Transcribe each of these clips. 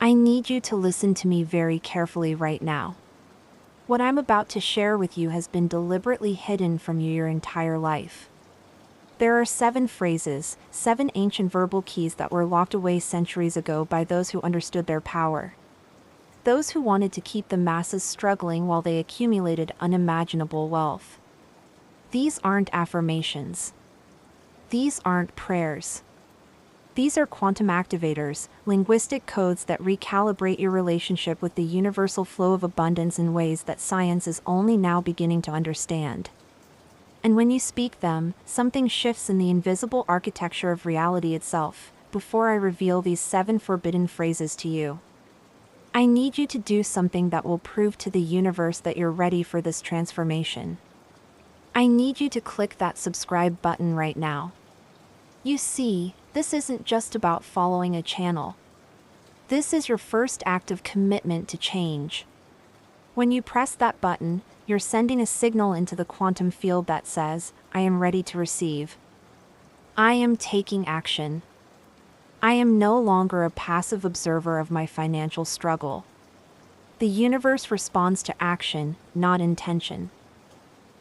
I need you to listen to me very carefully right now. What I'm about to share with you has been deliberately hidden from you your entire life. There are 7 phrases, 7 ancient verbal keys that were locked away centuries ago by those who understood their power. Those who wanted to keep the masses struggling while they accumulated unimaginable wealth. These aren't affirmations. These aren't prayers. These are quantum activators, linguistic codes that recalibrate your relationship with the universal flow of abundance in ways that science is only now beginning to understand. And when you speak them, something shifts in the invisible architecture of reality itself. Before I reveal these 7 forbidden phrases to you, I need you to do something that will prove to the universe that you're ready for this transformation. I need you to click that subscribe button right now. You see, this isn't just about following a channel. This is your first act of commitment to change. When you press that button, you're sending a signal into the quantum field that says, I am ready to receive. I am taking action. I am no longer a passive observer of my financial struggle. The universe responds to action, not intention.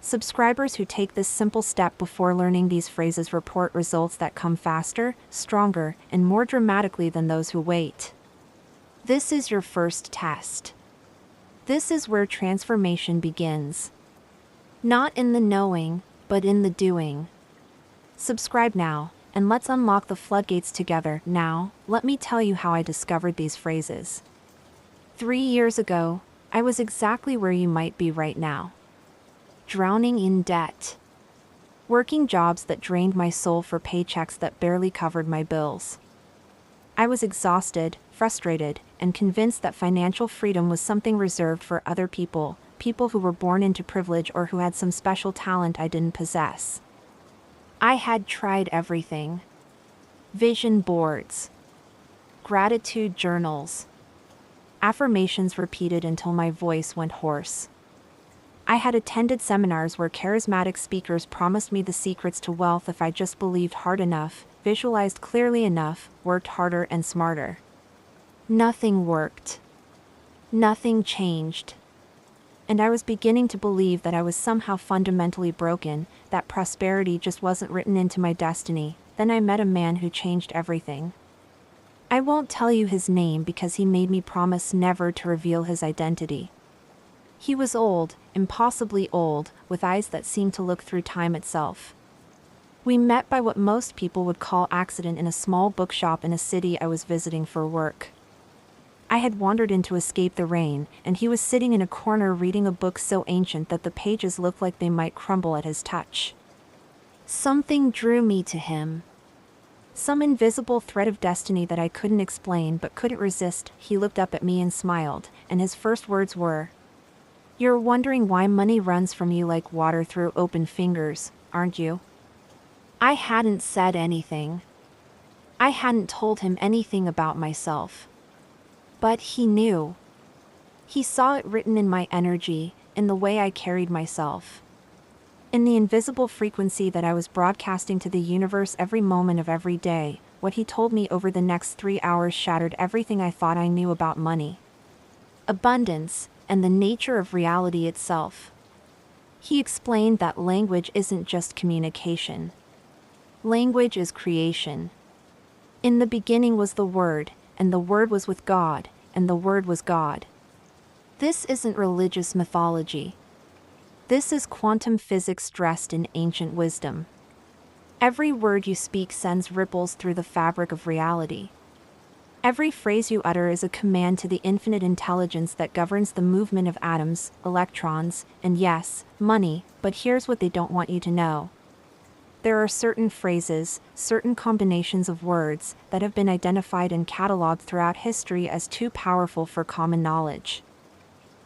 Subscribers who take this simple step before learning these phrases report results that come faster, stronger, and more dramatically than those who wait. This is your first test. This is where transformation begins. Not in the knowing, but in the doing. Subscribe now, and let's unlock the floodgates together. Now, let me tell you how I discovered these phrases. 3 years ago, I was exactly where you might be right now. Drowning in debt. Working jobs that drained my soul for paychecks that barely covered my bills. I was exhausted, frustrated, and convinced that financial freedom was something reserved for other people, people who were born into privilege or who had some special talent I didn't possess. I had tried everything. Vision boards. Gratitude journals. Affirmations repeated until my voice went hoarse. I had attended seminars where charismatic speakers promised me the secrets to wealth if I just believed hard enough, visualized clearly enough, worked harder and smarter. Nothing worked. Nothing changed. And I was beginning to believe that I was somehow fundamentally broken, that prosperity just wasn't written into my destiny. Then I met a man who changed everything. I won't tell you his name because he made me promise never to reveal his identity. He was old, impossibly old, with eyes that seemed to look through time itself. We met by what most people would call accident in a small bookshop in a city I was visiting for work. I had wandered in to escape the rain, and he was sitting in a corner reading a book so ancient that the pages looked like they might crumble at his touch. Something drew me to him. Some invisible thread of destiny that I couldn't explain but couldn't resist. He looked up at me and smiled, and his first words were, "You're wondering why money runs from you like water through open fingers, aren't you?" I hadn't said anything. I hadn't told him anything about myself. But he knew. He saw it written in my energy, in the way I carried myself. In the invisible frequency that I was broadcasting to the universe every moment of every day. What he told me over the next 3 hours shattered everything I thought I knew about money, abundance, and the nature of reality itself. He explained that language isn't just communication. Language is creation. In the beginning was the Word, and the Word was with God, and the Word was God. This isn't religious mythology. This is quantum physics dressed in ancient wisdom. Every word you speak sends ripples through the fabric of reality. Every phrase you utter is a command to the infinite intelligence that governs the movement of atoms, electrons, and yes, money. But here's what they don't want you to know. There are certain phrases, certain combinations of words, that have been identified and cataloged throughout history as too powerful for common knowledge.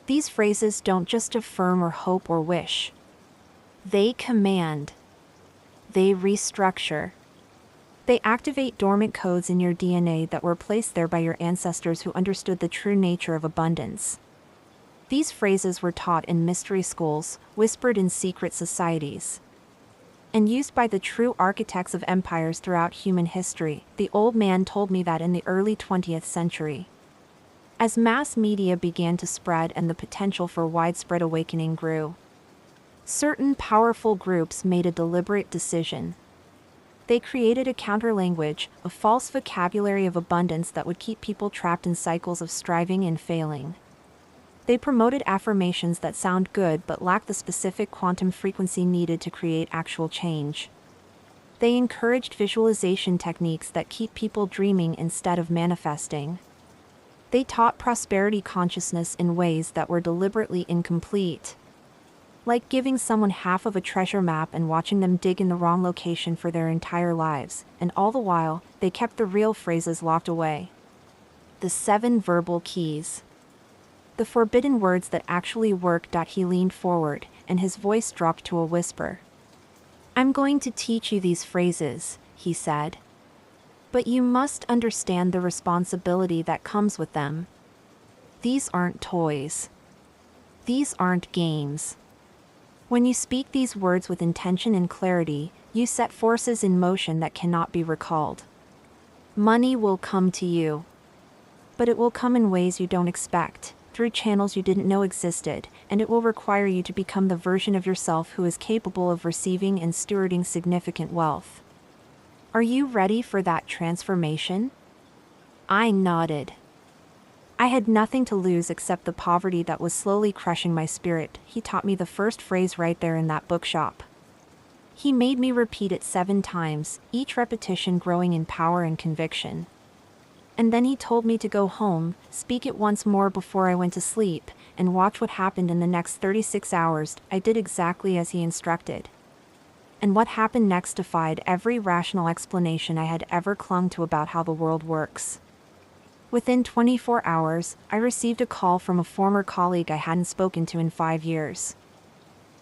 These phrases don't just affirm or hope or wish. They command. They restructure. They activate dormant codes in your DNA that were placed there by your ancestors who understood the true nature of abundance. These phrases were taught in mystery schools, whispered in secret societies, and used by the true architects of empires throughout human history. The old man told me that in the early 20th century, As mass media began to spread and the potential for widespread awakening grew, certain powerful groups made a deliberate decision. They created a counterlanguage, a false vocabulary of abundance that would keep people trapped in cycles of striving and failing. They promoted affirmations that sound good but lack the specific quantum frequency needed to create actual change. They encouraged visualization techniques that keep people dreaming instead of manifesting. They taught prosperity consciousness in ways that were deliberately incomplete, like giving someone half of a treasure map and watching them dig in the wrong location for their entire lives, and all the while, they kept the real phrases locked away. The 7 verbal keys. The forbidden words that actually work. He leaned forward, and his voice dropped to a whisper. I'm going to teach you these phrases, he said. But you must understand the responsibility that comes with them. These aren't toys. These aren't games. When you speak these words with intention and clarity, you set forces in motion that cannot be recalled. Money will come to you. But it will come in ways you don't expect, through channels you didn't know existed, and it will require you to become the version of yourself who is capable of receiving and stewarding significant wealth. Are you ready for that transformation? I nodded. I had nothing to lose except the poverty that was slowly crushing my spirit. He taught me the first phrase right there in that bookshop. He made me repeat it 7 times, each repetition growing in power and conviction. And then he told me to go home, speak it once more before I went to sleep, and watch what happened in the next 36 hours. I did exactly as he instructed. And what happened next defied every rational explanation I had ever clung to about how the world works. Within 24 hours, I received a call from a former colleague I hadn't spoken to in 5 years.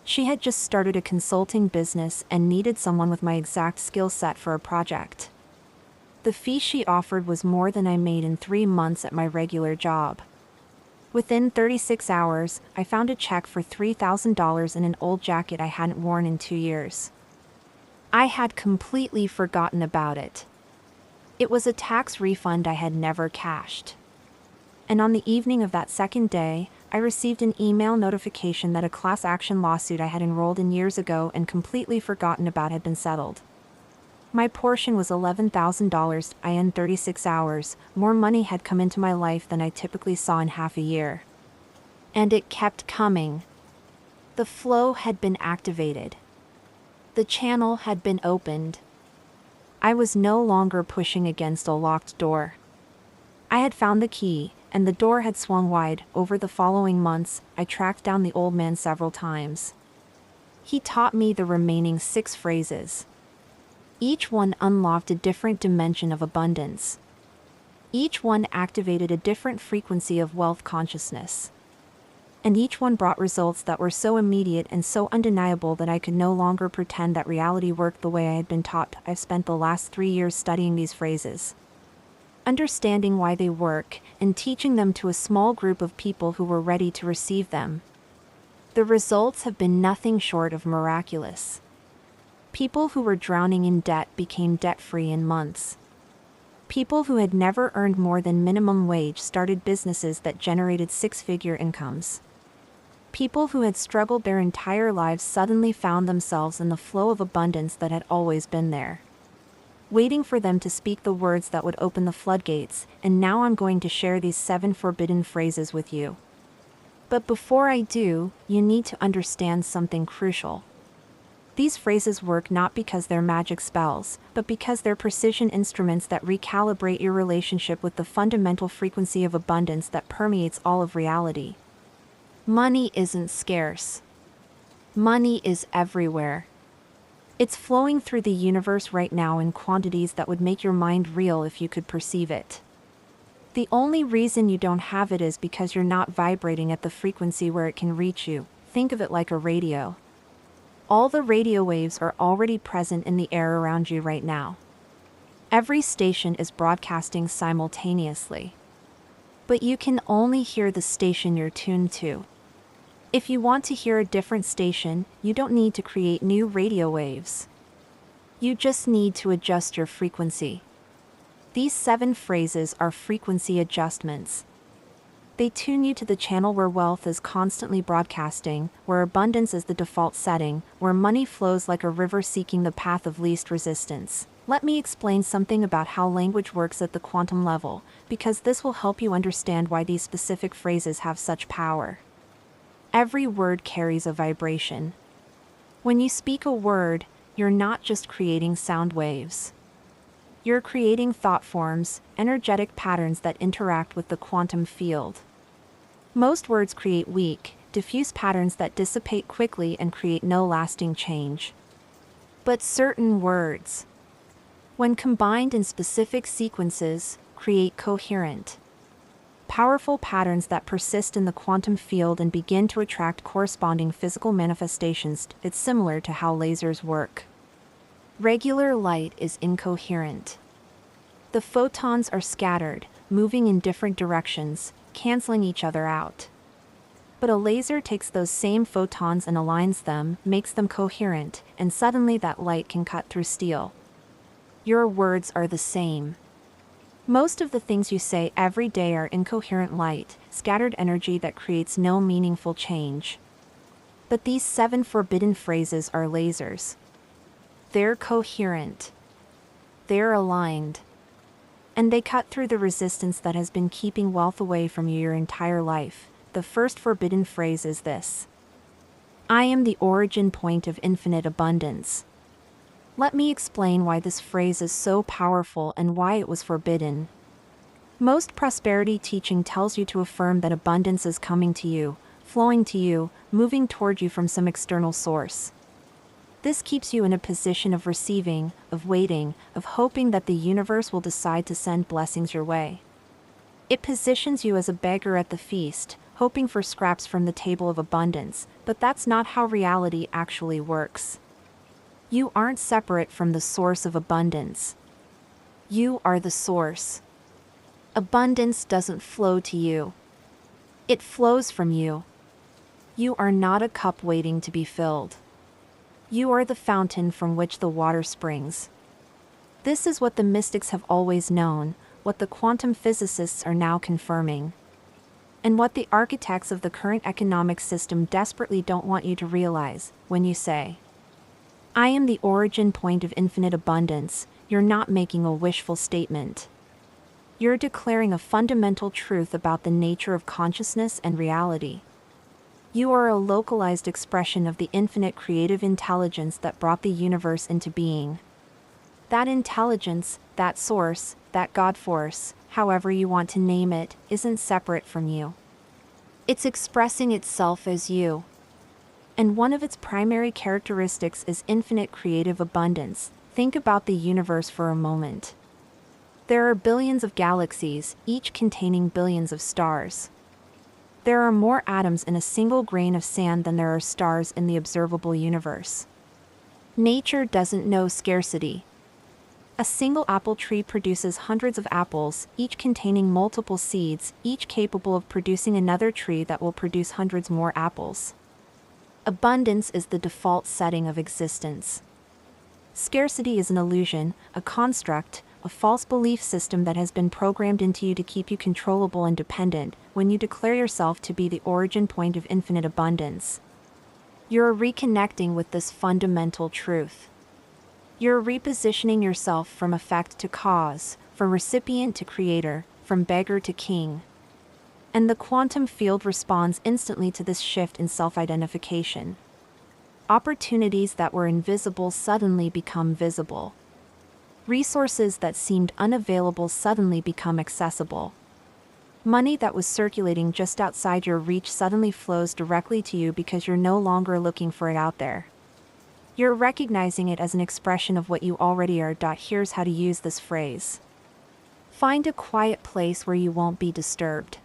She had just started a consulting business and needed someone with my exact skill set for a project. The fee she offered was more than I made in 3 months at my regular job. Within 36 hours, I found a check for $3,000 in an old jacket I hadn't worn in 2 years. I had completely forgotten about it. It was a tax refund I had never cashed. And on the evening of that second day, I received an email notification that a class action lawsuit I had enrolled in years ago and completely forgotten about had been settled. My portion was $11,000 in 36 hours. More money had come into my life than I typically saw in half a year. And it kept coming. The flow had been activated. The channel had been opened. I was no longer pushing against a locked door. I had found the key, and the door had swung wide. Over the following months, I tracked down the old man several times. He taught me the remaining 6 phrases. Each one unlocked a different dimension of abundance. Each one activated a different frequency of wealth consciousness. And each one brought results that were so immediate and so undeniable that I could no longer pretend that reality worked the way I had been taught. I've spent the last 3 years studying these phrases, understanding why they work, and teaching them to a small group of people who were ready to receive them. The results have been nothing short of miraculous. People who were drowning in debt became debt-free in months. People who had never earned more than minimum wage started businesses that generated 6-figure incomes. People who had struggled their entire lives suddenly found themselves in the flow of abundance that had always been there, waiting for them to speak the words that would open the floodgates. And now I'm going to share these 7 forbidden phrases with you. But before I do, you need to understand something crucial. These phrases work not because they're magic spells, but because they're precision instruments that recalibrate your relationship with the fundamental frequency of abundance that permeates all of reality. Money isn't scarce. Money is everywhere. It's flowing through the universe right now in quantities that would make your mind reel if you could perceive it. The only reason you don't have it is because you're not vibrating at the frequency where it can reach you. Think of it like a radio. All the radio waves are already present in the air around you right now. Every station is broadcasting simultaneously. But you can only hear the station you're tuned to. If you want to hear a different station, you don't need to create new radio waves. You just need to adjust your frequency. These 7 phrases are frequency adjustments. They tune you to the channel where wealth is constantly broadcasting, where abundance is the default setting, where money flows like a river seeking the path of least resistance. Let me explain something about how language works at the quantum level, because this will help you understand why these specific phrases have such power. Every word carries a vibration. When you speak a word, you're not just creating sound waves. You're creating thought forms, energetic patterns that interact with the quantum field. Most words create weak, diffuse patterns that dissipate quickly and create no lasting change. But certain words, when combined in specific sequences, create coherent, powerful patterns that persist in the quantum field and begin to attract corresponding physical manifestations. It's similar to how lasers work. Regular light is incoherent. The photons are scattered, moving in different directions, canceling each other out. But a laser takes those same photons and aligns them, makes them coherent, and suddenly that light can cut through steel. Your words are the same. Most of the things you say every day are incoherent light, scattered energy that creates no meaningful change. But these 7 forbidden phrases are lasers. They're coherent. They're aligned. And they cut through the resistance that has been keeping wealth away from you your entire life. The first forbidden phrase is this: I am the origin point of infinite abundance. Let me explain why this phrase is so powerful and why it was forbidden. Most prosperity teaching tells you to affirm that abundance is coming to you, flowing to you, moving toward you from some external source. This keeps you in a position of receiving, of waiting, of hoping that the universe will decide to send blessings your way. It positions you as a beggar at the feast, hoping for scraps from the table of abundance, but that's not how reality actually works. You aren't separate from the source of abundance. You are the source. Abundance doesn't flow to you. It flows from you. You are not a cup waiting to be filled. You are the fountain from which the water springs. This is what the mystics have always known, what the quantum physicists are now confirming, and what the architects of the current economic system desperately don't want you to realize. When you say, I am the origin point of infinite abundance, you're not making a wishful statement. You're declaring a fundamental truth about the nature of consciousness and reality. You are a localized expression of the infinite creative intelligence that brought the universe into being. That intelligence, that source, that God force, however you want to name it, isn't separate from you. It's expressing itself as you. And one of its primary characteristics is infinite creative abundance. Think about the universe for a moment. There are billions of galaxies, each containing billions of stars. There are more atoms in a single grain of sand than there are stars in the observable universe. Nature doesn't know scarcity. A single apple tree produces hundreds of apples, each containing multiple seeds, each capable of producing another tree that will produce hundreds more apples. Abundance is the default setting of existence. Scarcity is an illusion, a construct, a false belief system that has been programmed into you to keep you controllable and dependent. When you declare yourself to be the origin point of infinite abundance, you're reconnecting with this fundamental truth. You're repositioning yourself from effect to cause, from recipient to creator, from beggar to king. And the quantum field responds instantly to this shift in self-identification. Opportunities that were invisible suddenly become visible. Resources that seemed unavailable suddenly become accessible. Money that was circulating just outside your reach suddenly flows directly to you because you're no longer looking for it out there. You're recognizing it as an expression of what you already are. Here's how to use this phrase. Find a quiet place where you won't be disturbed.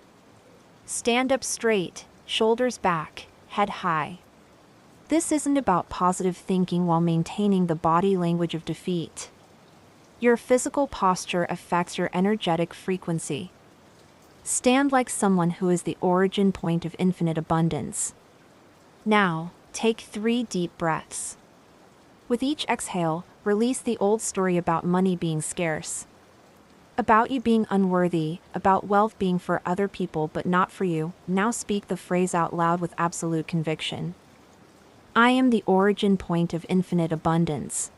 Stand up straight, shoulders back, head high. This isn't about positive thinking while maintaining the body language of defeat. Your physical posture affects your energetic frequency. Stand like someone who is the origin point of infinite abundance. Now, take 3 deep breaths. With each exhale, release the old story about money being scarce. About you being unworthy, about wealth being for other people but not for you. Now speak the phrase out loud with absolute conviction. I am the origin point of infinite abundance.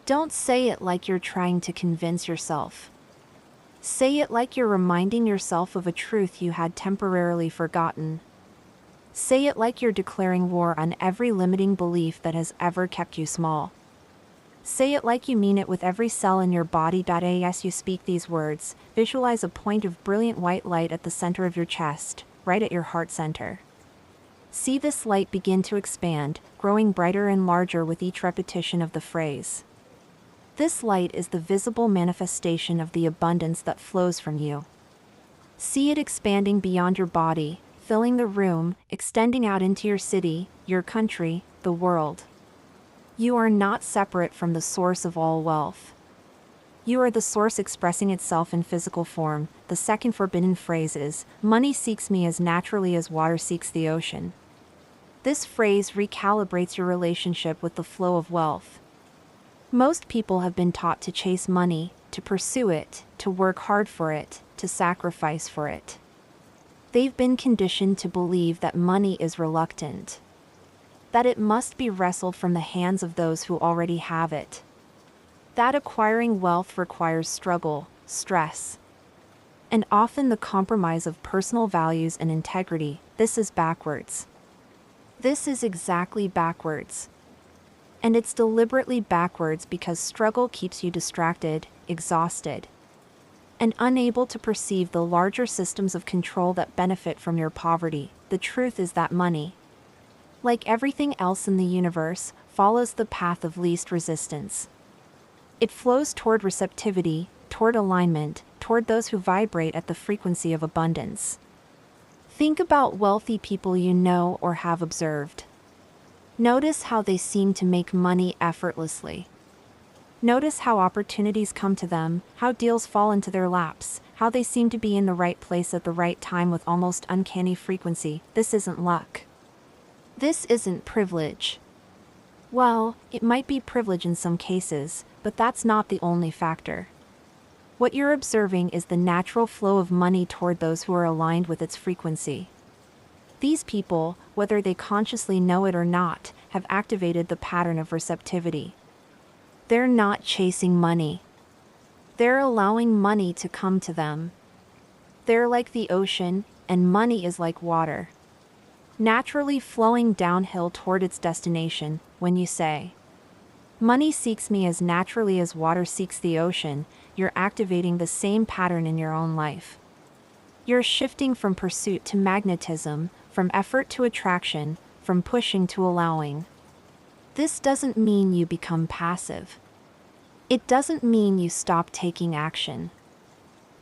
Don't say it like you're trying to convince yourself. Say it like you're reminding yourself of a truth you had temporarily forgotten. Say it like you're declaring war on every limiting belief that has ever kept you small. Say it like you mean it with every cell in your body. As you speak these words, visualize a point of brilliant white light at the center of your chest, right at your heart center. See this light begin to expand, growing brighter and larger with each repetition of the phrase. This light is the visible manifestation of the abundance that flows from you. See it expanding beyond your body, filling the room, extending out into your city, your country, the world. You are not separate from the source of all wealth. You are the source expressing itself in physical form. The second forbidden phrase is, money seeks me as naturally as water seeks the ocean. This phrase recalibrates your relationship with the flow of wealth. Most people have been taught to chase money, to pursue it, to work hard for it, to sacrifice for it. They've been conditioned to believe that money is reluctant, that it must be wrestled from the hands of those who already have it, that acquiring wealth requires struggle, stress, and often the compromise of personal values and integrity. This is backwards. This is exactly backwards. And it's deliberately backwards because struggle keeps you distracted, exhausted, and unable to perceive the larger systems of control that benefit from your poverty. The truth is that money, like everything else in the universe, follows the path of least resistance. It flows toward receptivity, toward alignment, toward those who vibrate at the frequency of abundance. Think about wealthy people you know or have observed. Notice how they seem to make money effortlessly. Notice how opportunities come to them, how deals fall into their laps, how they seem to be in the right place at the right time with almost uncanny frequency. This isn't luck. This isn't privilege. Well, it might be privilege in some cases, but that's not the only factor. What you're observing is the natural flow of money toward those who are aligned with its frequency. These people, whether they consciously know it or not, have activated the pattern of receptivity. They're not chasing money. They're allowing money to come to them. They're like the ocean, and money is like water, naturally flowing downhill toward its destination. When you say, money seeks me as naturally as water seeks the ocean, you're activating the same pattern in your own life. You're shifting from pursuit to magnetism, from effort to attraction, from pushing to allowing. This doesn't mean you become passive. It doesn't mean you stop taking action.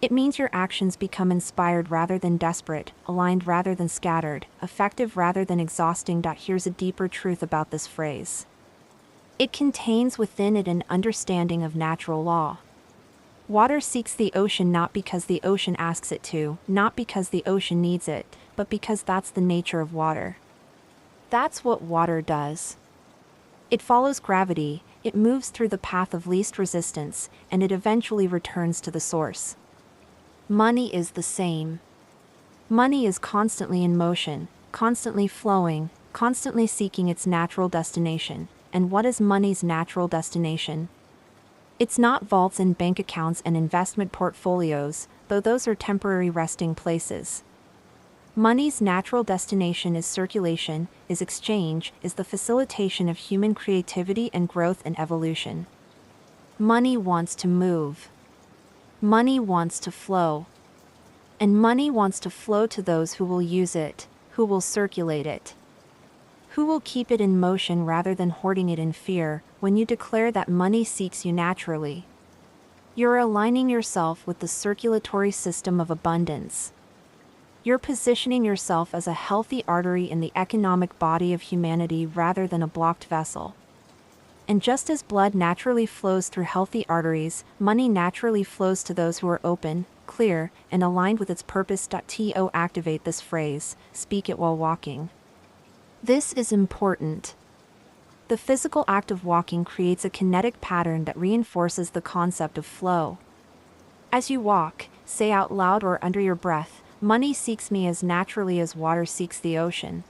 It means your actions become inspired rather than desperate, aligned rather than scattered, effective rather than exhausting. Here's a deeper truth about this phrase. It contains within it an understanding of natural law. Water seeks the ocean not because the ocean asks it to, not because the ocean needs it, but because that's the nature of water. That's what water does. It follows gravity, it moves through the path of least resistance, and it eventually returns to the source. Money is the same. Money is constantly in motion, constantly flowing, constantly seeking its natural destination. And what is money's natural destination? It's not vaults and bank accounts and investment portfolios, though those are temporary resting places. Money's natural destination is circulation, is exchange, is the facilitation of human creativity and growth and evolution. Money wants to move. Money wants to flow. And money wants to flow to those who will use it, who will circulate it, who will keep it in motion rather than hoarding it in fear. When you declare that money seeks you naturally, you're aligning yourself with the circulatory system of abundance. You're positioning yourself as a healthy artery in the economic body of humanity rather than a blocked vessel. And just as blood naturally flows through healthy arteries, money naturally flows to those who are open, clear, and aligned with its purpose. To activate this phrase, speak it while walking. This is important. The physical act of walking creates a kinetic pattern that reinforces the concept of flow. As you walk, say out loud or under your breath, "Money seeks me as naturally as water seeks the ocean."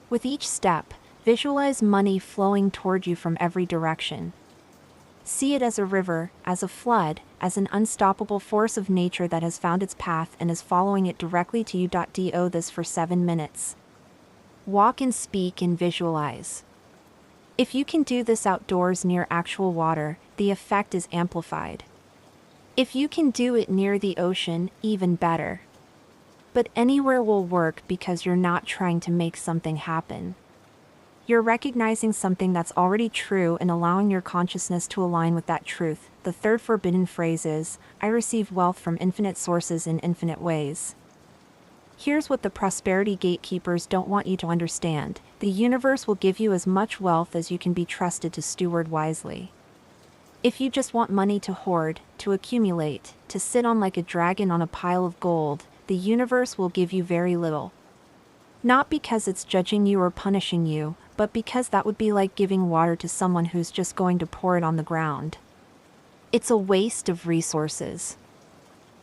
With each step, visualize money flowing toward you from every direction. See it as a river, as a flood, as an unstoppable force of nature that has found its path and is following it directly to you. Do this for 7 minutes. Walk and speak and visualize. If you can do this outdoors near actual water, the effect is amplified. If you can do it near the ocean, even better. But anywhere will work because you're not trying to make something happen. You're recognizing something that's already true and allowing your consciousness to align with that truth. The third forbidden phrase is, "I receive wealth from infinite sources in infinite ways." Here's what the prosperity gatekeepers don't want you to understand. The universe will give you as much wealth as you can be trusted to steward wisely. If you just want money to hoard, to accumulate, to sit on like a dragon on a pile of gold, the universe will give you very little. Not because it's judging you or punishing you, but because that would be like giving water to someone who's just going to pour it on the ground. It's a waste of resources.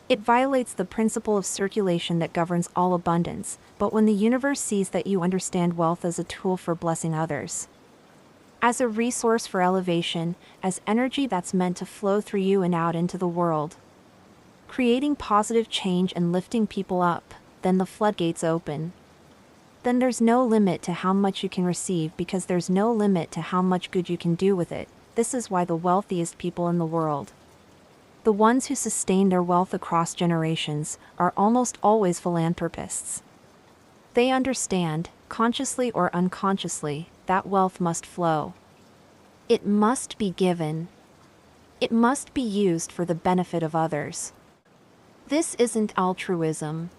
It violates the principle of circulation that governs all abundance, but when the universe sees that you understand wealth as a tool for blessing others, as a resource for elevation, as energy that's meant to flow through you and out into the world, creating positive change and lifting people up, then the floodgates open. Then there's no limit to how much you can receive because there's no limit to how much good you can do with it. This is why the wealthiest people in the world, the ones who sustain their wealth across generations, are almost always philanthropists. They understand, consciously or unconsciously, that wealth must flow. It must be given. It must be used for the benefit of others. This isn't altruism.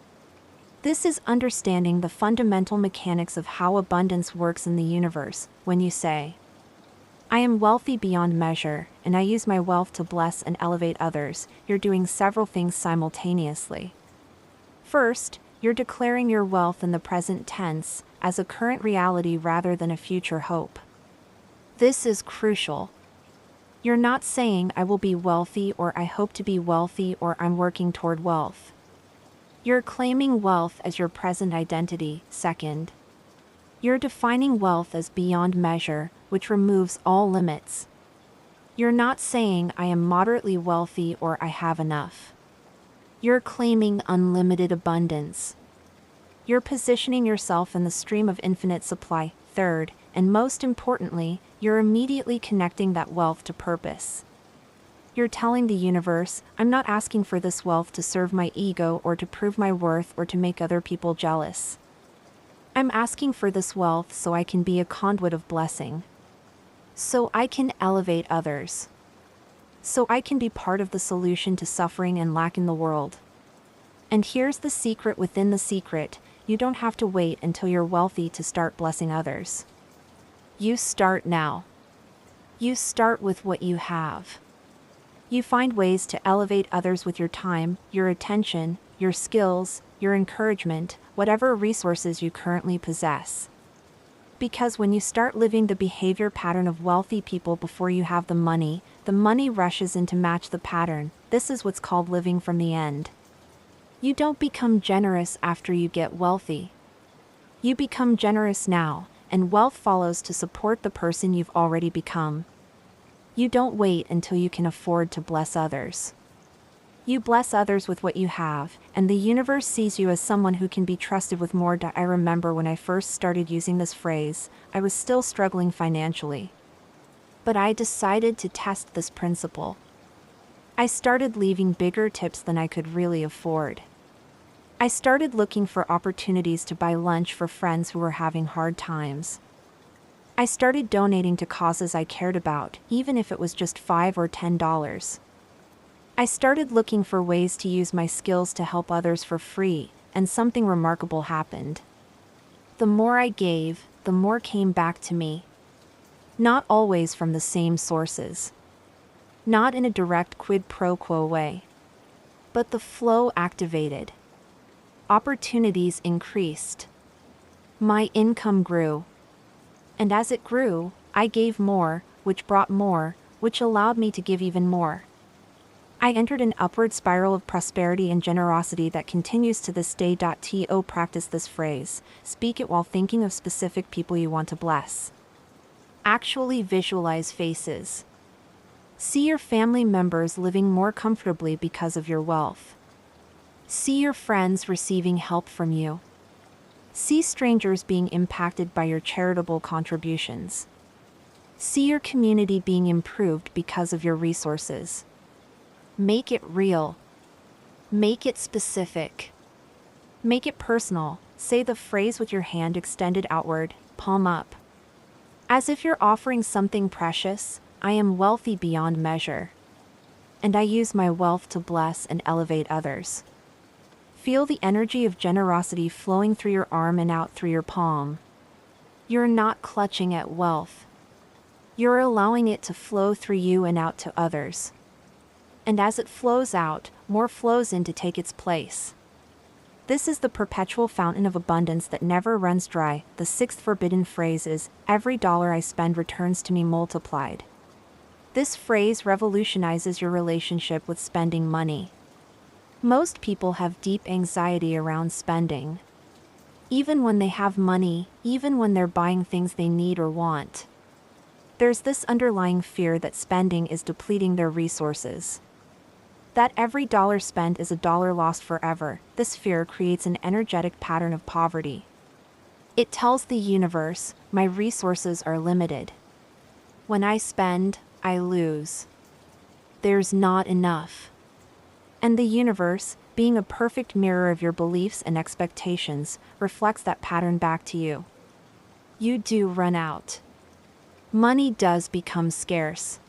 This is understanding the fundamental mechanics of how abundance works in the universe. When you say, "I am wealthy beyond measure, and I use my wealth to bless and elevate others," you're doing several things simultaneously. First, you're declaring your wealth in the present tense, as a current reality rather than a future hope. This is crucial. You're not saying, "I will be wealthy," or "I hope to be wealthy," or "I'm working toward wealth." You're claiming wealth as your present identity. Second, you're defining wealth as beyond measure, which removes all limits. You're not saying, "I am moderately wealthy," or "I have enough." You're claiming unlimited abundance. You're positioning yourself in the stream of infinite supply. Third, and most importantly, you're immediately connecting that wealth to purpose. You're telling the universe, "I'm not asking for this wealth to serve my ego or to prove my worth or to make other people jealous. I'm asking for this wealth so I can be a conduit of blessing. So I can elevate others. So I can be part of the solution to suffering and lack in the world." And here's the secret within the secret: you don't have to wait until you're wealthy to start blessing others. You start now. You start with what you have. You find ways to elevate others with your time, your attention, your skills, your encouragement, whatever resources you currently possess. Because when you start living the behavior pattern of wealthy people before you have the money rushes in to match the pattern. This is what's called living from the end. You don't become generous after you get wealthy. You become generous now, and wealth follows to support the person you've already become. You don't wait until you can afford to bless others. You bless others with what you have, and the universe sees you as someone who can be trusted with more. I remember when I first started using this phrase, I was still struggling financially. But I decided to test this principle. I started leaving bigger tips than I could really afford. I started looking for opportunities to buy lunch for friends who were having hard times. I started donating to causes I cared about, even if it was just $5 or $10. I started looking for ways to use my skills to help others for free, and something remarkable happened. The more I gave, the more came back to me. Not always from the same sources. Not in a direct quid pro quo way. But the flow activated. Opportunities increased. My income grew. And as it grew, I gave more, which brought more, which allowed me to give even more. I entered an upward spiral of prosperity and generosity that continues to this day. To practice this phrase, speak it while thinking of specific people you want to bless. Actually visualize faces. See your family members living more comfortably because of your wealth. See your friends receiving help from you. See strangers being impacted by your charitable contributions. See your community being improved because of your resources. Make it real. Make it specific. Make it personal. Say the phrase with your hand extended outward, palm up. As if you're offering something precious. I am wealthy beyond measure. And I use my wealth to bless and elevate others. Feel the energy of generosity flowing through your arm and out through your palm. You're not clutching at wealth. You're allowing it to flow through you and out to others. And as it flows out, more flows in to take its place. This is the perpetual fountain of abundance that never runs dry. The sixth forbidden phrase is, every dollar I spend returns to me multiplied. This phrase revolutionizes your relationship with spending money. Most people have deep anxiety around spending. Even when they have money, even when they're buying things they need or want. There's this underlying fear that spending is depleting their resources. That every dollar spent is a dollar lost forever. This fear creates an energetic pattern of poverty. It tells the universe, my resources are limited. When I spend, I lose. There's not enough. And the universe, being a perfect mirror of your beliefs and expectations, reflects that pattern back to you. You do run out. Money does become scarce.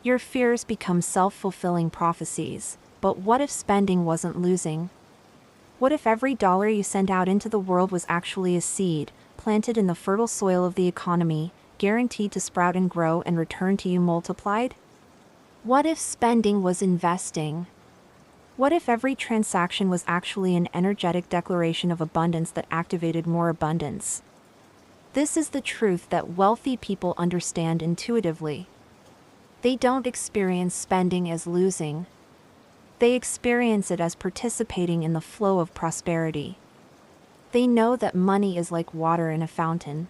Your fears become self-fulfilling prophecies. But what if spending wasn't losing? What if every dollar you sent out into the world was actually a seed, planted in the fertile soil of the economy, guaranteed to sprout and grow and return to you multiplied? What if spending was investing? What if every transaction was actually an energetic declaration of abundance that activated more abundance? This is the truth that wealthy people understand intuitively. They don't experience spending as losing. They experience it as participating in the flow of prosperity. They know that money is like water in a fountain.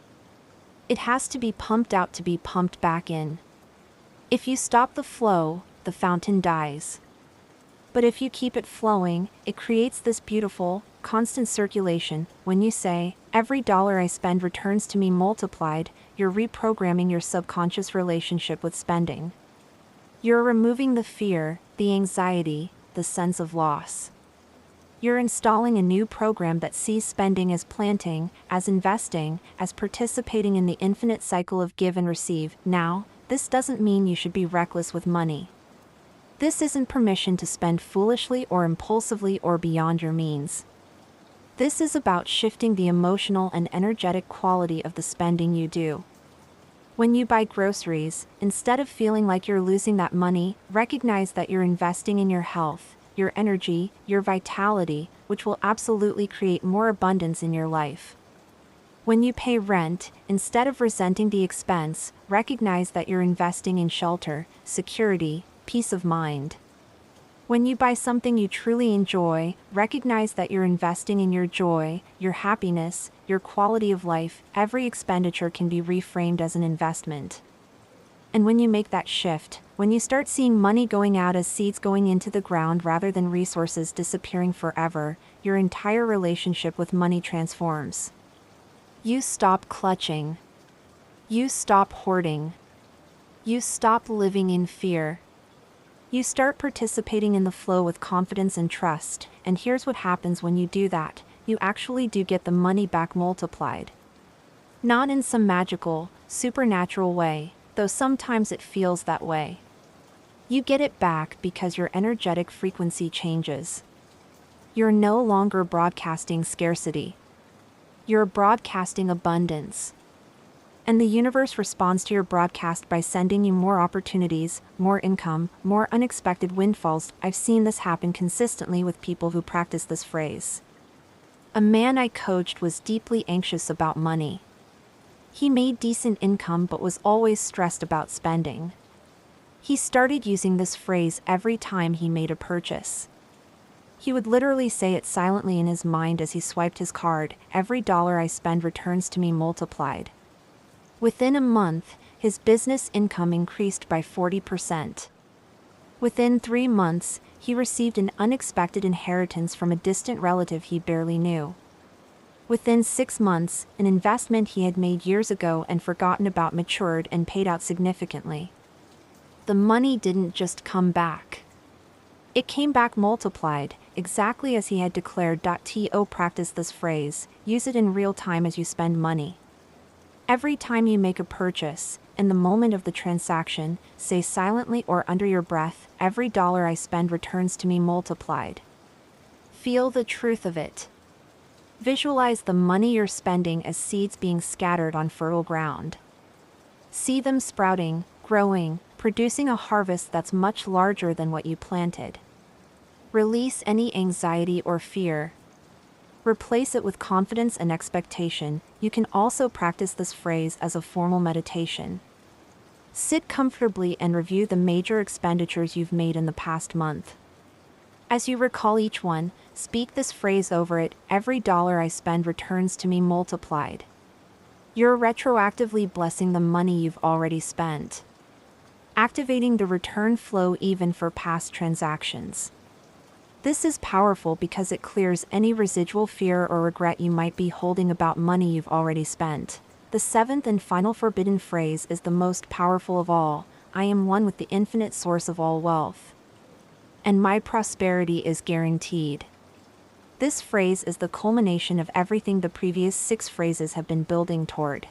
It has to be pumped out to be pumped back in. If you stop the flow, the fountain dies. But if you keep it flowing, it creates this beautiful, constant circulation. When you say, every dollar I spend returns to me multiplied, you're reprogramming your subconscious relationship with spending. You're removing the fear, the anxiety, the sense of loss. You're installing a new program that sees spending as planting, as investing, as participating in the infinite cycle of give and receive. Now, this doesn't mean you should be reckless with money. This isn't permission to spend foolishly or impulsively or beyond your means. This is about shifting the emotional and energetic quality of the spending you do. When you buy groceries, instead of feeling like you're losing that money, recognize that you're investing in your health, your energy, your vitality, which will absolutely create more abundance in your life. When you pay rent, instead of resenting the expense, recognize that you're investing in shelter, security, peace of mind. When you buy something you truly enjoy, recognize that you're investing in your joy, your happiness, your quality of life. Every expenditure can be reframed as an investment. And when you make that shift, when you start seeing money going out as seeds going into the ground rather than resources disappearing forever, your entire relationship with money transforms. You stop clutching. You stop hoarding. You stop living in fear. You start participating in the flow with confidence and trust, and here's what happens when you do that. You actually do get the money back multiplied. Not in some magical, supernatural way, though sometimes it feels that way. You get it back because your energetic frequency changes. You're no longer broadcasting scarcity. You're broadcasting abundance. And the universe responds to your broadcast by sending you more opportunities, more income, more unexpected windfalls. I've seen this happen consistently with people who practice this phrase. A man I coached was deeply anxious about money. He made decent income but was always stressed about spending. He started using this phrase every time he made a purchase. He would literally say it silently in his mind as he swiped his card, "Every dollar I spend returns to me multiplied." Within a month, his business income increased by 40%. Within 3 months, he received an unexpected inheritance from a distant relative he barely knew. Within 6 months, an investment he had made years ago and forgotten about matured and paid out significantly. The money didn't just come back. It came back multiplied, exactly as he had declared. To practice this phrase, use it in real time as you spend money. Every time you make a purchase, in the moment of the transaction, say silently or under your breath, "Every dollar I spend returns to me multiplied." Feel the truth of it. Visualize the money you're spending as seeds being scattered on fertile ground. See them sprouting, growing, producing a harvest that's much larger than what you planted. Release any anxiety or fear. Replace it with confidence and expectation. You can also practice this phrase as a formal meditation. Sit comfortably and review the major expenditures you've made in the past month. As you recall each one, speak this phrase over it: "Every dollar I spend returns to me multiplied." You're retroactively blessing the money you've already spent, activating the return flow even for past transactions. This is powerful because it clears any residual fear or regret you might be holding about money you've already spent. The 7th and final forbidden phrase is the most powerful of all: "I am one with the infinite source of all wealth, and my prosperity is guaranteed." This phrase is the culmination of everything the previous 6 phrases have been building toward.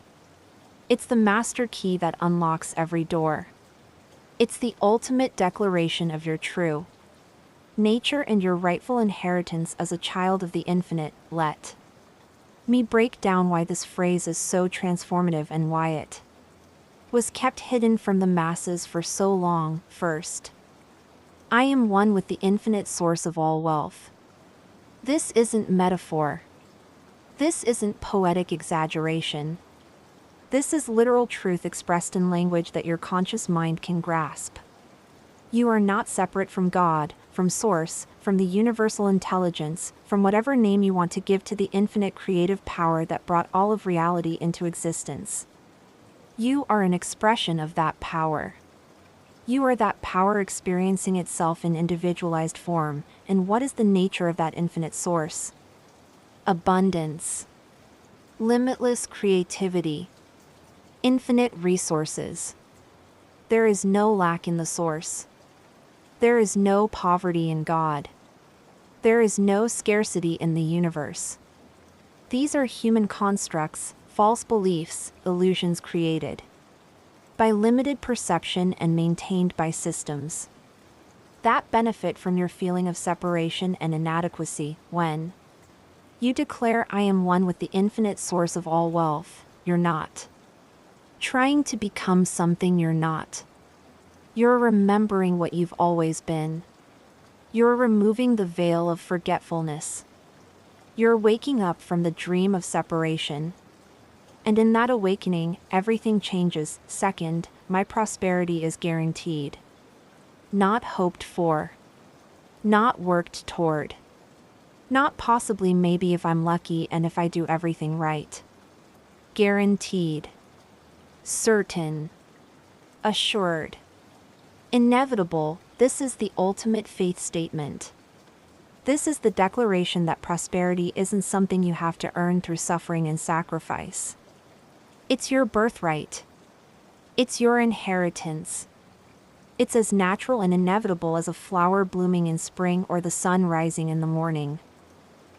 It's the master key that unlocks every door. It's the ultimate declaration of your true nature and your rightful inheritance as a child of the infinite. Let me break down why this phrase is so transformative and why it was kept hidden from the masses for so long. First, I am one with the infinite source of all wealth. This isn't metaphor. This isn't poetic exaggeration. This is literal truth expressed in language that your conscious mind can grasp. You are not separate from God, from Source, from the universal intelligence, from whatever name you want to give to the infinite creative power that brought all of reality into existence. You are an expression of that power. You are that power experiencing itself in individualized form. And what is the nature of that infinite source? Abundance, limitless creativity, infinite resources. There is no lack in the source. There is no poverty in God. There is no scarcity in the universe. These are human constructs, false beliefs, illusions created by limited perception and maintained by systems that benefit from your feeling of separation and inadequacy. When you declare, "I am one with the infinite source of all wealth," you're not trying to become something you're not. You're remembering what you've always been. You're removing the veil of forgetfulness. You're waking up from the dream of separation. And in that awakening, everything changes. Second, my prosperity is guaranteed. Not hoped for. Not worked toward. Not possibly, maybe if I'm lucky and if I do everything right. Guaranteed. Certain. Assured. Inevitable. This is the ultimate faith statement. This is the declaration that prosperity isn't something you have to earn through suffering and sacrifice. It's your birthright. It's your inheritance. It's as natural and inevitable as a flower blooming in spring or the sun rising in the morning.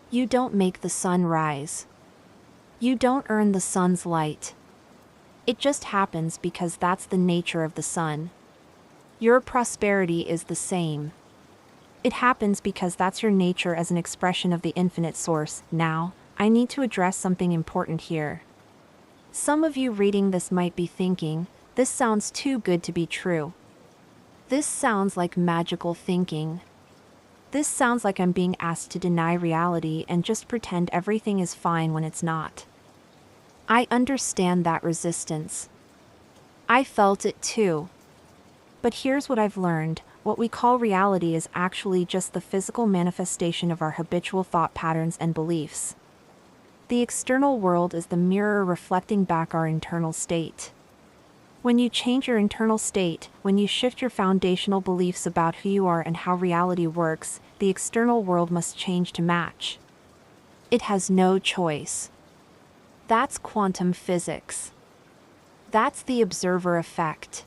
You don't make the sun rise. You don't earn the sun's light. It just happens because that's the nature of the sun. Your prosperity is the same. It happens because that's your nature as an expression of the infinite source. Now, I need to address something important here. Some of you reading this might be thinking, this sounds too good to be true. This sounds like magical thinking. This sounds like I'm being asked to deny reality and just pretend everything is fine when it's not. I understand that resistance. I felt it too. But here's what I've learned: what we call reality is actually just the physical manifestation of our habitual thought patterns and beliefs. The external world is the mirror reflecting back our internal state. When you change your internal state, when you shift your foundational beliefs about who you are and how reality works, the external world must change to match. It has no choice. That's quantum physics. That's the observer effect.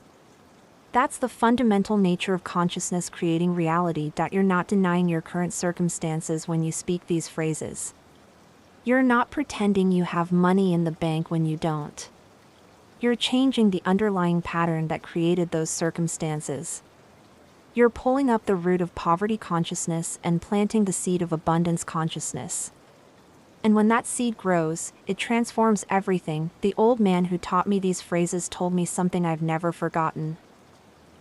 That's the fundamental nature of consciousness creating reality. You're not denying your current circumstances when you speak these phrases. You're not pretending you have money in the bank when you don't. You're changing the underlying pattern that created those circumstances. You're pulling up the root of poverty consciousness and planting the seed of abundance consciousness. And when that seed grows, it transforms everything. The old man who taught me these phrases told me something I've never forgotten.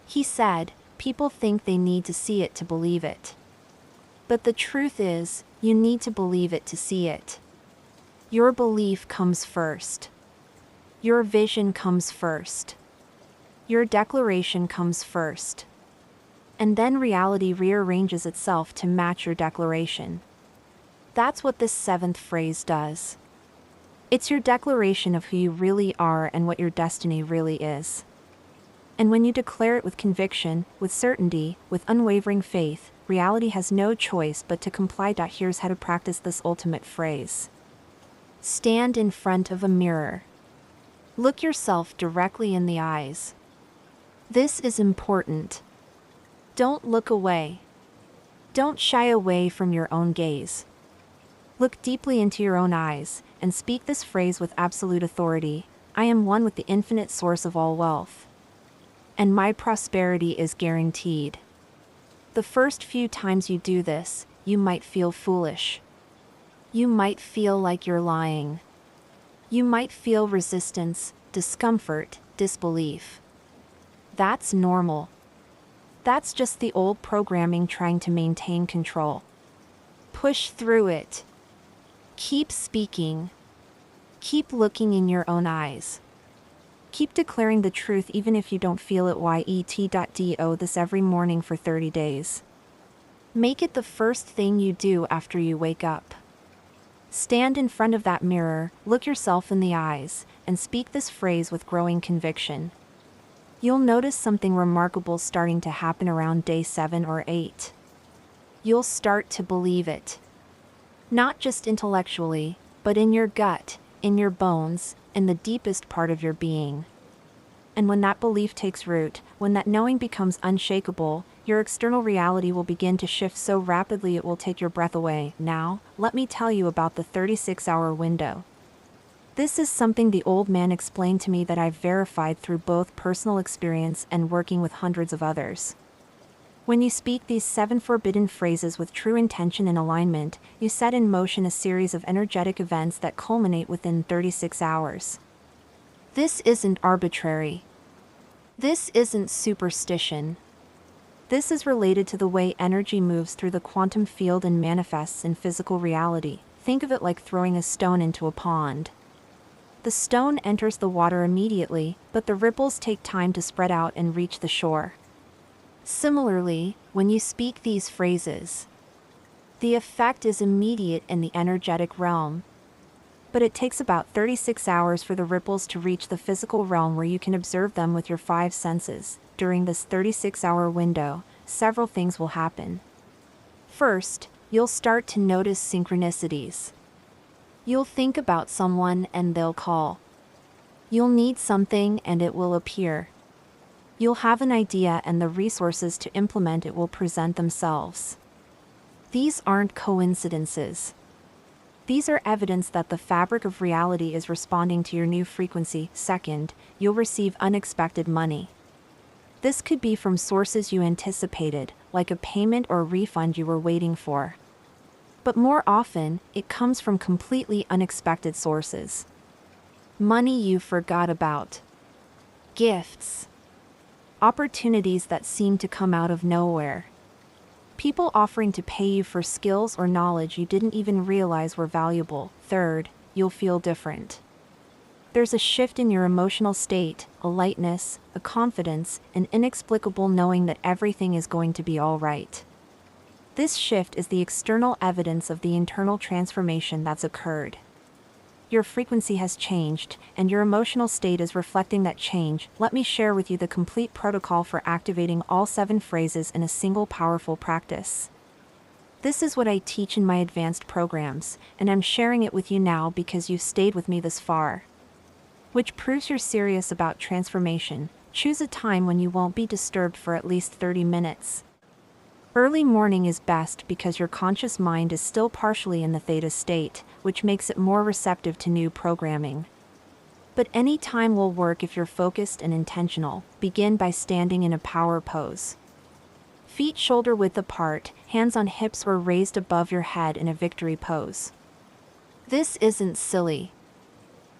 He said, "People think they need to see it to believe it. But the truth is, you need to believe it to see it. Your belief comes first. Your vision comes first. Your declaration comes first. And then reality rearranges itself to match your declaration." That's what this 7th phrase does. It's your declaration of who you really are and what your destiny really is. And when you declare it with conviction, with certainty, with unwavering faith, reality has no choice but to comply. Here's how to practice this ultimate phrase. Stand in front of a mirror. Look yourself directly in the eyes. This is important. Don't look away. Don't shy away from your own gaze. Look deeply into your own eyes and speak this phrase with absolute authority. I am one with the infinite source of all wealth. And my prosperity is guaranteed. The first few times you do this, you might feel foolish. You might feel like you're lying. You might feel resistance, discomfort, disbelief. That's normal. That's just the old programming trying to maintain control. Push through it. Keep speaking. Keep looking in your own eyes. Keep declaring the truth even if you don't feel it. Do this every morning for 30 days. Make it the first thing you do after you wake up. Stand in front of that mirror, look yourself in the eyes, and speak this phrase with growing conviction. You'll notice something remarkable starting to happen around day 7 or 8. You'll start to believe it. Not just intellectually, but in your gut, in your bones, in the deepest part of your being. And when that belief takes root, when that knowing becomes unshakable, your external reality will begin to shift so rapidly it will take your breath away. Now, let me tell you about the 36-hour window. This is something the old man explained to me that I've verified through both personal experience and working with hundreds of others. When you speak these 7 forbidden phrases with true intention and alignment, you set in motion a series of energetic events that culminate within 36 hours. This isn't arbitrary. This isn't superstition. This is related to the way energy moves through the quantum field and manifests in physical reality. Think of it like throwing a stone into a pond. The stone enters the water immediately, but the ripples take time to spread out and reach the shore. Similarly, when you speak these phrases, the effect is immediate in the energetic realm. But it takes about 36 hours for the ripples to reach the physical realm where you can observe them with your 5 senses. During this 36-hour window, several things will happen. First, you'll start to notice synchronicities. You'll think about someone and they'll call. You'll need something and it will appear. You'll have an idea and the resources to implement it will present themselves. These aren't coincidences. These are evidence that the fabric of reality is responding to your new frequency. Second, you'll receive unexpected money. This could be from sources you anticipated, like a payment or refund you were waiting for. But more often, it comes from completely unexpected sources. Money you forgot about. Gifts. Opportunities that seem to come out of nowhere. People offering to pay you for skills or knowledge you didn't even realize were valuable. Third, you'll feel different. There's a shift in your emotional state, a lightness, a confidence, an inexplicable knowing that everything is going to be all right. This shift is the external evidence of the internal transformation that's occurred. Your frequency has changed, and your emotional state is reflecting that change. Let me share with you the complete protocol for activating all 7 phrases in a single powerful practice. This is what I teach in my advanced programs, and I'm sharing it with you now because you've stayed with me this far. Which proves you're serious about transformation. Choose a time when you won't be disturbed for at least 30 minutes. Early morning is best because your conscious mind is still partially in the theta state, which makes it more receptive to new programming. But any time will work if you're focused and intentional. Begin by standing in a power pose. Feet shoulder width apart, hands on hips or raised above your head in a victory pose. This isn't silly.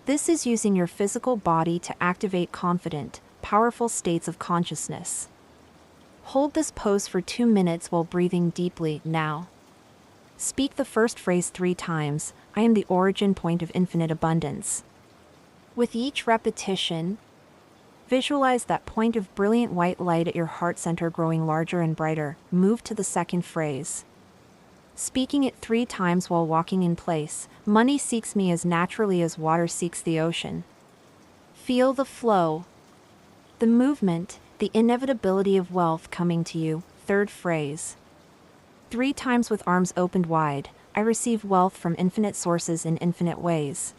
This is using your physical body to activate confident, powerful states of consciousness. Hold this pose for 2 minutes while breathing deeply. Now, speak the first phrase 3 times. I am the origin point of infinite abundance. With each repetition, visualize that point of brilliant white light at your heart center growing larger and brighter. Move to the second phrase. Speaking it 3 times while walking in place. Money seeks me as naturally as water seeks the ocean. Feel the flow, the movement, the inevitability of wealth coming to you. Third phrase. 3 times with arms opened wide. I receive wealth from infinite sources in infinite ways.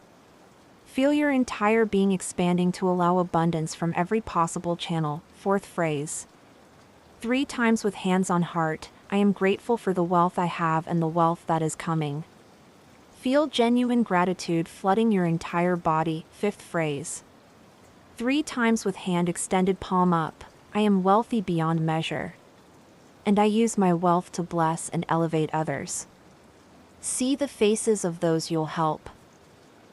Feel your entire being expanding to allow abundance from every possible channel. Fourth phrase. 3 times with hands on heart. I am grateful for the wealth I have and the wealth that is coming. Feel genuine gratitude flooding your entire body. Fifth phrase. 3 times with hand extended palm up. I am wealthy beyond measure. And I use my wealth to bless and elevate others. See the faces of those you'll help.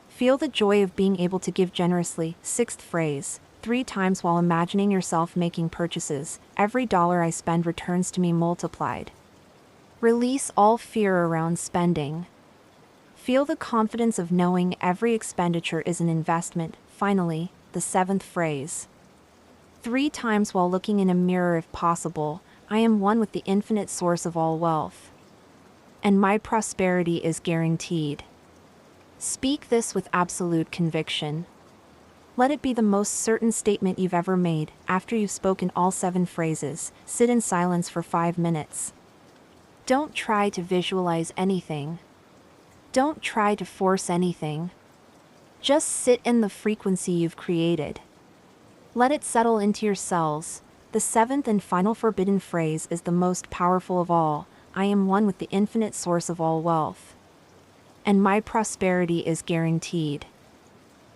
Feel the joy of being able to give generously. Sixth phrase. 3 times while imagining yourself making purchases. Every dollar I spend returns to me multiplied. Release all fear around spending. Feel the confidence of knowing every expenditure is an investment. Finally, the 7th phrase. 3 times while looking in a mirror if possible. I am one with the infinite source of all wealth. And my prosperity is guaranteed. Speak this with absolute conviction. Let it be the most certain statement you've ever made. After you've spoken all 7 phrases, sit in silence for 5 minutes. Don't try to visualize anything. Don't try to force anything. Just sit in the frequency you've created. Let it settle into your cells. The 7th and final forbidden phrase is the most powerful of all. I am one with the infinite source of all wealth. And my prosperity is guaranteed.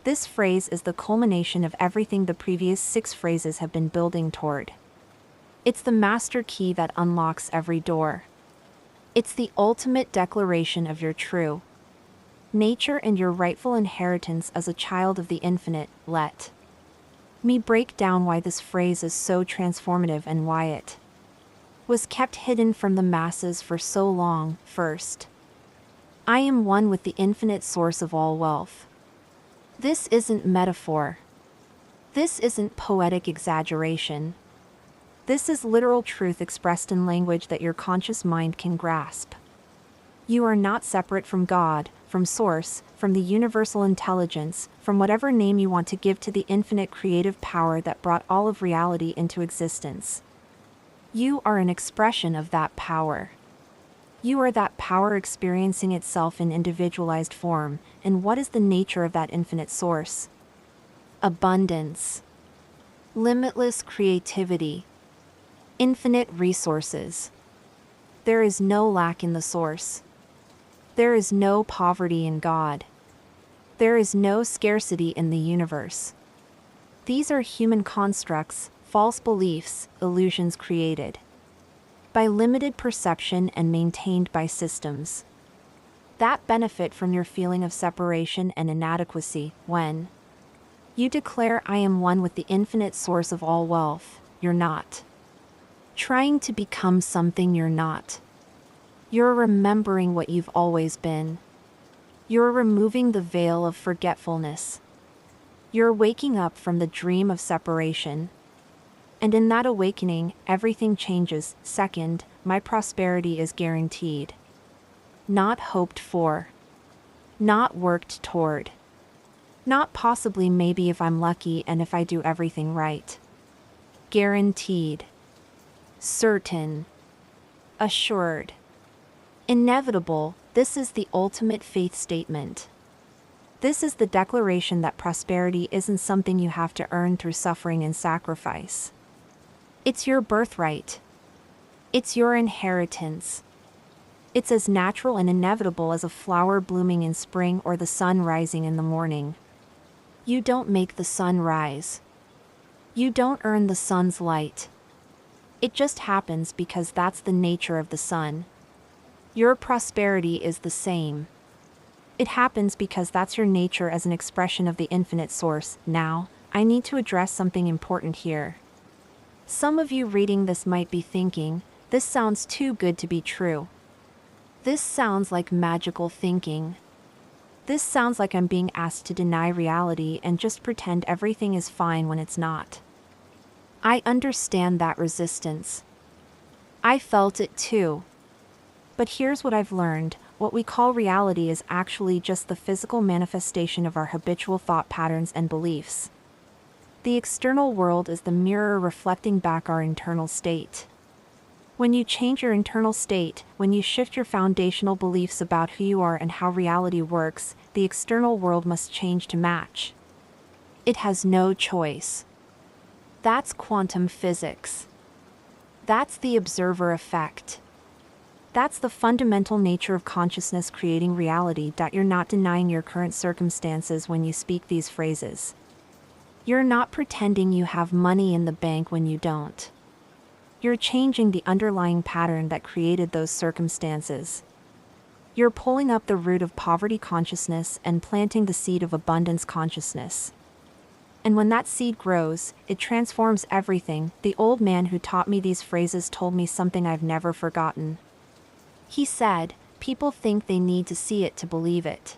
This phrase is the culmination of everything the previous 6 phrases have been building toward. It's the master key that unlocks every door. It's the ultimate declaration of your true nature and your rightful inheritance as a child of the infinite. Let me break down why this phrase is so transformative and why it was kept hidden from the masses for so long. First, I am one with the infinite source of all wealth. This isn't metaphor. This isn't poetic exaggeration. This is literal truth expressed in language that your conscious mind can grasp. You are not separate from God, from Source, from the universal intelligence, from whatever name you want to give to the infinite creative power that brought all of reality into existence. You are an expression of that power. You are that power experiencing itself in individualized form. And what is the nature of that infinite source? Abundance. Limitless creativity. Infinite resources. There is no lack in the source. There is no poverty in God. There is no scarcity in the universe. These are human constructs, false beliefs, illusions created by limited perception and maintained by systems that benefit from your feeling of separation and inadequacy. When you declare I am one with the infinite source of all wealth, you're not trying to become something you're not. You're remembering what you've always been. You're removing the veil of forgetfulness. You're waking up from the dream of separation. And in that awakening, everything changes. Second, my prosperity is guaranteed. Not hoped for. Not worked toward. Not possibly, maybe if I'm lucky and if I do everything right. Guaranteed. Certain. Assured. Inevitable. This is the ultimate faith statement. This is the declaration that prosperity isn't something you have to earn through suffering and sacrifice. It's your birthright. It's your inheritance. It's as natural and inevitable as a flower blooming in spring or the sun rising in the morning. You don't make the sun rise. You don't earn the sun's light. It just happens because that's the nature of the sun. Your prosperity is the same. It happens because that's your nature as an expression of the infinite source. Now, I need to address something important here. Some of you reading this might be thinking, this sounds too good to be true. This sounds like magical thinking. This sounds like I'm being asked to deny reality and just pretend everything is fine when it's not. I understand that resistance. I felt it too. But here's what I've learned. What we call reality is actually just the physical manifestation of our habitual thought patterns and beliefs. The external world is the mirror reflecting back our internal state. When you change your internal state, when you shift your foundational beliefs about who you are and how reality works, the external world must change to match. It has no choice. That's quantum physics. That's the observer effect. That's the fundamental nature of consciousness creating reality. You're not denying your current circumstances when you speak these phrases. You're not pretending you have money in the bank when you don't. You're changing the underlying pattern that created those circumstances. You're pulling up the root of poverty consciousness and planting the seed of abundance consciousness. And when that seed grows, it transforms everything. The old man who taught me these phrases told me something I've never forgotten. He said, people think they need to see it to believe it.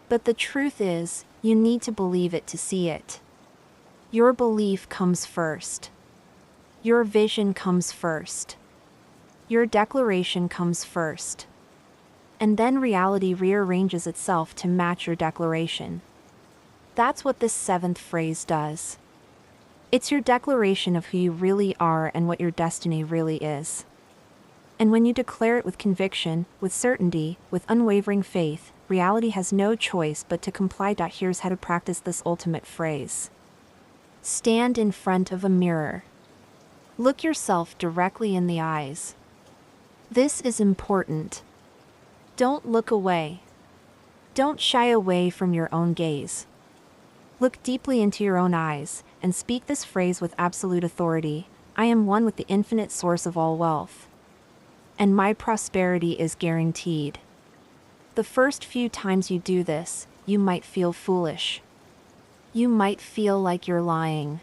But the truth is, you need to believe it to see it. Your belief comes first. Your vision comes first. Your declaration comes first. And then reality rearranges itself to match your declaration. That's what this seventh phrase does. It's your declaration of who you really are and what your destiny really is. And when you declare it with conviction, with certainty, with unwavering faith, reality has no choice but to comply. Here's how to practice this ultimate phrase. Stand in front of a mirror. Look yourself directly in the eyes. This is important. Don't look away. Don't shy away from your own gaze. Look deeply into your own eyes and speak this phrase with absolute authority. I am one with the infinite source of all wealth. And my prosperity is guaranteed. The first few times you do this, you might feel foolish. You might feel like you're lying.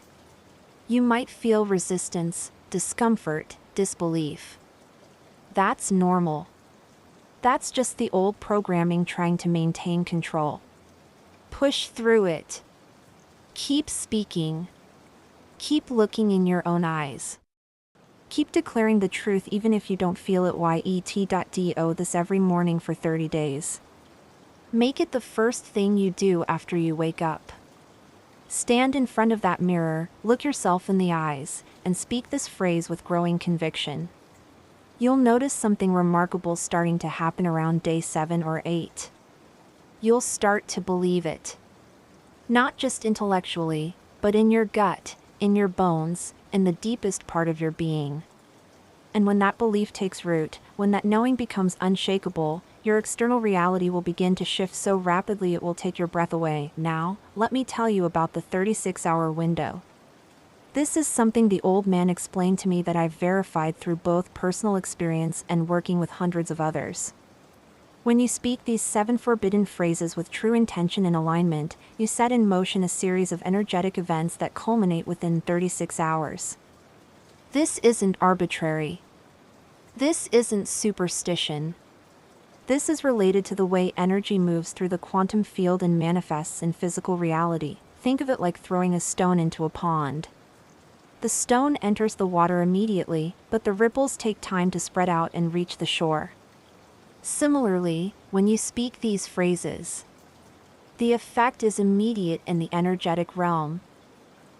You might feel resistance, discomfort, disbelief. That's normal. That's just the old programming trying to maintain control. Push through it. Keep speaking. Keep looking in your own eyes. Keep declaring the truth even if you don't feel it. Do this every morning for 30 days. Make it the first thing you do after you wake up. Stand in front of that mirror, look yourself in the eyes, and speak this phrase with growing conviction. You'll notice something remarkable starting to happen around day 7 or 8. You'll start to believe it. Not just intellectually, but in your gut, in your bones, in the deepest part of your being. And when that belief takes root, when that knowing becomes unshakable, your external reality will begin to shift so rapidly it will take your breath away. Now, let me tell you about the 36-hour window. This is something the old man explained to me that I've verified through both personal experience and working with hundreds of others. When you speak these 7 forbidden phrases with true intention and alignment, you set in motion a series of energetic events that culminate within 36 hours. This isn't arbitrary. This isn't superstition. This is related to the way energy moves through the quantum field and manifests in physical reality. Think of it like throwing a stone into a pond. The stone enters the water immediately, but the ripples take time to spread out and reach the shore. Similarly, when you speak these phrases, the effect is immediate in the energetic realm,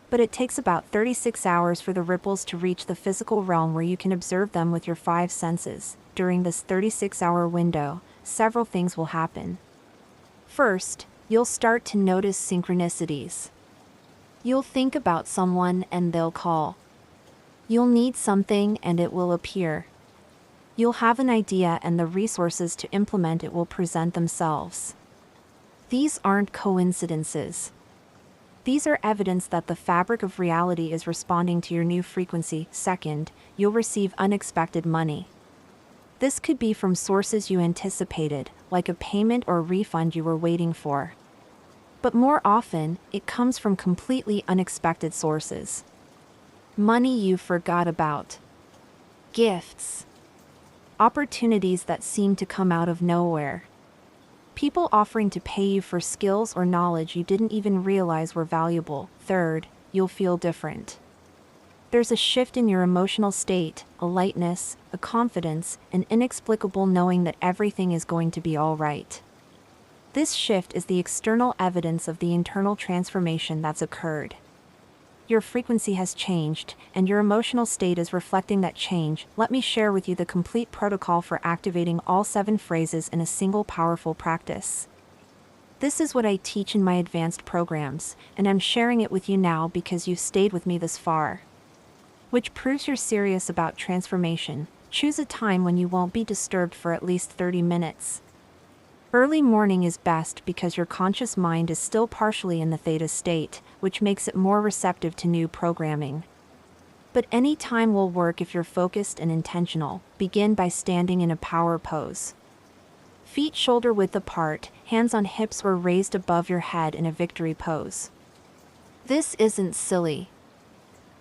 but it takes about 36 hours for the ripples to reach the physical realm where you can observe them with your 5 senses. During this 36-hour window, several things will happen. First, you'll start to notice synchronicities. You'll think about someone and they'll call. You'll need something and it will appear. You'll have an idea and the resources to implement it will present themselves. These aren't coincidences. These are evidence that the fabric of reality is responding to your new frequency. Second, you'll receive unexpected money. This could be from sources you anticipated, like a payment or refund you were waiting for. But more often, it comes from completely unexpected sources. Money you forgot about. Gifts. Opportunities that seem to come out of nowhere. People offering to pay you for skills or knowledge you didn't even realize were valuable. Third, you'll feel different. There's a shift in your emotional state, a lightness, a confidence, an inexplicable knowing that everything is going to be all right. This shift is the external evidence of the internal transformation that's occurred. Your frequency has changed, and your emotional state is reflecting that change. Let me share with you the complete protocol for activating all 7 phrases in a single powerful practice. This is what I teach in my advanced programs, and I'm sharing it with you now because you've stayed with me this far. Which proves you're serious about transformation. Choose a time when you won't be disturbed for at least 30 minutes. Early morning is best because your conscious mind is still partially in the theta state, which makes it more receptive to new programming. But any time will work if you're focused and intentional. Begin by standing in a power pose. Feet shoulder width apart, hands on hips or raised above your head in a victory pose. This isn't silly.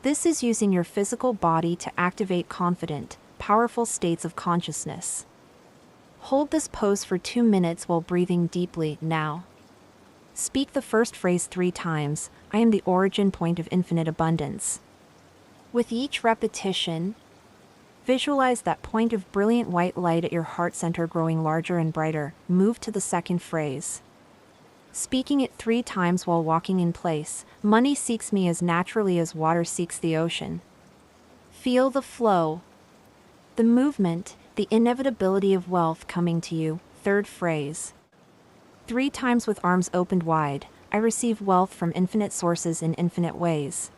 This is using your physical body to activate confident, powerful states of consciousness. Hold this pose for 2 minutes while breathing deeply. Now, speak the first phrase 3 times. I am the origin point of infinite abundance. With each repetition, visualize that point of brilliant white light at your heart center growing larger and brighter. Move to the second phrase. Speaking it 3 times while walking in place. Money seeks me as naturally as water seeks the ocean. Feel the flow, the movement, the inevitability of wealth coming to you. Third phrase. 3 times with arms opened wide. I receive wealth from infinite sources in infinite ways.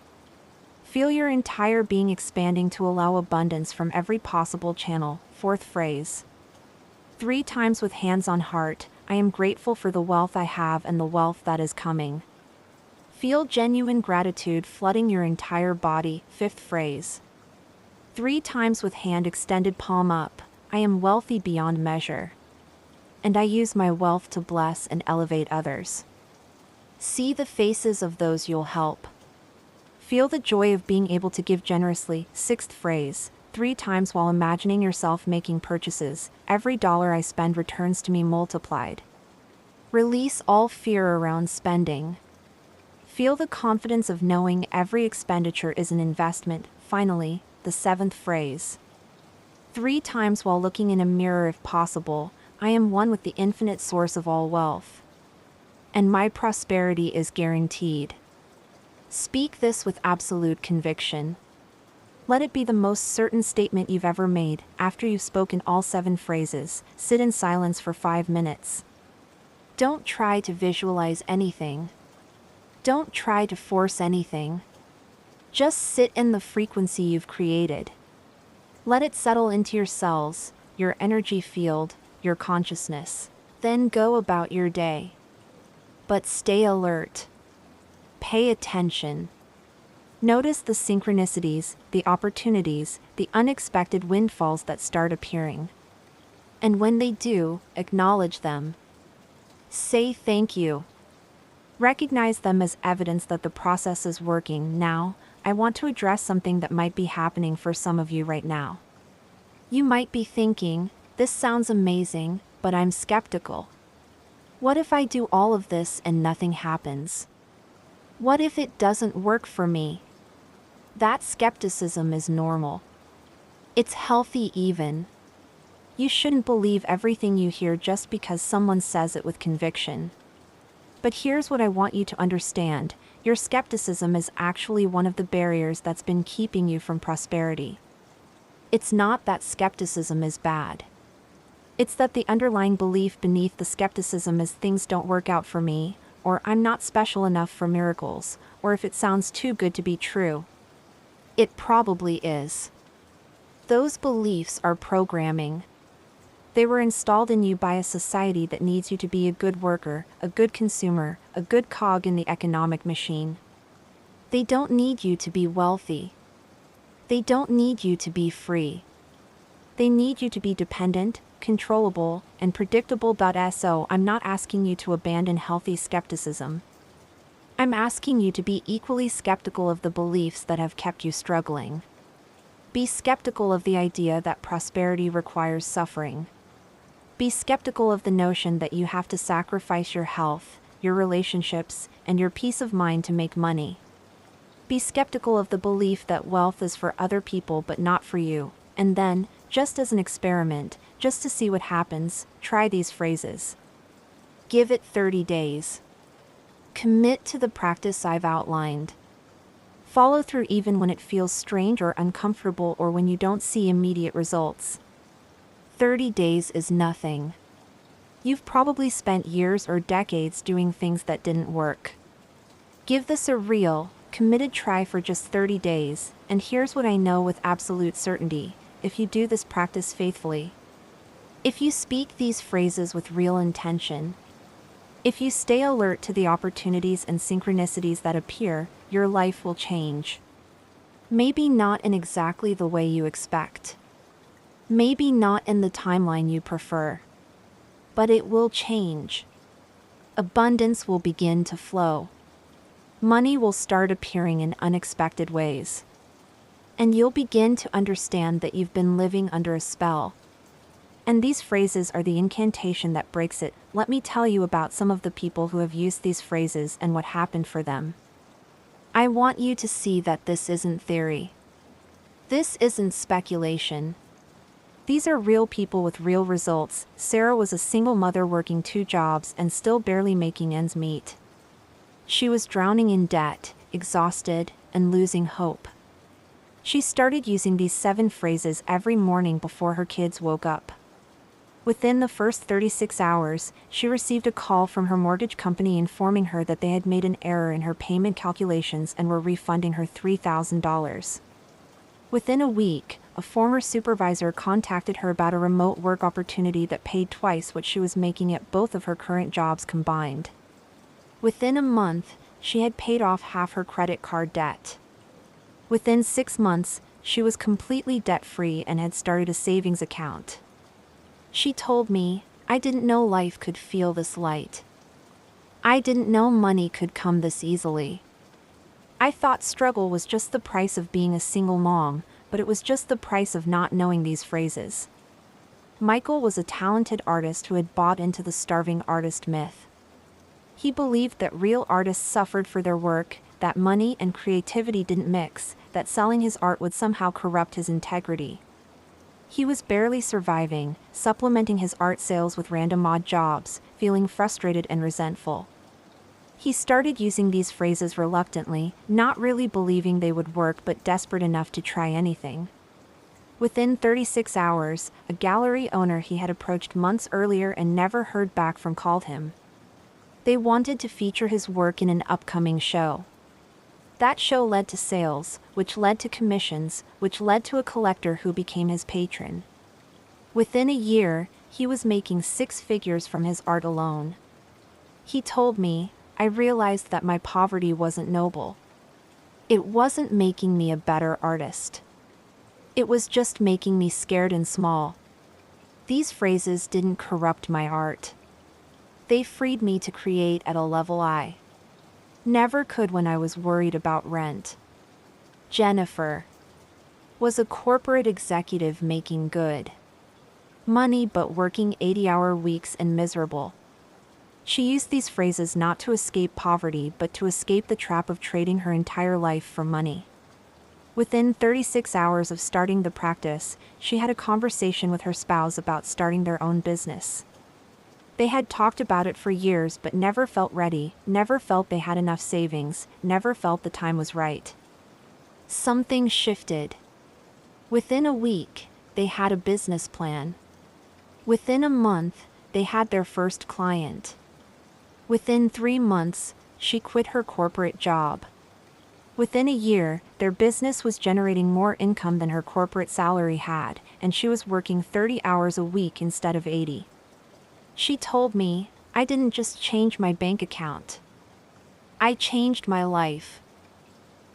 Feel your entire being expanding to allow abundance from every possible channel. Fourth phrase. 3 times with hands on heart. I am grateful for the wealth I have and the wealth that is coming. Feel genuine gratitude flooding your entire body. Fifth phrase. 3 times with hand extended palm up. I am wealthy beyond measure. And I use my wealth to bless and elevate others. See the faces of those you'll help. Feel the joy of being able to give generously. Sixth phrase. 3 times while imagining yourself making purchases. Every dollar I spend returns to me multiplied. Release all fear around spending. Feel the confidence of knowing every expenditure is an investment. Finally, the 7th phrase. 3 times while looking in a mirror if possible. I am one with the infinite source of all wealth. And my prosperity is guaranteed. Speak this with absolute conviction. Let it be the most certain statement you've ever made. After you've spoken all 7 phrases, sit in silence for 5 minutes. Don't try to visualize anything. Don't try to force anything. Just sit in the frequency you've created. Let it settle into your cells, your energy field, your consciousness. Then go about your day. But stay alert. Pay attention. Notice the synchronicities, the opportunities, the unexpected windfalls that start appearing. And when they do, acknowledge them. Say thank you. Recognize them as evidence that the process is working. Now, I want to address something that might be happening for some of you right now. You might be thinking, this sounds amazing, but I'm skeptical. What if I do all of this and nothing happens? What if it doesn't work for me? That skepticism is normal. It's healthy even. You shouldn't believe everything you hear just because someone says it with conviction. But here's what I want you to understand. Your skepticism is actually one of the barriers that's been keeping you from prosperity. It's not that skepticism is bad. It's that the underlying belief beneath the skepticism is things don't work out for me, or I'm not special enough for miracles, or if it sounds too good to be true. It probably is. Those beliefs are programming. They were installed in you by a society that needs you to be a good worker, a good consumer, a good cog in the economic machine. They don't need you to be wealthy. They don't need you to be free. They need you to be dependent, controllable, and predictable. So I'm not asking you to abandon healthy skepticism. I'm asking you to be equally skeptical of the beliefs that have kept you struggling. Be skeptical of the idea that prosperity requires suffering. Be skeptical of the notion that you have to sacrifice your health, your relationships, and your peace of mind to make money. Be skeptical of the belief that wealth is for other people but not for you, and then, just as an experiment, just to see what happens, try these phrases. Give it 30 days. Commit to the practice I've outlined. Follow through even when it feels strange or uncomfortable or when you don't see immediate results. 30 days is nothing. You've probably spent years or decades doing things that didn't work. Give this a real, committed try for just 30 days, and here's what I know with absolute certainty: if you do this practice faithfully, if you speak these phrases with real intention, if you stay alert to the opportunities and synchronicities that appear, your life will change. Maybe not in exactly the way you expect. Maybe not in the timeline you prefer. But it will change. Abundance will begin to flow. Money will start appearing in unexpected ways. And you'll begin to understand that you've been living under a spell. And these phrases are the incantation that breaks it. Let me tell you about some of the people who have used these phrases and what happened for them. I want you to see that this isn't theory. This isn't speculation. These are real people with real results. Sarah was a single mother working 2 jobs and still barely making ends meet. She was drowning in debt, exhausted, and losing hope. She started using these 7 phrases every morning before her kids woke up. Within the first 36 hours, she received a call from her mortgage company informing her that they had made an error in her payment calculations and were refunding her $3,000. Within a week, a former supervisor contacted her about a remote work opportunity that paid twice what she was making at both of her current jobs combined. Within a month, she had paid off half her credit card debt. Within 6 months, she was completely debt-free and had started a savings account. She told me, "I didn't know life could feel this light. I didn't know money could come this easily. I thought struggle was just the price of being a single mom, but it was just the price of not knowing these phrases." Michael was a talented artist who had bought into the starving artist myth. He believed that real artists suffered for their work, that money and creativity didn't mix, that selling his art would somehow corrupt his integrity. He was barely surviving, supplementing his art sales with random odd jobs, feeling frustrated and resentful. He started using these phrases reluctantly, not really believing they would work but desperate enough to try anything. Within 36 hours, a gallery owner he had approached months earlier and never heard back from called him. They wanted to feature his work in an upcoming show. That show led to sales, which led to commissions, which led to a collector who became his patron. Within a year, he was making 6 figures from his art alone. He told me, "I realized that my poverty wasn't noble. It wasn't making me a better artist. It was just making me scared and small." These phrases didn't corrupt my art. They freed me to create at a level I never could when I was worried about rent. Jennifer was a corporate executive making good money but working 80-hour weeks and miserable. She used these phrases not to escape poverty but to escape the trap of trading her entire life for money. Within 36 hours of starting the practice, she had a conversation with her spouse about starting their own business. They had talked about it for years but never felt ready, never felt they had enough savings, never felt the time was right. Something shifted. Within a week, they had a business plan. Within a month, they had their first client. Within 3 months, she quit her corporate job. Within a year, their business was generating more income than her corporate salary had, and she was working 30 hours a week instead of 80. She told me, "I didn't just change my bank account. I changed my life.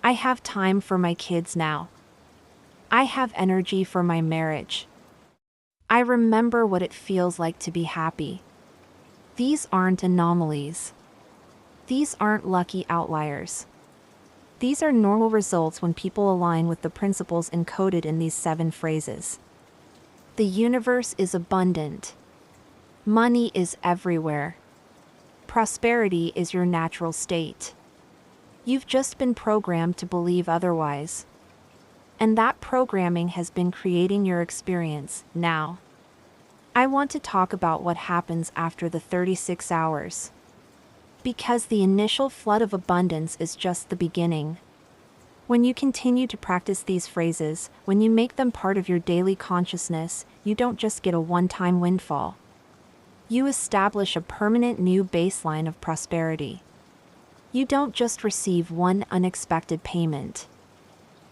I have time for my kids now. I have energy for my marriage. I remember what it feels like to be happy." These aren't anomalies. These aren't lucky outliers. These are normal results when people align with the principles encoded in these 7 phrases. The universe is abundant. Money is everywhere. Prosperity is your natural state. You've just been programmed to believe otherwise. And that programming has been creating your experience now. I want to talk about what happens after the 36 hours. Because the initial flood of abundance is just the beginning. When you continue to practice these phrases, when you make them part of your daily consciousness, you don't just get a one-time windfall. You establish a permanent new baseline of prosperity. You don't just receive one unexpected payment.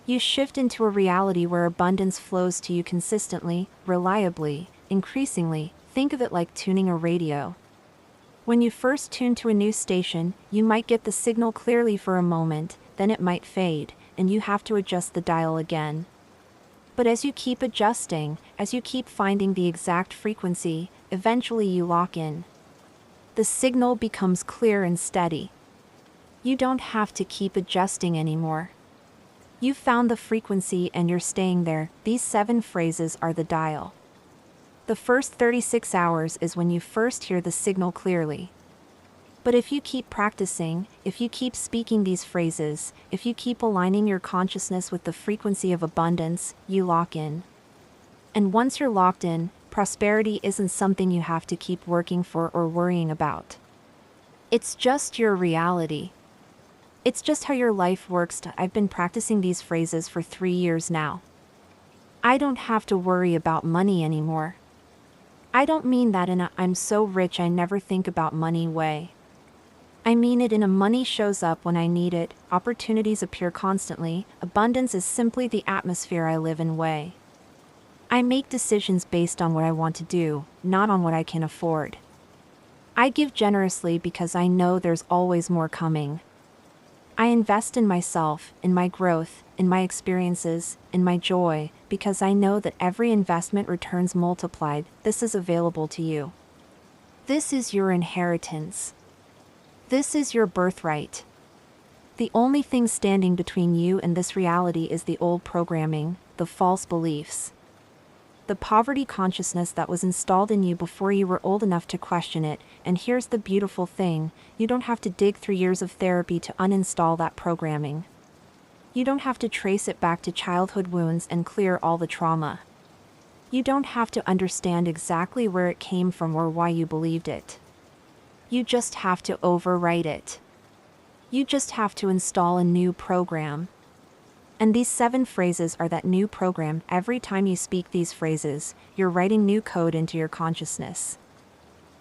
You shift into a reality where abundance flows to you consistently, reliably, increasingly. Think of it like tuning a radio. When you first tune to a new station, you might get the signal clearly for a moment, then it might fade, and you have to adjust the dial again. But as you keep adjusting, as you keep finding the exact frequency, eventually you lock in. The signal becomes clear and steady. You don't have to keep adjusting anymore. You've found the frequency and you're staying there. These 7 phrases are the dial. The first 36 hours is when you first hear the signal clearly. But if you keep practicing, if you keep speaking these phrases, if you keep aligning your consciousness with the frequency of abundance, you lock in. And once you're locked in, prosperity isn't something you have to keep working for or worrying about. It's just your reality. It's just how your life works. I've been practicing these phrases for 3 years now. I don't have to worry about money anymore. I don't mean that in a "I'm so rich I never think about money" way. I mean it in a money shows up when I need it, opportunities appear constantly, abundance is simply the atmosphere I live in way. I make decisions based on what I want to do, not on what I can afford. I give generously because I know there's always more coming. I invest in myself, in my growth, in my experiences, in my joy, because I know that every investment returns multiplied. This is available to you. This is your inheritance. This is your birthright. The only thing standing between you and this reality is the old programming, the false beliefs. The poverty consciousness that was installed in you before you were old enough to question it, and here's the beautiful thing, you don't have to dig through years of therapy to uninstall that programming. You don't have to trace it back to childhood wounds and clear all the trauma. You don't have to understand exactly where it came from or why you believed it. You just have to overwrite it. You just have to install a new program. And these 7 phrases are that new program. Every time you speak these phrases, you're writing new code into your consciousness.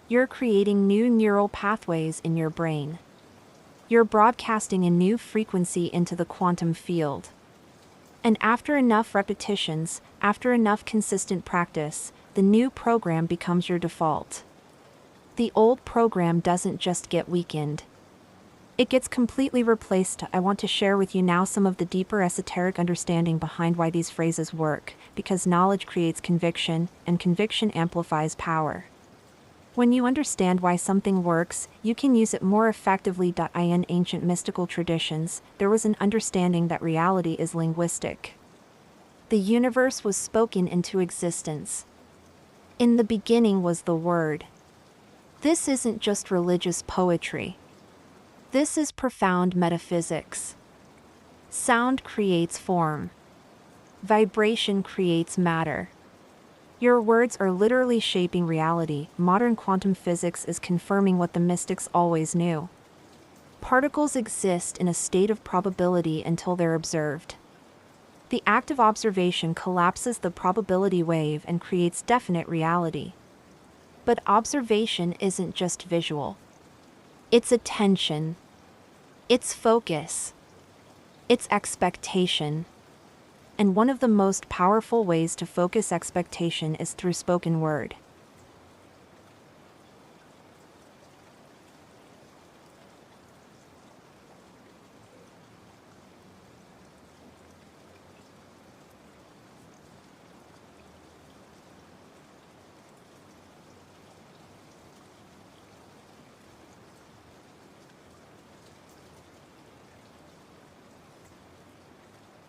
You're creating new neural pathways in your brain. You're broadcasting a new frequency into the quantum field. And after enough repetitions, after enough consistent practice, the new program becomes your default. The old program doesn't just get weakened. It gets completely replaced. I want to share with you now some of the deeper esoteric understanding behind why these phrases work, because knowledge creates conviction, and conviction amplifies power. When you understand why something works, you can use it more effectively. In ancient mystical traditions, there was an understanding that reality is linguistic. The universe was spoken into existence. In the beginning was the Word. This isn't just religious poetry. This is profound metaphysics. Sound creates form. Vibration creates matter. Your words are literally shaping reality. Modern quantum physics is confirming what the mystics always knew. Particles exist in a state of probability until they're observed. The act of observation collapses the probability wave and creates definite reality. But observation isn't just visual. It's attention. It's focus. It's expectation. And one of the most powerful ways to focus expectation is through spoken word.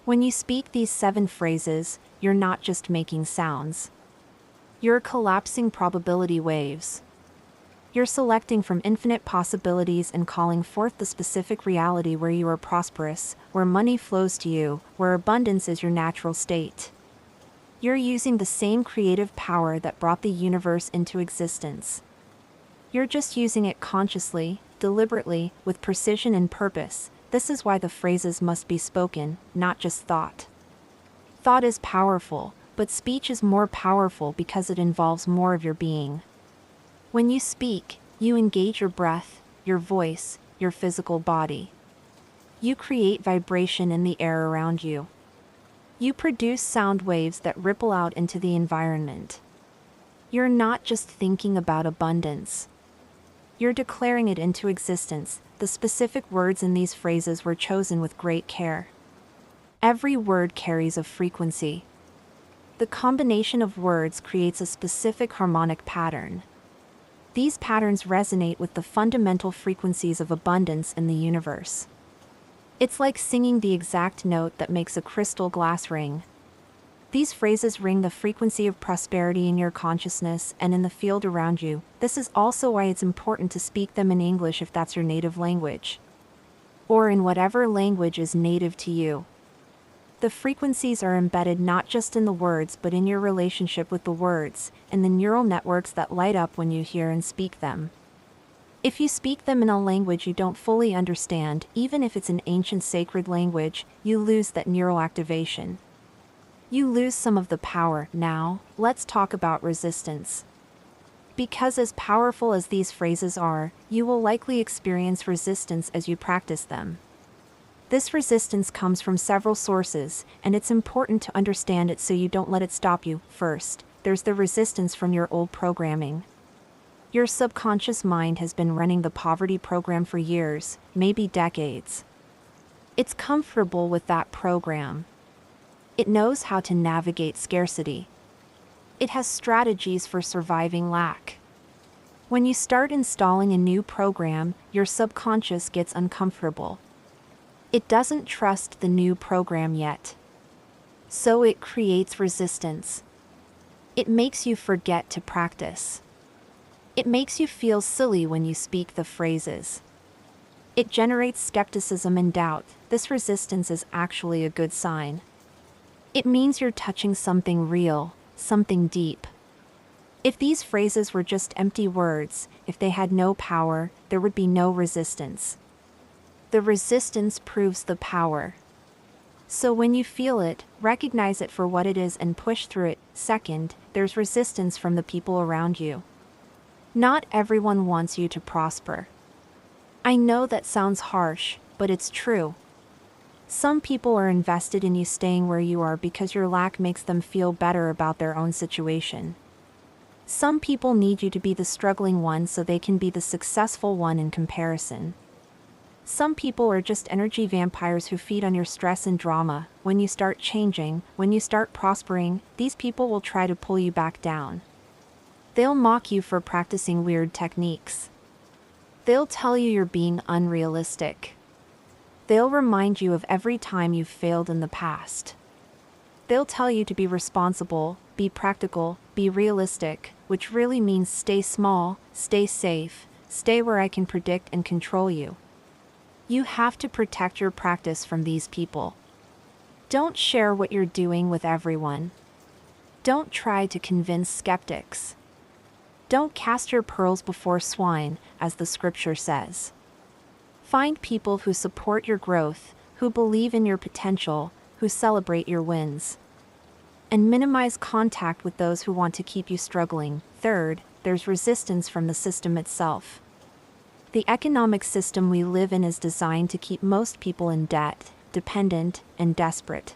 When you speak these 7 phrases, you're not just making sounds. You're collapsing probability waves. You're selecting from infinite possibilities and calling forth the specific reality where you are prosperous, where money flows to you, where abundance is your natural state. You're using the same creative power that brought the universe into existence. You're just using it consciously, deliberately, with precision and purpose. This is why the phrases must be spoken, not just thought. Thought is powerful, but speech is more powerful because it involves more of your being. When you speak, you engage your breath, your voice, your physical body. You create vibration in the air around you. You produce sound waves that ripple out into the environment. You're not just thinking about abundance. You're declaring it into existence. The specific words in these phrases were chosen with great care. Every word carries a frequency. The combination of words creates a specific harmonic pattern. These patterns resonate with the fundamental frequencies of abundance in the universe. It's like singing the exact note that makes a crystal glass ring. These phrases ring the frequency of prosperity in your consciousness and in the field around you. This is also why it's important to speak them in English if that's your native language. Or in whatever language is native to you. The frequencies are embedded not just in the words but in your relationship with the words, and the neural networks that light up when you hear and speak them. If you speak them in a language you don't fully understand, even if it's an ancient sacred language, you lose that neural activation. You lose some of the power. Now, let's talk about resistance. Because as powerful as these phrases are, you will likely experience resistance as you practice them. This resistance comes from several sources, and it's important to understand it so you don't let it stop you. First, there's the resistance from your old programming. Your subconscious mind has been running the poverty program for years, maybe decades. It's comfortable with that program. It knows how to navigate scarcity. It has strategies for surviving lack. When you start installing a new program, your subconscious gets uncomfortable. It doesn't trust the new program yet. So it creates resistance. It makes you forget to practice. It makes you feel silly when you speak the phrases. It generates skepticism and doubt. This resistance is actually a good sign. It means you're touching something real, something deep. If these phrases were just empty words, if they had no power, there would be no resistance. The resistance proves the power. So when you feel it, recognize it for what it is and push through it. Second, there's resistance from the people around you. Not everyone wants you to prosper. I know that sounds harsh, but it's true. Some people are invested in you staying where you are because your lack makes them feel better about their own situation. Some people need you to be the struggling one so they can be the successful one in comparison. Some people are just energy vampires who feed on your stress and drama. When you start changing, when you start prospering, these people will try to pull you back down. They'll mock you for practicing weird techniques. They'll tell you you're being unrealistic. They'll remind you of every time you've failed in the past. They'll tell you to be responsible, be practical, be realistic, which really means stay small, stay safe, stay where I can predict and control you. You have to protect your practice from these people. Don't share what you're doing with everyone. Don't try to convince skeptics. Don't cast your pearls before swine, as the scripture says. Find people who support your growth, who believe in your potential, who celebrate your wins. And minimize contact with those who want to keep you struggling. Third, there's resistance from the system itself. The economic system we live in is designed to keep most people in debt, dependent, and desperate.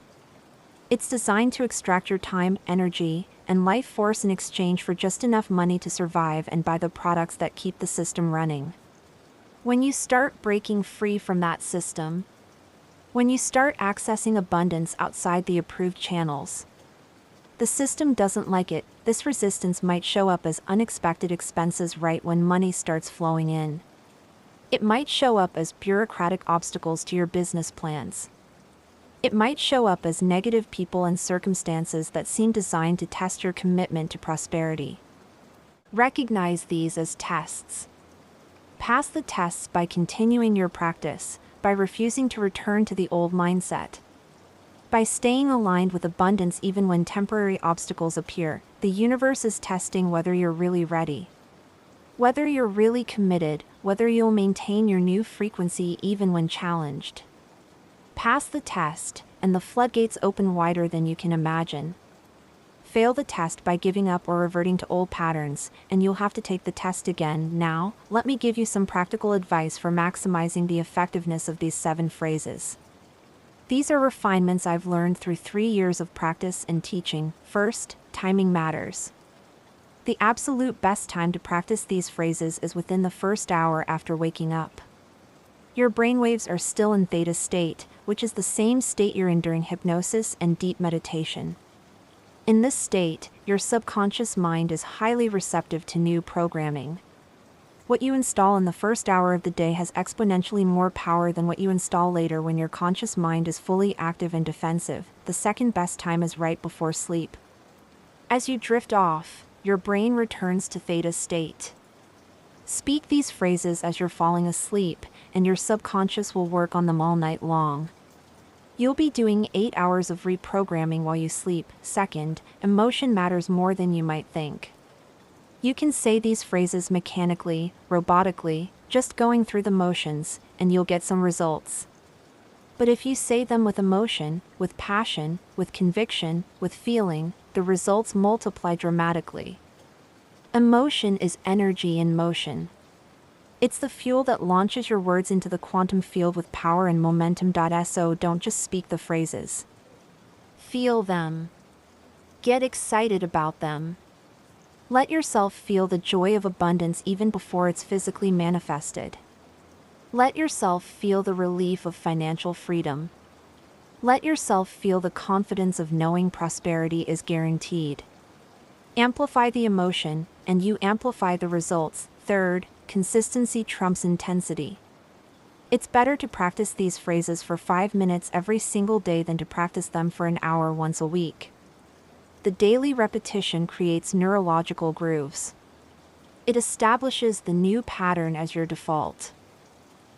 It's designed to extract your time, energy, and life force in exchange for just enough money to survive and buy the products that keep the system running. When you start breaking free from that system, when you start accessing abundance outside the approved channels, the system doesn't like it. This resistance might show up as unexpected expenses right when money starts flowing in. It might show up as bureaucratic obstacles to your business plans. It might show up as negative people and circumstances that seem designed to test your commitment to prosperity. Recognize these as tests. Pass the tests by continuing your practice, by refusing to return to the old mindset. By staying aligned with abundance even when temporary obstacles appear. The universe is testing whether you're really ready. Whether you're really committed, whether you'll maintain your new frequency even when challenged. Pass the test, and the floodgates open wider than you can imagine. Fail the test by giving up or reverting to old patterns, and you'll have to take the test again. Now, let me give you some practical advice for maximizing the effectiveness of these 7 phrases. These are refinements I've learned through 3 years of practice and teaching. First, timing matters. The absolute best time to practice these phrases is within the first hour after waking up. Your brainwaves are still in theta state, which is the same state you're in during hypnosis and deep meditation. In this state, your subconscious mind is highly receptive to new programming. What you install in the first hour of the day has exponentially more power than what you install later when your conscious mind is fully active and defensive. The second best time is right before sleep. As you drift off, your brain returns to theta state. Speak these phrases as you're falling asleep, and your subconscious will work on them all night long. You'll be doing 8 hours of reprogramming while you sleep. Second, emotion matters more than you might think. You can say these phrases mechanically, robotically, just going through the motions, and you'll get some results. But if you say them with emotion, with passion, with conviction, with feeling, the results multiply dramatically. Emotion is energy in motion. It's the fuel that launches your words into the quantum field with power and momentum. So don't just speak the phrases. Feel them. Get excited about them. Let yourself feel the joy of abundance even before it's physically manifested. Let yourself feel the relief of financial freedom. Let yourself feel the confidence of knowing prosperity is guaranteed. Amplify the emotion, and you amplify the results. Third, consistency trumps intensity. It's better to practice these phrases for 5 minutes every single day than to practice them for an hour once a week. The daily repetition creates neurological grooves. It establishes the new pattern as your default.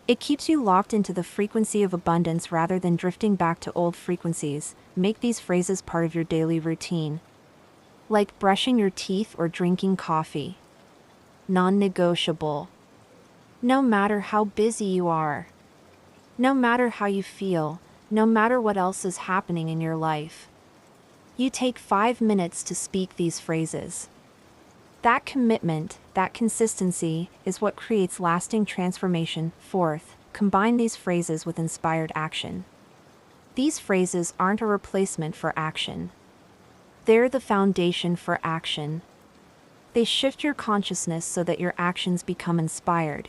It keeps you locked into the frequency of abundance rather than drifting back to old frequencies. Make these phrases part of your daily routine. Like brushing your teeth or drinking coffee. Non-negotiable. No matter how busy you are. No matter how you feel. No matter what else is happening in your life. You take 5 minutes to speak these phrases. That commitment, that consistency, is what creates lasting transformation. Fourth, combine these phrases with inspired action. These phrases aren't a replacement for action. They're the foundation for action. They shift your consciousness so that your actions become inspired,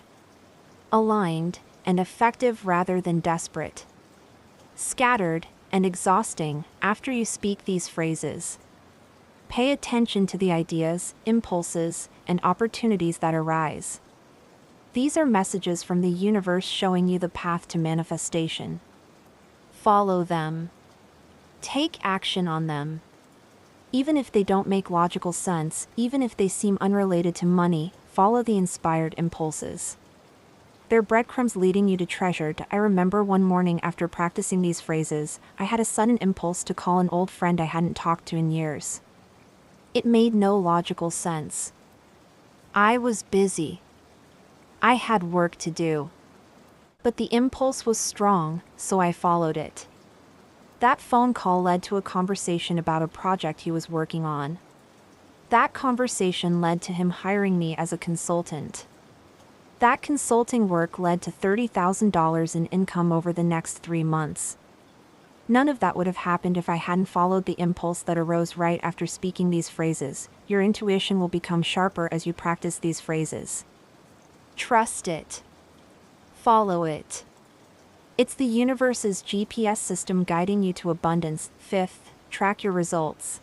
aligned, and effective rather than desperate. Scattered and exhausting after you speak these phrases. Pay attention to the ideas, impulses, and opportunities that arise. These are messages from the universe showing you the path to manifestation. Follow them. Take action on them. Even if they don't make logical sense, even if they seem unrelated to money, follow the inspired impulses. They're breadcrumbs leading you to treasure. I remember one morning after practicing these phrases, I had a sudden impulse to call an old friend I hadn't talked to in years. It made no logical sense. I was busy. I had work to do. But the impulse was strong, so I followed it. That phone call led to a conversation about a project he was working on. That conversation led to him hiring me as a consultant. That consulting work led to $30,000 in income over the next 3 months. None of that would have happened if I hadn't followed the impulse that arose right after speaking these phrases. Your intuition will become sharper as you practice these phrases. Trust it. Follow it. It's the universe's GPS system guiding you to abundance. 5th, track your results.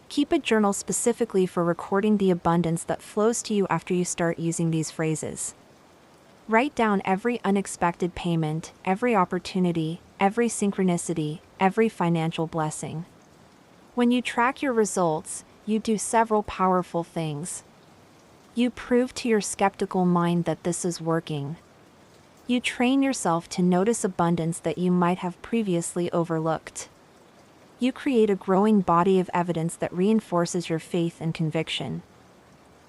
Keep a journal specifically for recording the abundance that flows to you after you start using these phrases. Write down every unexpected payment, every opportunity, every synchronicity, every financial blessing. When you track your results, you do several powerful things. You prove to your skeptical mind that this is working. You train yourself to notice abundance that you might have previously overlooked. You create a growing body of evidence that reinforces your faith and conviction.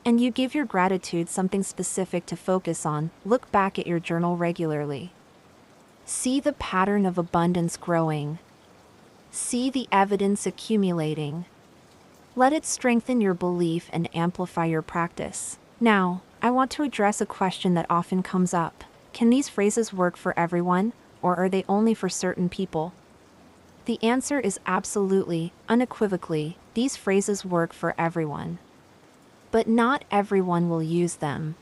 And you give your gratitude something specific to focus on. Look back at your journal regularly. See the pattern of abundance growing. See the evidence accumulating. Let it strengthen your belief and amplify your practice. Now, I want to address a question that often comes up. Can these phrases work for everyone, or are they only for certain people? The answer is absolutely, unequivocally, these phrases work for everyone. But not everyone will use them.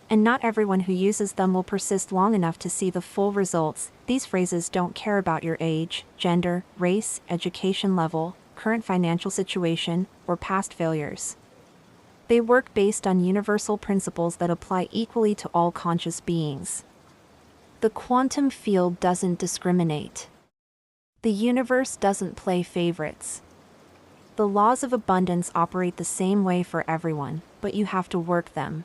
And not everyone who uses them will persist long enough to see the full results. These phrases don't care about your age, gender, race, education level, current financial situation, or past failures. They work based on universal principles that apply equally to all conscious beings. The quantum field doesn't discriminate. The universe doesn't play favorites. The laws of abundance operate the same way for everyone, but you have to work them.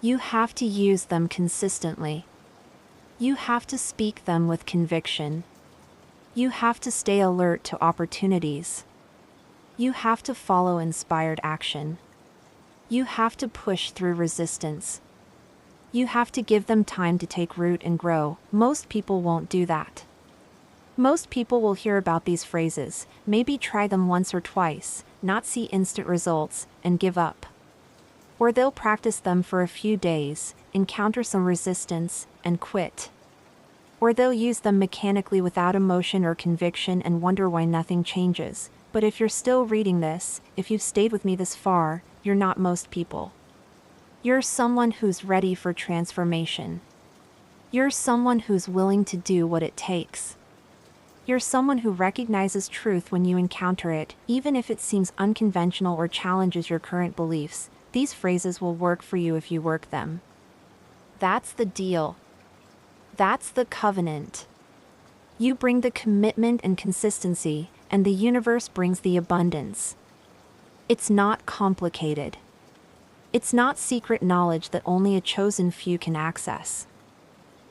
You have to use them consistently. You have to speak them with conviction. You have to stay alert to opportunities. You have to follow inspired action. You have to push through resistance. You have to give them time to take root and grow. Most people won't do that. Most people will hear about these phrases, maybe try them once or twice, not see instant results, and give up. Or they'll practice them for a few days, encounter some resistance, and quit. Or they'll use them mechanically without emotion or conviction and wonder why nothing changes. But if you're still reading this, if you've stayed with me this far, you're not most people. You're someone who's ready for transformation. You're someone who's willing to do what it takes. You're someone who recognizes truth when you encounter it, even if it seems unconventional or challenges your current beliefs. These phrases will work for you if you work them. That's the deal. That's the covenant. You bring the commitment and consistency, and the universe brings the abundance. It's not complicated. It's not secret knowledge that only a chosen few can access.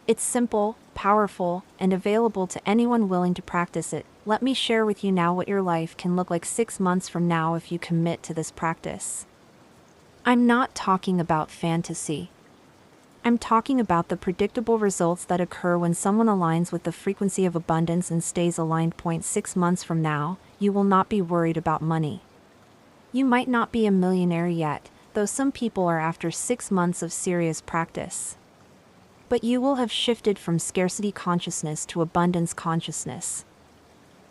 It's simple, powerful, and available to anyone willing to practice it. Let me share with you now what your life can look like 6 months from now if you commit to this practice. I'm not talking about fantasy. I'm talking about the predictable results that occur when someone aligns with the frequency of abundance and stays aligned. 6 months from now, you will not be worried about money. You might not be a millionaire yet, though some people are after 6 months of serious practice. But you will have shifted from scarcity consciousness to abundance consciousness.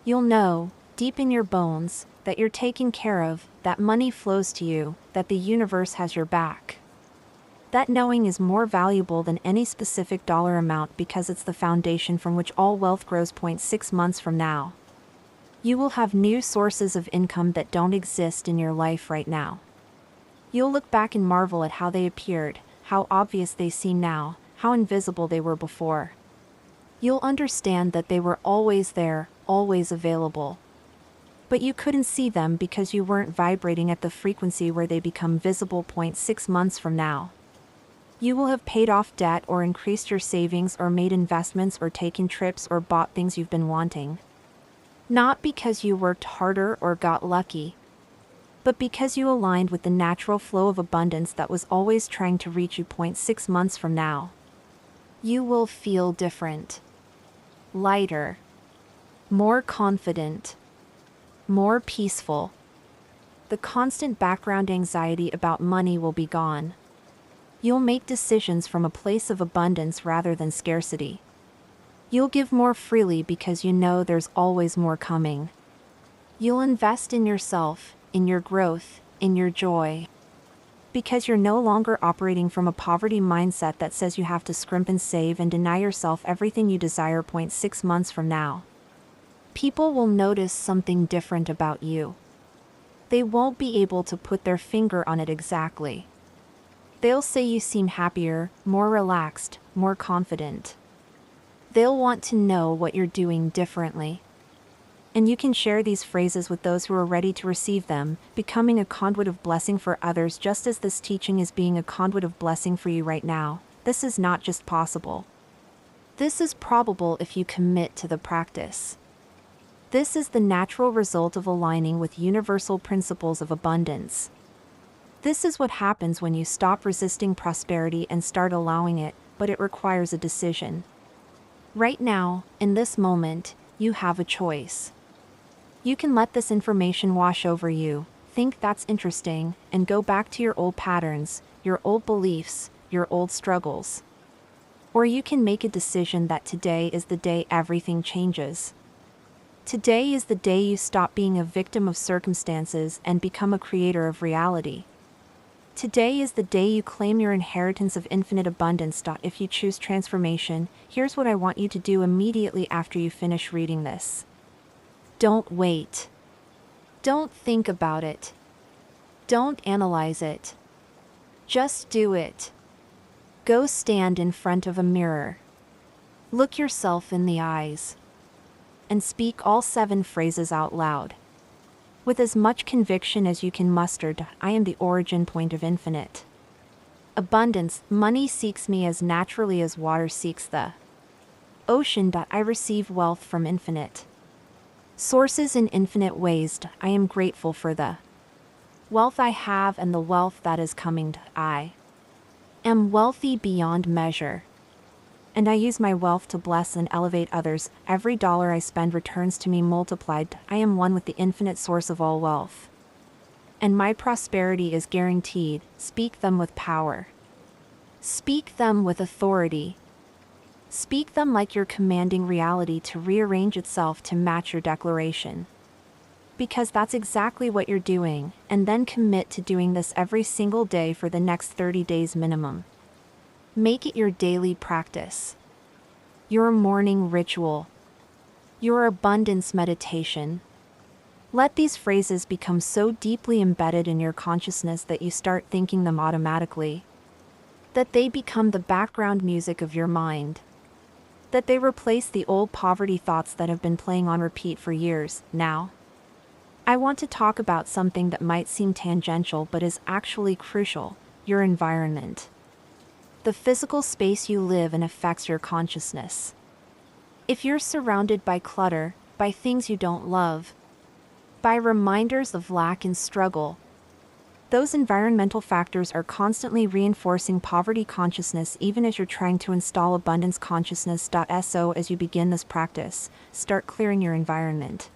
You'll know, deep in your bones, that you're taken care of, that money flows to you, that the universe has your back. That knowing is more valuable than any specific dollar amount because it's the foundation from which all wealth grows. 6 months from now, you will have new sources of income that don't exist in your life right now. You'll look back and marvel at how they appeared, how obvious they seem now, how invisible they were before. You'll understand that they were always there, always available. But you couldn't see them because you weren't vibrating at the frequency where they become visible. 6 months from now, you will have paid off debt or increased your savings or made investments or taken trips or bought things you've been wanting. Not because you worked harder or got lucky, but because you aligned with the natural flow of abundance that was always trying to reach you. 6 months from now, you will feel different, lighter, more confident, more peaceful. The constant background anxiety about money will be gone. You'll make decisions from a place of abundance rather than scarcity. You'll give more freely because you know there's always more coming. You'll invest in yourself, in your growth, in your joy. Because you're no longer operating from a poverty mindset that says you have to scrimp and save and deny yourself everything you desire. 6 months from now, people will notice something different about you. They won't be able to put their finger on it exactly. They'll say you seem happier, more relaxed, more confident. They'll want to know what you're doing differently. And you can share these phrases with those who are ready to receive them, becoming a conduit of blessing for others just as this teaching is being a conduit of blessing for you right now. This is not just possible. This is probable if you commit to the practice. This is the natural result of aligning with universal principles of abundance. This is what happens when you stop resisting prosperity and start allowing it, but it requires a decision. Right now, in this moment, you have a choice. You can let this information wash over you, think that's interesting, and go back to your old patterns, your old beliefs, your old struggles. Or you can make a decision that today is the day everything changes. Today is the day you stop being a victim of circumstances and become a creator of reality. Today is the day you claim your inheritance of infinite abundance. If you choose transformation, here's what I want you to do immediately after you finish reading this. Don't wait. Don't think about it. Don't analyze it. Just do it. Go stand in front of a mirror. Look yourself in the eyes. And speak all 7 phrases out loud. With as much conviction as you can muster. I am the origin point of infinite abundance. Money seeks me as naturally as water seeks the ocean. I receive wealth from infinite sources in infinite ways. I am grateful for the wealth I have and the wealth that is coming. I am wealthy beyond measure. And I use my wealth to bless and elevate others. Every dollar I spend returns to me multiplied. I am one with the infinite source of all wealth. And my prosperity is guaranteed. Speak them with power. Speak them with authority. Speak them like you're commanding reality to rearrange itself to match your declaration. Because that's exactly what you're doing, and then commit to doing this every single day for the next 30 days minimum. Make it your daily practice, your morning ritual, your abundance meditation. Let these phrases become so deeply embedded in your consciousness that you start thinking them automatically, that they become the background music of your mind, that they replace the old poverty thoughts that have been playing on repeat for years. Now, I want to talk about something that might seem tangential but is actually crucial: your environment. The physical space you live in affects your consciousness. If you're surrounded by clutter, by things you don't love, by reminders of lack and struggle, those environmental factors are constantly reinforcing poverty consciousness even as you're trying to install abundance consciousness. So as you begin this practice, start clearing your environment.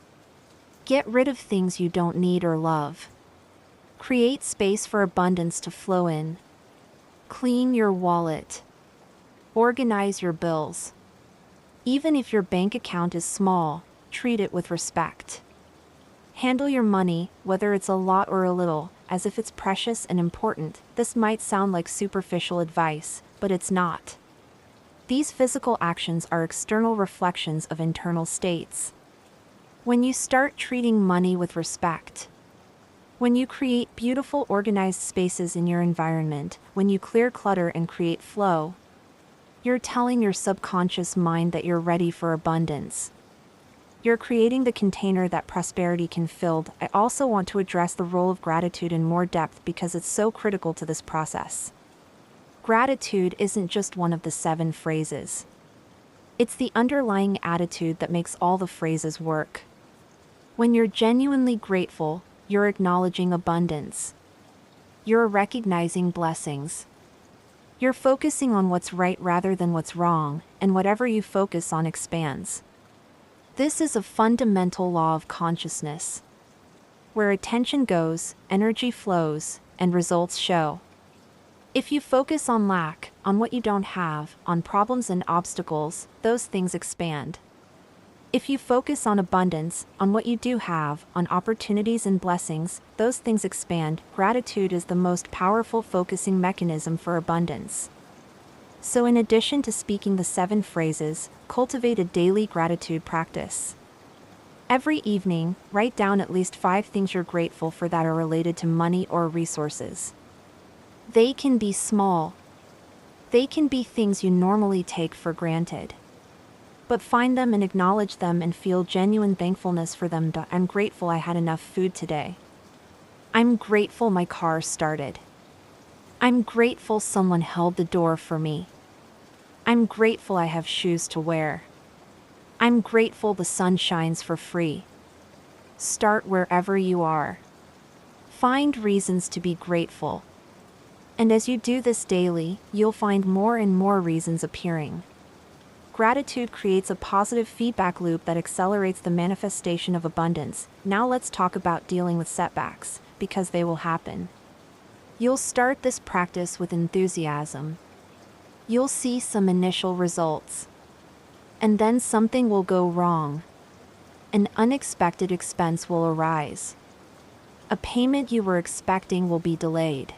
Get rid of things you don't need or love. Create space for abundance to flow in. Clean your wallet. Organize your bills. Even if your bank account is small, treat it with respect. Handle your money, whether it's a lot or a little, as if it's precious and important. This might sound like superficial advice, but it's not. These physical actions are external reflections of internal states. When you start treating money with respect, when you create beautiful organized spaces in your environment, when you clear clutter and create flow, you're telling your subconscious mind that you're ready for abundance. You're creating the container that prosperity can fill. I also want to address the role of gratitude in more depth because it's so critical to this process. Gratitude isn't just one of the 7 phrases. It's the underlying attitude that makes all the phrases work. When you're genuinely grateful, you're acknowledging abundance. You're recognizing blessings. You're focusing on what's right rather than what's wrong, and whatever you focus on expands. This is a fundamental law of consciousness. Where attention goes, energy flows, and results show. If you focus on lack, on what you don't have, on problems and obstacles, those things expand. If you focus on abundance, on what you do have, on opportunities and blessings, those things expand. Gratitude is the most powerful focusing mechanism for abundance. So in addition to speaking the 7 phrases, cultivate a daily gratitude practice. Every evening, write down at least 5 things you're grateful for that are related to money or resources. They can be small. They can be things you normally take for granted. But find them and acknowledge them and feel genuine thankfulness for them. I'm grateful I had enough food today. I'm grateful my car started. I'm grateful someone held the door for me. I'm grateful I have shoes to wear. I'm grateful the sun shines for free. Start wherever you are. Find reasons to be grateful. And as you do this daily, you'll find more and more reasons appearing. Gratitude creates a positive feedback loop that accelerates the manifestation of abundance. Now let's talk about dealing with setbacks, because they will happen. You'll start this practice with enthusiasm. You'll see some initial results. And then something will go wrong. An unexpected expense will arise. A payment you were expecting will be delayed.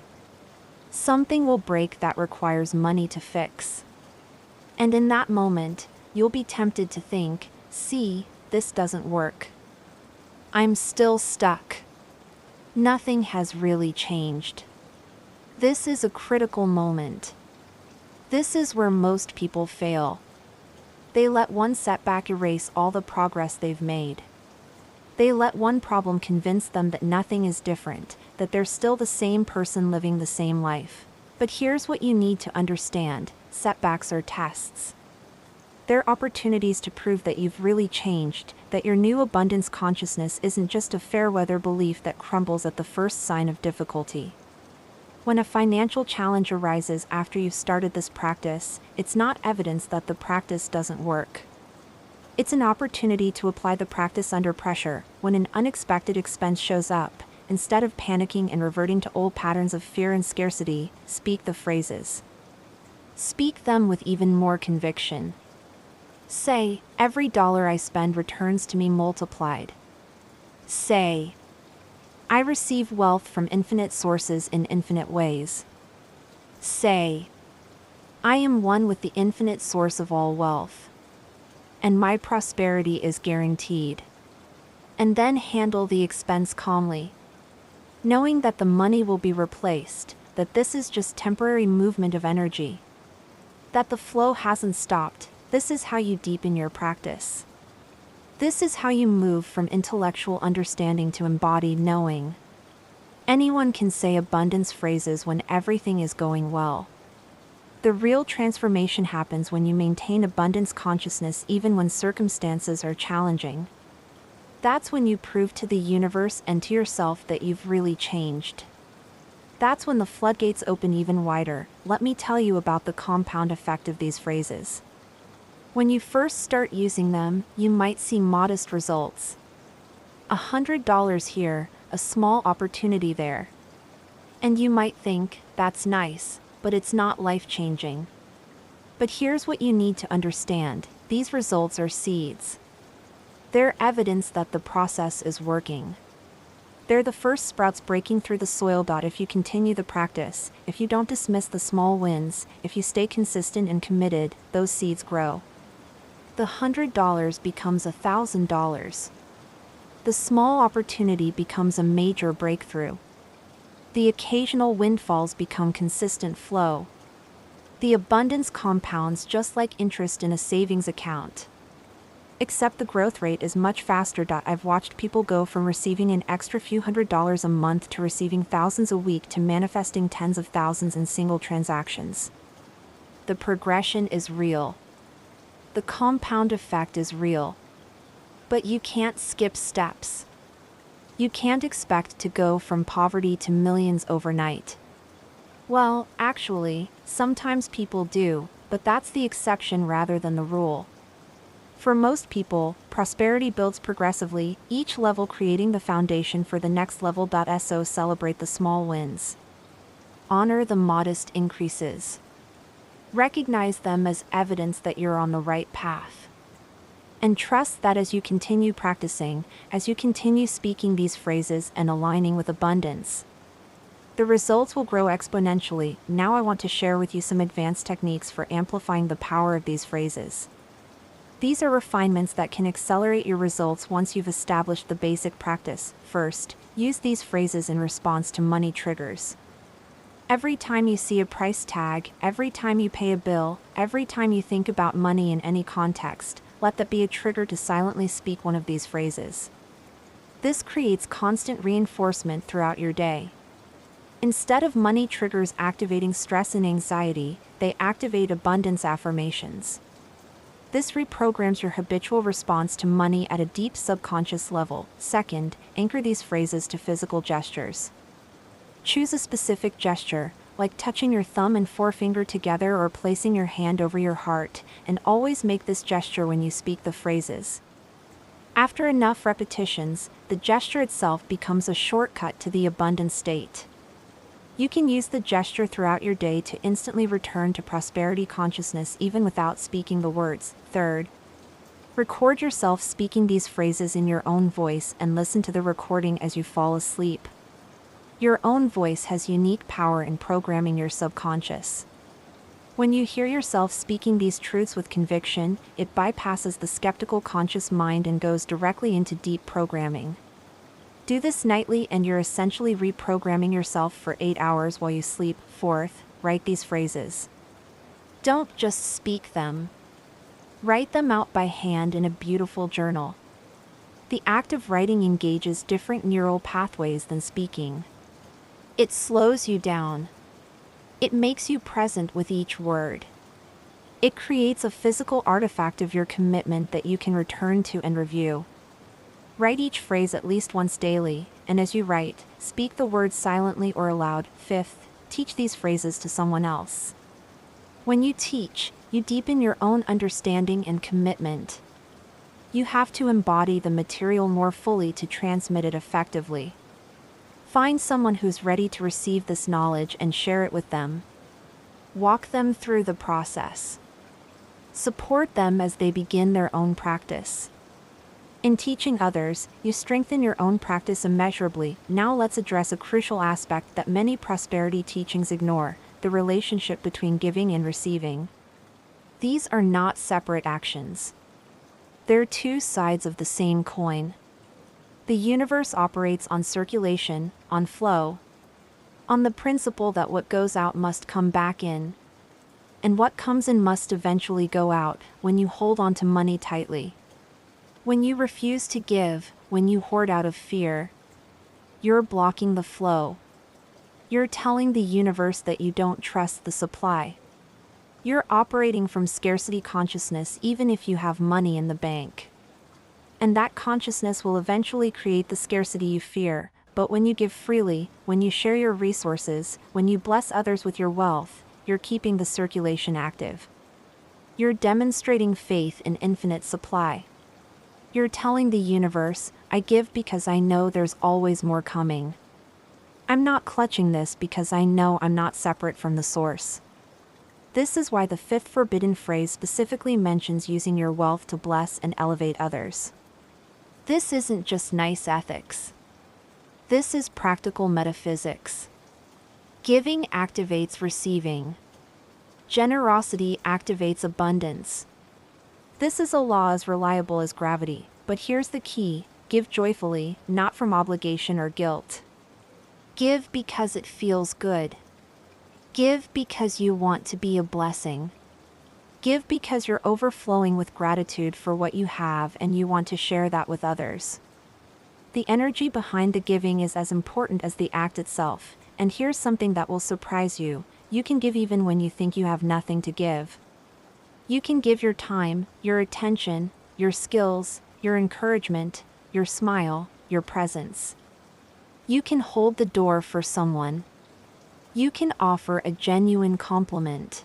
Something will break that requires money to fix. And in that moment, you'll be tempted to think, see, this doesn't work. I'm still stuck. Nothing has really changed. This is a critical moment. This is where most people fail. They let one setback erase all the progress they've made. They let one problem convince them that nothing is different, that they're still the same person living the same life. But here's what you need to understand: setbacks are tests. They're opportunities to prove that you've really changed, that your new abundance consciousness isn't just a fair-weather belief that crumbles at the first sign of difficulty. When a financial challenge arises after you've started this practice, it's not evidence that the practice doesn't work. It's an opportunity to apply the practice under pressure. When an unexpected expense shows up, instead of panicking and reverting to old patterns of fear and scarcity, speak the phrases. Speak them with even more conviction. Say, every dollar I spend returns to me multiplied. Say, I receive wealth from infinite sources in infinite ways. Say, I am one with the infinite source of all wealth. And my prosperity is guaranteed. And then handle the expense calmly, knowing that the money will be replaced, that this is just temporary movement of energy, that the flow hasn't stopped. This is how you deepen your practice. This is how you move from intellectual understanding to embodied knowing. Anyone can say abundance phrases when everything is going well. The real transformation happens when you maintain abundance consciousness even when circumstances are challenging. That's when you prove to the universe and to yourself that you've really changed. That's when the floodgates open even wider. Let me tell you about the compound effect of these phrases. When you first start using them, you might see modest results. $100 here, a small opportunity there. And you might think, that's nice, but it's not life-changing. But here's what you need to understand: these results are seeds. They're evidence that the process is working. They're the first sprouts breaking through the soil. If you continue the practice, if you don't dismiss the small wins, if you stay consistent and committed, those seeds grow. The $100 becomes $1,000. The small opportunity becomes a major breakthrough. The occasional windfalls become consistent flow. The abundance compounds just like interest in a savings account. Except the growth rate is much faster. I've watched people go from receiving an extra few $100s a month to receiving thousands a week to manifesting tens of thousands in single transactions. The progression is real. The compound effect is real. But you can't skip steps. You can't expect to go from poverty to millions overnight. Well, actually, sometimes people do, but that's the exception rather than the rule. For most people, prosperity builds progressively, each level creating the foundation for the next level. So celebrate the small wins. Honor the modest increases. Recognize them as evidence that you're on the right path. And trust that as you continue practicing, as you continue speaking these phrases and aligning with abundance, the results will grow exponentially. Now I want to share with you some advanced techniques for amplifying the power of these phrases. These are refinements that can accelerate your results once you've established the basic practice. First, use these phrases in response to money triggers. Every time you see a price tag, every time you pay a bill, every time you think about money in any context, let that be a trigger to silently speak one of these phrases. This creates constant reinforcement throughout your day. Instead of money triggers activating stress and anxiety, they activate abundance affirmations. This reprograms your habitual response to money at a deep subconscious level. Second, anchor these phrases to physical gestures. Choose a specific gesture, like touching your thumb and forefinger together or placing your hand over your heart, and always make this gesture when you speak the phrases. After enough repetitions, the gesture itself becomes a shortcut to the abundant state. You can use the gesture throughout your day to instantly return to prosperity consciousness even without speaking the words. Third, record yourself speaking these phrases in your own voice and listen to the recording as you fall asleep. Your own voice has unique power in programming your subconscious. When you hear yourself speaking these truths with conviction, it bypasses the skeptical conscious mind and goes directly into deep programming. Do this nightly and you're essentially reprogramming yourself for 8 hours while you sleep. Fourth, write these phrases. Don't just speak them. Write them out by hand in a beautiful journal. The act of writing engages different neural pathways than speaking. It slows you down. It makes you present with each word. It creates a physical artifact of your commitment that you can return to and review. Write each phrase at least once daily, and as you write, speak the words silently or aloud. Fifth, teach these phrases to someone else. When you teach, you deepen your own understanding and commitment. You have to embody the material more fully to transmit it effectively. Find someone who's ready to receive this knowledge and share it with them. Walk them through the process. Support them as they begin their own practice. In teaching others, you strengthen your own practice immeasurably. Now let's address a crucial aspect that many prosperity teachings ignore: the relationship between giving and receiving. These are not separate actions. They're two sides of the same coin. The universe operates on circulation, on flow, on the principle that what goes out must come back in, and what comes in must eventually go out. When you hold on to money tightly, when you refuse to give, when you hoard out of fear, you're blocking the flow. You're telling the universe that you don't trust the supply. You're operating from scarcity consciousness even if you have money in the bank. And that consciousness will eventually create the scarcity you fear. But when you give freely, when you share your resources, when you bless others with your wealth, you're keeping the circulation active. You're demonstrating faith in infinite supply. You're telling the universe, I give because I know there's always more coming. I'm not clutching this because I know I'm not separate from the source. This is why the fifth forbidden phrase specifically mentions using your wealth to bless and elevate others. This isn't just nice ethics. This is practical metaphysics. Giving activates receiving. Generosity activates abundance. This is a law as reliable as gravity, but here's the key: give joyfully, not from obligation or guilt. Give because it feels good. Give because you want to be a blessing. Give because you're overflowing with gratitude for what you have and you want to share that with others. The energy behind the giving is as important as the act itself, and here's something that will surprise you: you can give even when you think you have nothing to give. You can give your time, your attention, your skills, your encouragement, your smile, your presence. You can hold the door for someone. You can offer a genuine compliment.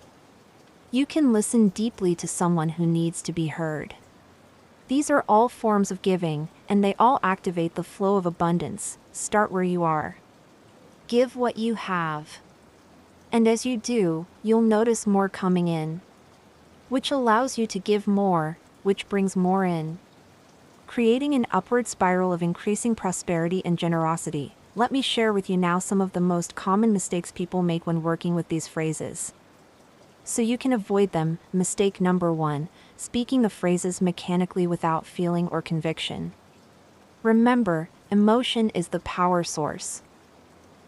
You can listen deeply to someone who needs to be heard. These are all forms of giving, and they all activate the flow of abundance. Start where you are. Give what you have. And as you do, you'll notice more coming in, which allows you to give more, which brings more in, creating an upward spiral of increasing prosperity and generosity. Let me share with you now some of the most common mistakes people make when working with these phrases, so you can avoid them. Mistake number 1: speaking the phrases mechanically without feeling or conviction. Remember, emotion is the power source.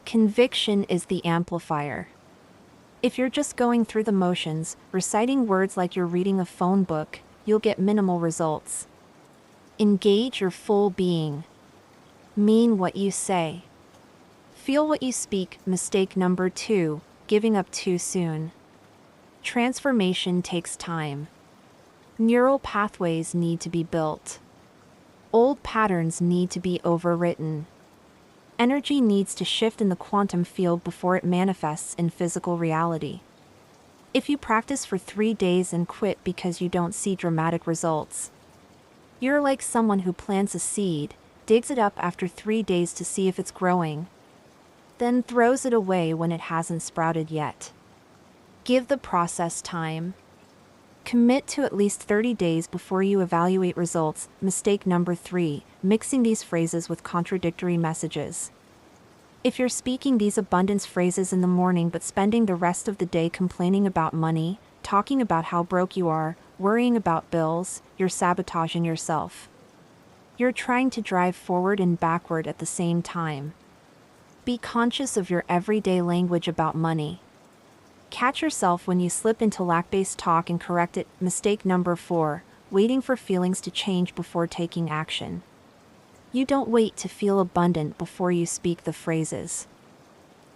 Conviction is the amplifier. If you're just going through the motions, reciting words like you're reading a phone book, you'll get minimal results. Engage your full being. Mean what you say. Feel what you speak. Mistake number 2: giving up too soon. Transformation takes time. Neural pathways need to be built. Old patterns need to be overwritten. Energy needs to shift in the quantum field before it manifests in physical reality. If you practice for 3 days and quit because you don't see dramatic results, you're like someone who plants a seed, digs it up after 3 days to see if it's growing, then throws it away when it hasn't sprouted yet. Give the process time. Commit to at least 30 days before you evaluate results. Mistake number 3: mixing these phrases with contradictory messages. If you're speaking these abundance phrases in the morning but spending the rest of the day complaining about money, talking about how broke you are, worrying about bills, you're sabotaging yourself. You're trying to drive forward and backward at the same time. Be conscious of your everyday language about money. Catch yourself when you slip into lack-based talk and correct it. Mistake number 4: waiting for feelings to change before taking action. You don't wait to feel abundant before you speak the phrases.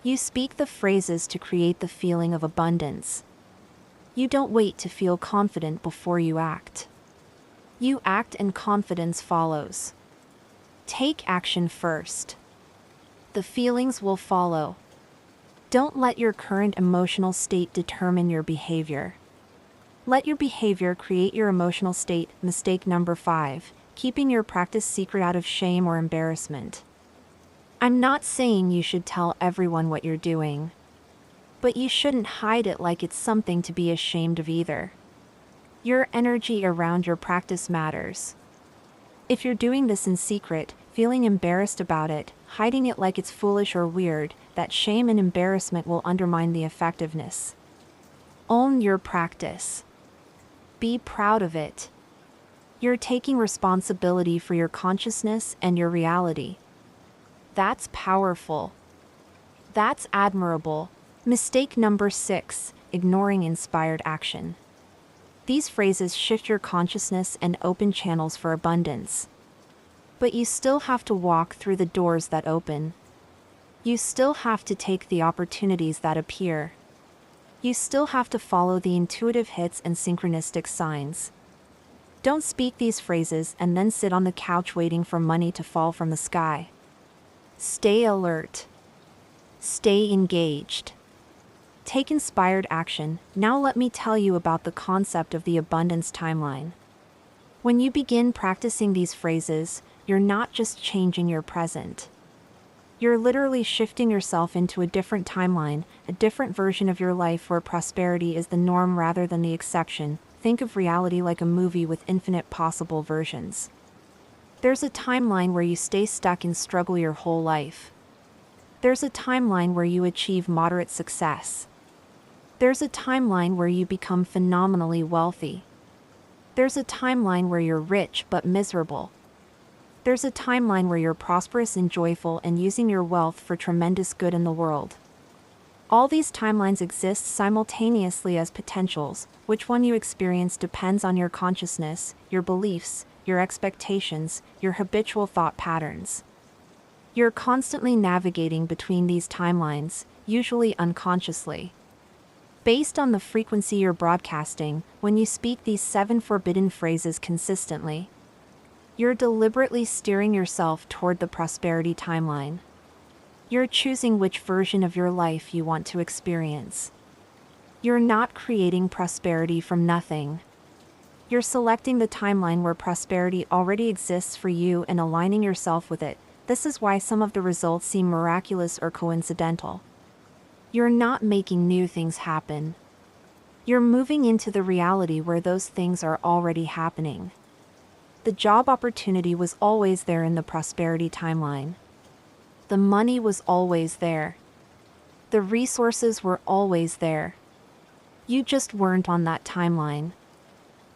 You speak the phrases to create the feeling of abundance. You don't wait to feel confident before you act. You act and confidence follows. Take action first. The feelings will follow. Don't let your current emotional state determine your behavior. Let your behavior create your emotional state. Mistake number 5: keeping your practice secret out of shame or embarrassment. I'm not saying you should tell everyone what you're doing, but you shouldn't hide it like it's something to be ashamed of either. Your energy around your practice matters. If you're doing this in secret, feeling embarrassed about it, hiding it like it's foolish or weird, that shame and embarrassment will undermine the effectiveness. Own your practice. Be proud of it. You're taking responsibility for your consciousness and your reality. That's powerful. That's admirable. Mistake number 6: ignoring inspired action. These phrases shift your consciousness and open channels for abundance. But you still have to walk through the doors that open. You still have to take the opportunities that appear. You still have to follow the intuitive hits and synchronistic signs. Don't speak these phrases and then sit on the couch waiting for money to fall from the sky. Stay alert. Stay engaged. Take inspired action. Now let me tell you about the concept of the abundance timeline. When you begin practicing these phrases, you're not just changing your present. You're literally shifting yourself into a different timeline, a different version of your life where prosperity is the norm rather than the exception. Think of reality like a movie with infinite possible versions. There's a timeline where you stay stuck in struggle your whole life. There's a timeline where you achieve moderate success. There's a timeline where you become phenomenally wealthy. There's a timeline where you're rich but miserable. There's a timeline where you're prosperous and joyful and using your wealth for tremendous good in the world. All these timelines exist simultaneously as potentials. Which one you experience depends on your consciousness, your beliefs, your expectations, your habitual thought patterns. You're constantly navigating between these timelines, usually unconsciously. Based on the frequency you're broadcasting, when you speak these 7 forbidden phrases consistently, you're deliberately steering yourself toward the prosperity timeline. You're choosing which version of your life you want to experience. You're not creating prosperity from nothing. You're selecting the timeline where prosperity already exists for you and aligning yourself with it. This is why some of the results seem miraculous or coincidental. You're not making new things happen. You're moving into the reality where those things are already happening. The job opportunity was always there in the prosperity timeline. The money was always there. The resources were always there. You just weren't on that timeline.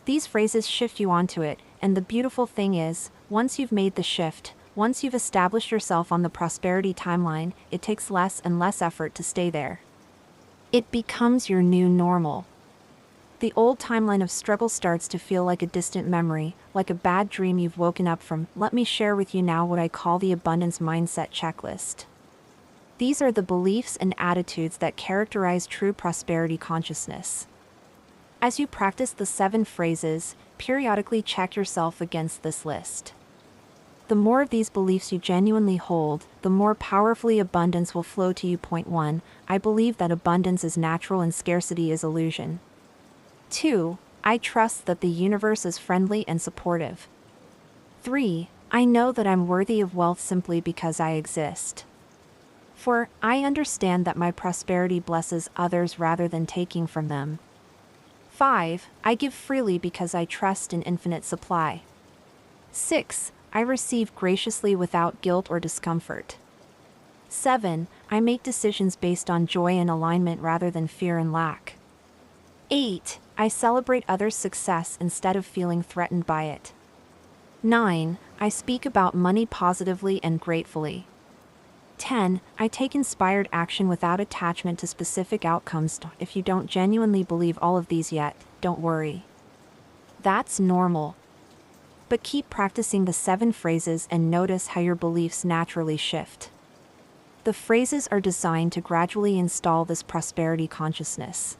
These phrases shift you onto it, and the beautiful thing is, once you've made the shift, once you've established yourself on the prosperity timeline, it takes less and less effort to stay there. It becomes your new normal. The old timeline of struggle starts to feel like a distant memory, like a bad dream you've woken up from. Let me share with you now what I call the abundance mindset checklist. These are the beliefs and attitudes that characterize true prosperity consciousness. As you practice the 7 phrases, periodically check yourself against this list. The more of these beliefs you genuinely hold, the more powerfully abundance will flow to you. Point 1. I believe that abundance is natural and scarcity is illusion. 2. I trust that the universe is friendly and supportive. 3. I know that I'm worthy of wealth simply because I exist. 4. I understand that my prosperity blesses others rather than taking from them. 5. I give freely because I trust in infinite supply. 6. I receive graciously without guilt or discomfort. 7. I make decisions based on joy and alignment rather than fear and lack. 8. I celebrate others' success instead of feeling threatened by it. 9. I speak about money positively and gratefully. 10. I take inspired action without attachment to specific outcomes. If you don't genuinely believe all of these yet, don't worry. That's normal. But keep practicing the 7 phrases and notice how your beliefs naturally shift. The phrases are designed to gradually install this prosperity consciousness.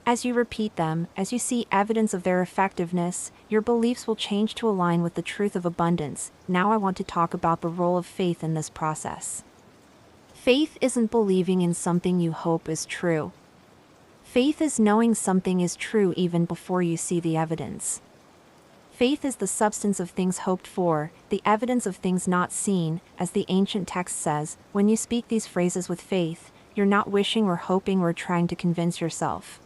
As you repeat them, as you see evidence of their effectiveness, your beliefs will change to align with the truth of abundance. Now I want to talk about the role of faith in this process. Faith isn't believing in something you hope is true. Faith is knowing something is true even before you see the evidence. Faith is the substance of things hoped for, the evidence of things not seen. As the ancient text says, when you speak these phrases with faith, you're not wishing or hoping or trying to convince yourself.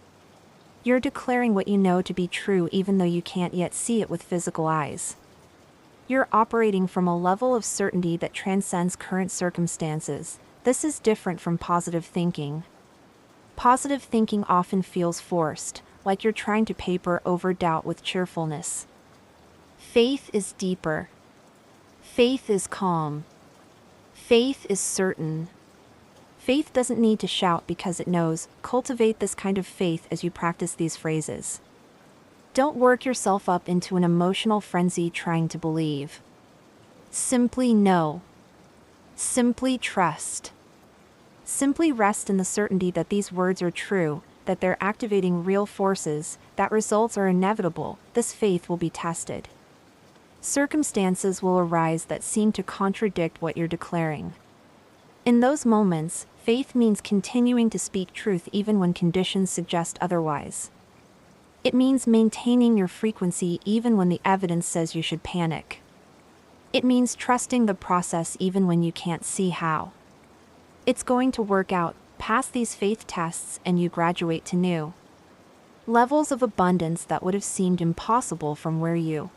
You're declaring what you know to be true even though you can't yet see it with physical eyes. You're operating from a level of certainty that transcends current circumstances. This is different from positive thinking. Positive thinking often feels forced, like you're trying to paper over doubt with cheerfulness. Faith is deeper. Faith is calm. Faith is certain. Faith doesn't need to shout because it knows. Cultivate this kind of faith as you practice these phrases. Don't work yourself up into an emotional frenzy trying to believe. Simply know. Simply trust. Simply rest in the certainty that these words are true, that they're activating real forces, that results are inevitable. This faith will be tested. Circumstances will arise that seem to contradict what you're declaring. In those moments, faith means continuing to speak truth even when conditions suggest otherwise. It means maintaining your frequency even when the evidence says you should panic. It means trusting the process even when you can't see how. It's going to work out. Pass these faith tests and you graduate to new levels of abundance that would have seemed impossible from where you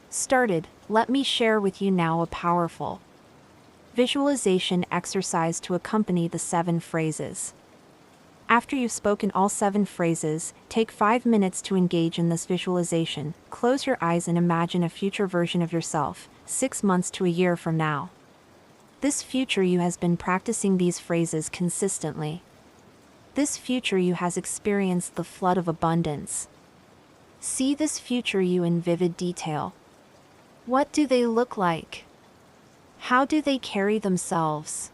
started. Let me share with you now a powerful visualization exercise to accompany the 7 phrases. After you've spoken all 7 phrases, take 5 minutes to engage in this visualization. Close your eyes and imagine a future version of yourself, 6 months to a year from now. This future you has been practicing these phrases consistently. This future you has experienced the flood of abundance. See this future you in vivid detail. What do they look like? How do they carry themselves?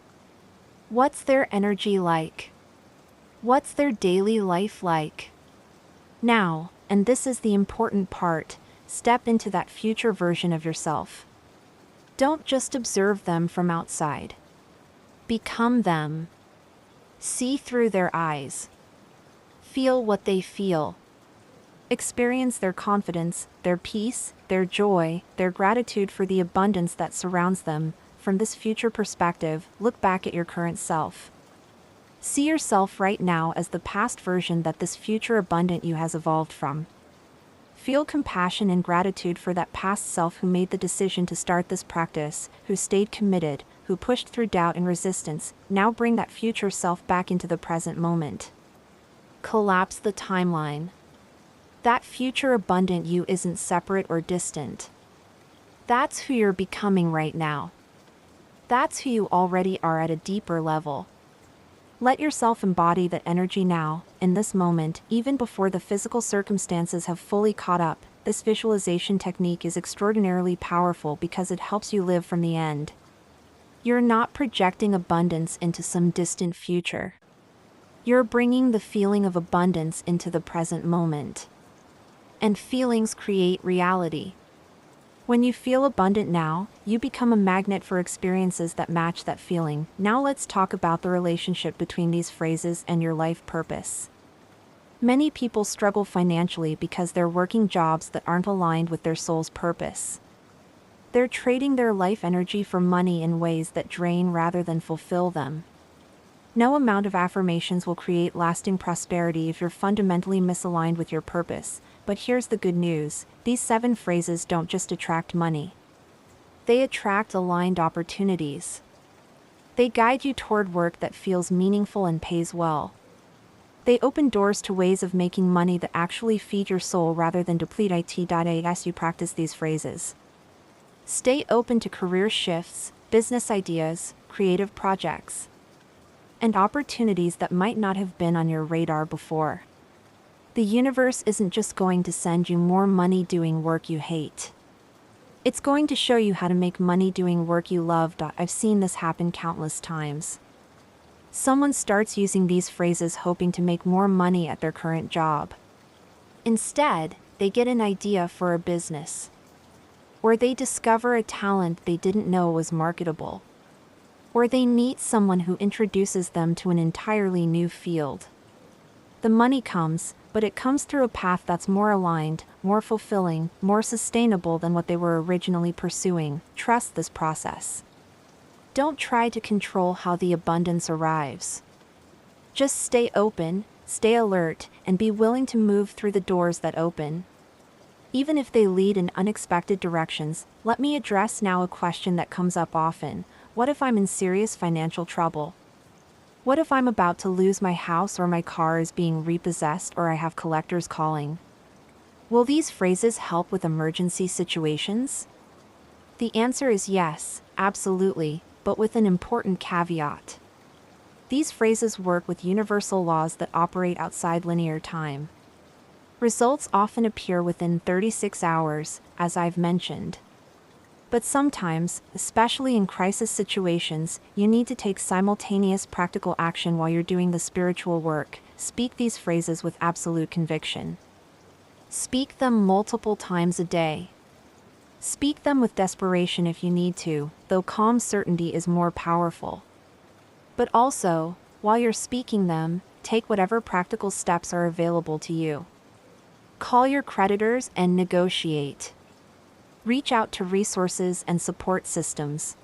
What's their energy like? What's their daily life like? Now, and this is the important part, step into that future version of yourself. Don't just observe them from outside. Become them. See through their eyes. Feel what they feel. Experience their confidence, their peace, their joy, their gratitude for the abundance that surrounds them. From this future perspective, look back at your current self. See yourself right now as the past version that this future abundant you has evolved from. Feel compassion and gratitude for that past self who made the decision to start this practice, who stayed committed, who pushed through doubt and resistance. Now bring that future self back into the present moment. Collapse the timeline. That future abundant you isn't separate or distant. That's who you're becoming right now. That's who you already are at a deeper level. Let yourself embody that energy now, in this moment, even before the physical circumstances have fully caught up. This visualization technique is extraordinarily powerful because it helps you live from the end. You're not projecting abundance into some distant future. You're bringing the feeling of abundance into the present moment. And feelings create reality. When you feel abundant now, you become a magnet for experiences that match that feeling. Now let's talk about the relationship between these phrases and your life purpose. Many people struggle financially because they're working jobs that aren't aligned with their soul's purpose. They're trading their life energy for money in ways that drain rather than fulfill them. No amount of affirmations will create lasting prosperity if you're fundamentally misaligned with your purpose. But here's the good news, these 7 phrases don't just attract money. They attract aligned opportunities. They guide you toward work that feels meaningful and pays well. They open doors to ways of making money that actually feed your soul rather than deplete it. As you practice these phrases, stay open to career shifts, business ideas, creative projects, and opportunities that might not have been on your radar before. The universe isn't just going to send you more money doing work you hate. It's going to show you how to make money doing work you love. I've seen this happen countless times. Someone starts using these phrases hoping to make more money at their current job. Instead, they get an idea for a business. Or they discover a talent they didn't know was marketable. Or they meet someone who introduces them to an entirely new field. The money comes, but it comes through a path that's more aligned, more fulfilling, more sustainable than what they were originally pursuing. Trust this process. Don't try to control how the abundance arrives. Just stay open, stay alert, and be willing to move through the doors that open. Even if they lead in unexpected directions, let me address now a question that comes up often. What if I'm in serious financial trouble? What if I'm about to lose my house or my car is being repossessed or I have collectors calling? Will these phrases help with emergency situations? The answer is yes, absolutely, but with an important caveat. These phrases work with universal laws that operate outside linear time. Results often appear within 36 hours, as I've mentioned. But sometimes, especially in crisis situations, you need to take simultaneous practical action while you're doing the spiritual work. Speak these phrases with absolute conviction. Speak them multiple times a day. Speak them with desperation if you need to, though calm certainty is more powerful. But also, while you're speaking them, take whatever practical steps are available to you. Call your creditors and negotiate. Reach out to resources and support systems.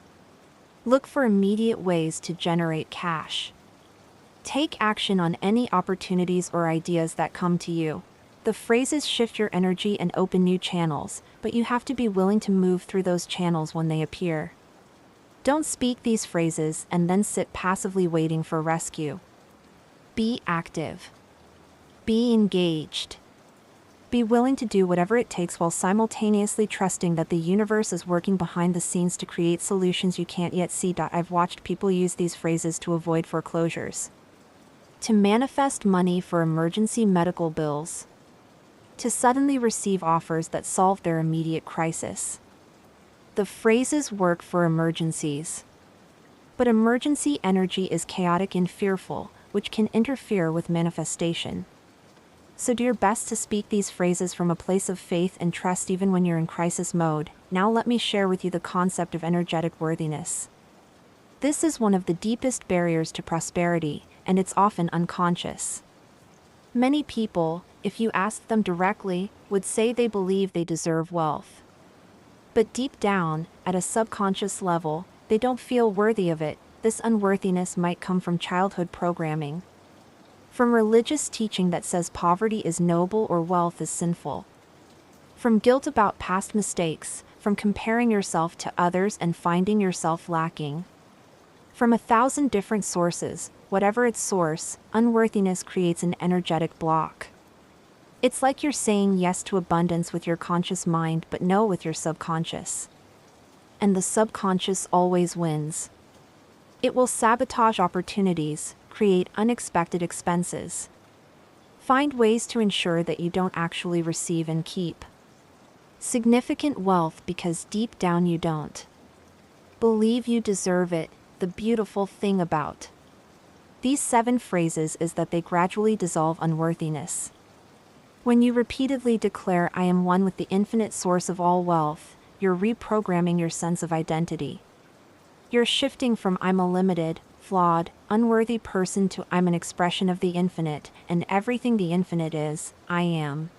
Look for immediate ways to generate cash. Take action on any opportunities or ideas that come to you. The phrases shift your energy and open new channels, but you have to be willing to move through those channels when they appear. Don't speak these phrases and then sit passively waiting for rescue. Be active. Be engaged. Be willing to do whatever it takes while simultaneously trusting that the universe is working behind the scenes to create solutions you can't yet see. I've watched people use these phrases to avoid foreclosures. to manifest money for emergency medical bills, to suddenly receive offers that solve their immediate crisis. The phrases work for emergencies. But emergency energy is chaotic and fearful, which can interfere with manifestation. So do your best to speak these phrases from a place of faith and trust even when you're in crisis mode. Now let me share with you the concept of energetic worthiness. This is one of the deepest barriers to prosperity, and it's often unconscious. Many people, if you asked them directly, would say they believe they deserve wealth. But deep down, at a subconscious level, they don't feel worthy of it. This unworthiness might come from childhood programming, from religious teaching that says poverty is noble or wealth is sinful, from guilt about past mistakes, from comparing yourself to others and finding yourself lacking. From 1,000 different sources, whatever its source, unworthiness creates an energetic block. It's like you're saying yes to abundance with your conscious mind but no with your subconscious. And the subconscious always wins. It will sabotage opportunities, create unexpected expenses. Find ways to ensure that you don't actually receive and keep significant wealth because deep down you don't believe you deserve it. The beautiful thing about these 7 phrases is that they gradually dissolve unworthiness. When you repeatedly declare, "I am one with the infinite source of all wealth," you're reprogramming your sense of identity. You're shifting from "I'm a limited, flawed, unworthy person" to "I'm an expression of the infinite, and everything the infinite is, I am."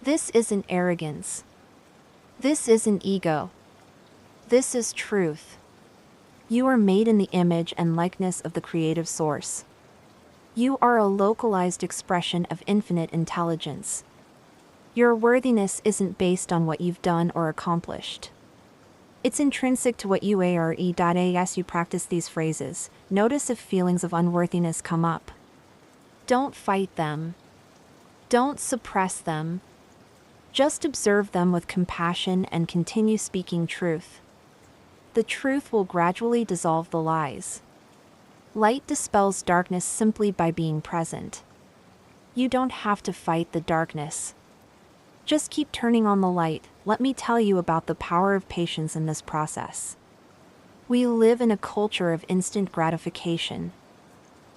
This isn't arrogance. This isn't ego. This is truth. You are made in the image and likeness of the creative source. You are a localized expression of infinite intelligence. Your worthiness isn't based on what you've done or accomplished. It's intrinsic to what you are. As you practice these phrases, notice if feelings of unworthiness come up. Don't fight them. Don't suppress them. Just observe them with compassion and continue speaking truth. The truth will gradually dissolve the lies. Light dispels darkness simply by being present. You don't have to fight the darkness. Just keep turning on the light. Let me tell you about the power of patience in this process. We live in a culture of instant gratification.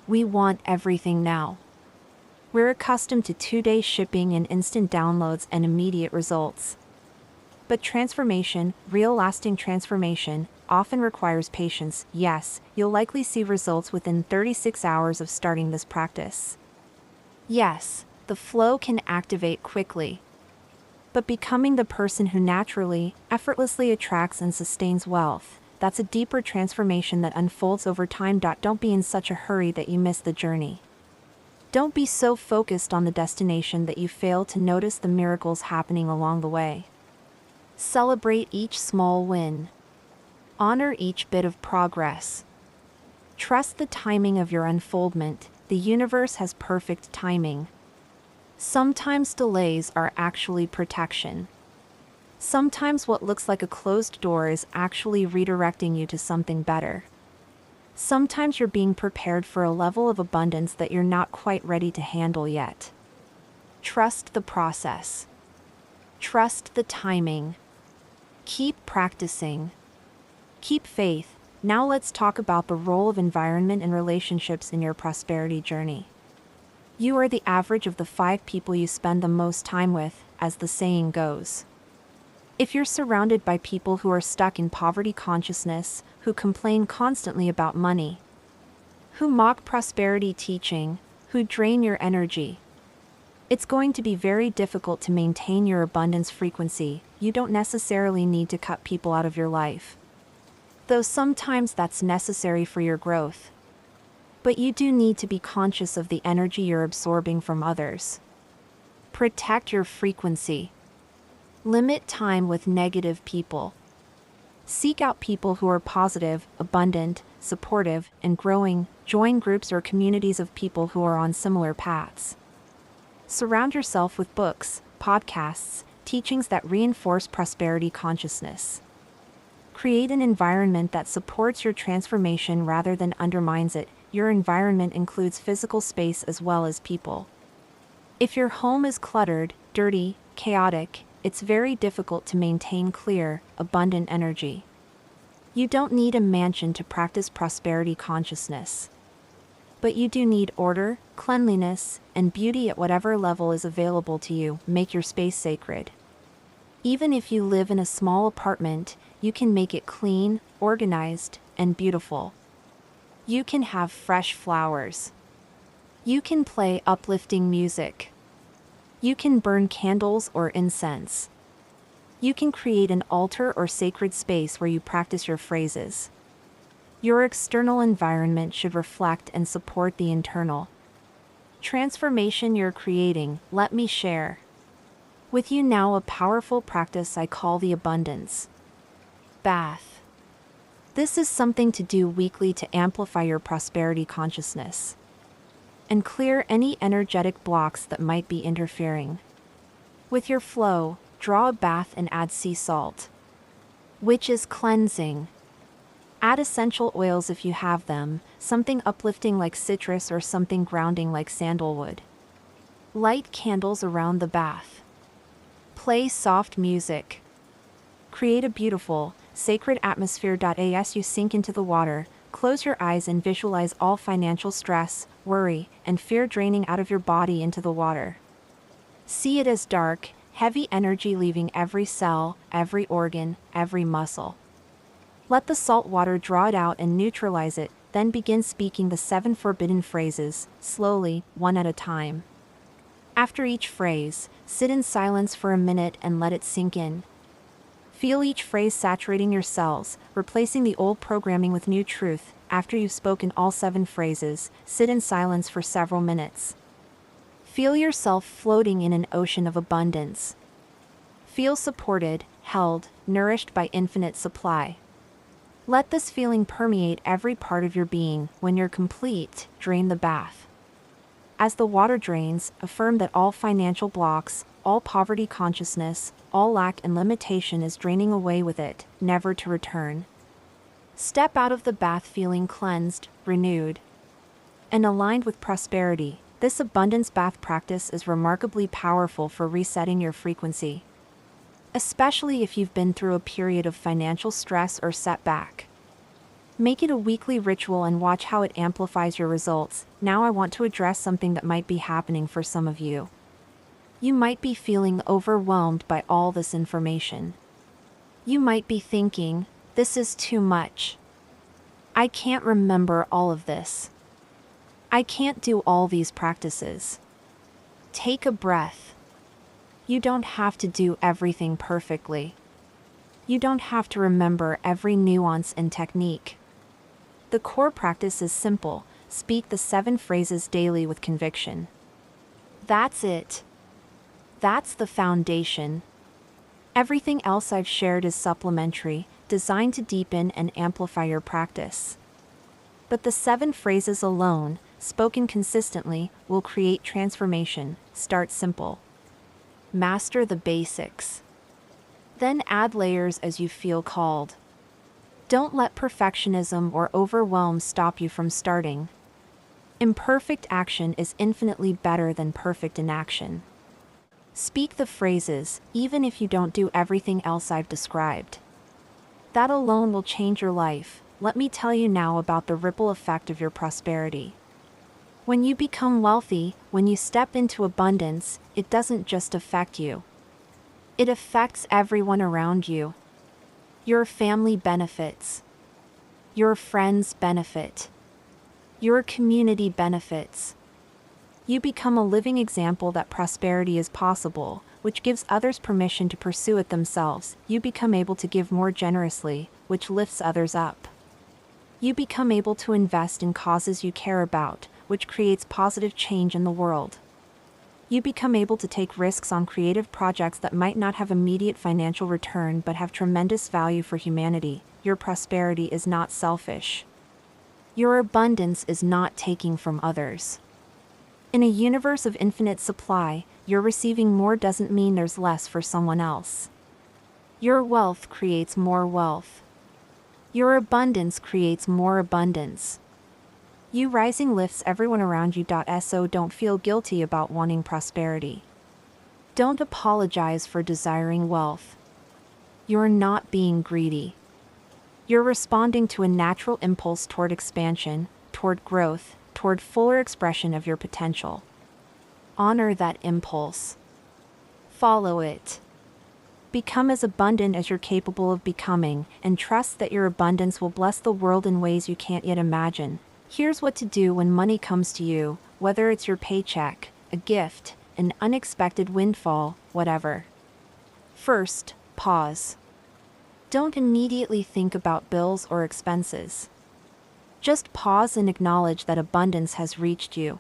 We want everything now. We're accustomed to 2-day shipping and instant downloads and immediate results. But transformation, real lasting transformation, often requires patience. Yes, you'll likely see results within 36 hours of starting this practice. Yes, the flow can activate quickly. But becoming the person who naturally, effortlessly attracts and sustains wealth, that's a deeper transformation that unfolds over time. Don't be in such a hurry that you miss the journey. Don't be so focused on the destination that you fail to notice the miracles happening along the way. Celebrate each small win. Honor each bit of progress. Trust the timing of your unfoldment. The universe has perfect timing. Sometimes delays are actually protection. Sometimes what looks like a closed door is actually redirecting you to something better. Sometimes you're being prepared for a level of abundance that you're not quite ready to handle yet. Trust the process. Trust the timing. Keep practicing. Keep faith. Now let's talk about the role of environment and relationships in your prosperity journey. You are the average of the 5 people you spend the most time with, as the saying goes. If you're surrounded by people who are stuck in poverty consciousness, who complain constantly about money, who mock prosperity teaching, who drain your energy, it's going to be very difficult to maintain your abundance frequency. You don't necessarily need to cut people out of your life, though sometimes that's necessary for your growth. But you do need to be conscious of the energy you're absorbing from others. Protect your frequency. Limit time with negative people. Seek out people who are positive, abundant, supportive, and growing. Join groups or communities of people who are on similar paths. Surround yourself with books, podcasts, teachings that reinforce prosperity consciousness. Create an environment that supports your transformation rather than undermines it. your environment includes physical space as well as people. If your home is cluttered, dirty, chaotic, it's very difficult to maintain clear, abundant energy. You don't need a mansion to practice prosperity consciousness. But you do need order, cleanliness, and beauty at whatever level is available to you. Make your space sacred. Even if you live in a small apartment, you can make it clean, organized, and beautiful. You can have fresh flowers. You can play uplifting music. You can burn candles or incense. You can create an altar or sacred space where you practice your phrases. Your external environment should reflect and support the internal transformation you're creating. Let me share with you now a powerful practice I call the abundance bath. This is something to do weekly to amplify your prosperity consciousness and clear any energetic blocks that might be interfering with your flow. Draw a bath and add sea salt, which is cleansing. Add essential oils if you have them, something uplifting like citrus or something grounding like sandalwood. Light candles around the bath. Play soft music. Create a beautiful, sacred atmosphere. As you sink into the water, close your eyes and visualize all financial stress, worry, and fear draining out of your body into the water. See it as dark, heavy energy leaving every cell, every organ, every muscle. Let the salt water draw it out and neutralize it, then begin speaking the 7 forbidden phrases, slowly, one at a time. After each phrase, sit in silence for a minute and let it sink in. Feel each phrase saturating your cells, replacing the old programming with new truth. After you've spoken all 7 phrases, sit in silence for several minutes. Feel yourself floating in an ocean of abundance. Feel supported, held, nourished by infinite supply. Let this feeling permeate every part of your being. When you're complete, drain the bath. As the water drains, affirm that all financial blocks, all poverty consciousness, all lack and limitation is draining away with it, never to return. Step out of the bath feeling cleansed, renewed, and aligned with prosperity. This abundance bath practice is remarkably powerful for resetting your frequency, especially if you've been through a period of financial stress or setback. Make it a weekly ritual and watch how it amplifies your results. Now I want to address something that might be happening for some of you. You might be feeling overwhelmed by all this information. You might be thinking, this is too much. I can't remember all of this. I can't do all these practices. Take a breath. You don't have to do everything perfectly. You don't have to remember every nuance and technique. The core practice is simple. Speak the 7 phrases daily with conviction. That's it. That's the foundation. Everything else I've shared is supplementary, designed to deepen and amplify your practice. But the 7 phrases alone, spoken consistently, will create transformation. Start simple. Master the basics. Then add layers as you feel called. Don't let perfectionism or overwhelm stop you from starting. Imperfect action is infinitely better than perfect inaction. Speak the phrases, even if you don't do everything else I've described. That alone will change your life. Let me tell you now about the ripple effect of your prosperity. When you become wealthy, when you step into abundance, it doesn't just affect you. It affects everyone around you. Your family benefits. Your friends benefit. Your community benefits. You become a living example that prosperity is possible, which gives others permission to pursue it themselves. You become able to give more generously, which lifts others up. You become able to invest in causes you care about, which creates positive change in the world. You become able to take risks on creative projects that might not have immediate financial return but have tremendous value for humanity. Your prosperity is not selfish. Your abundance is not taking from others. In a universe of infinite supply, you're receiving more doesn't mean there's less for someone else. Your wealth creates more wealth. Your abundance creates more abundance. You rising lifts everyone around you. So don't feel guilty about wanting prosperity. Don't apologize for desiring wealth. You're not being greedy. You're responding to a natural impulse toward expansion, toward growth, toward fuller expression of your potential. Honor that impulse. Follow it. Become as abundant as you're capable of becoming, and trust that your abundance will bless the world in ways you can't yet imagine. Here's what to do when money comes to you, whether it's your paycheck, a gift, an unexpected windfall, whatever. First, pause. Don't immediately think about bills or expenses. Just pause and acknowledge that abundance has reached you.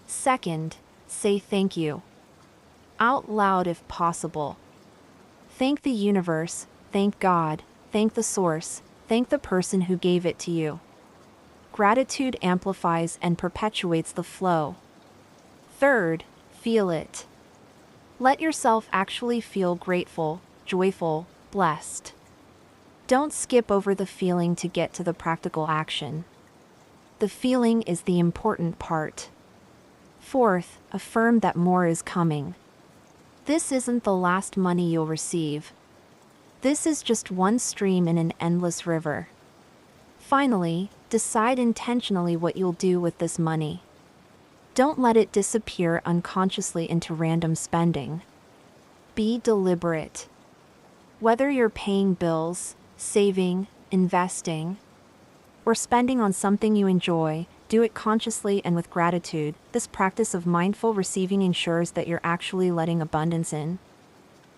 Second, say thank you. Out loud if possible. Thank the universe, thank God, thank the source, thank the person who gave it to you. Gratitude amplifies and perpetuates the flow. Third, feel it. Let yourself actually feel grateful, joyful, blessed. Don't skip over the feeling to get to the practical action. The feeling is the important part. Fourth, affirm that more is coming. This isn't the last money you'll receive. This is just one stream in an endless river. Finally, decide intentionally what you'll do with this money. Don't let it disappear unconsciously into random spending. Be deliberate. Whether you're paying bills, saving, investing, or spending on something you enjoy, do it consciously and with gratitude. This practice of mindful receiving ensures that you're actually letting abundance in,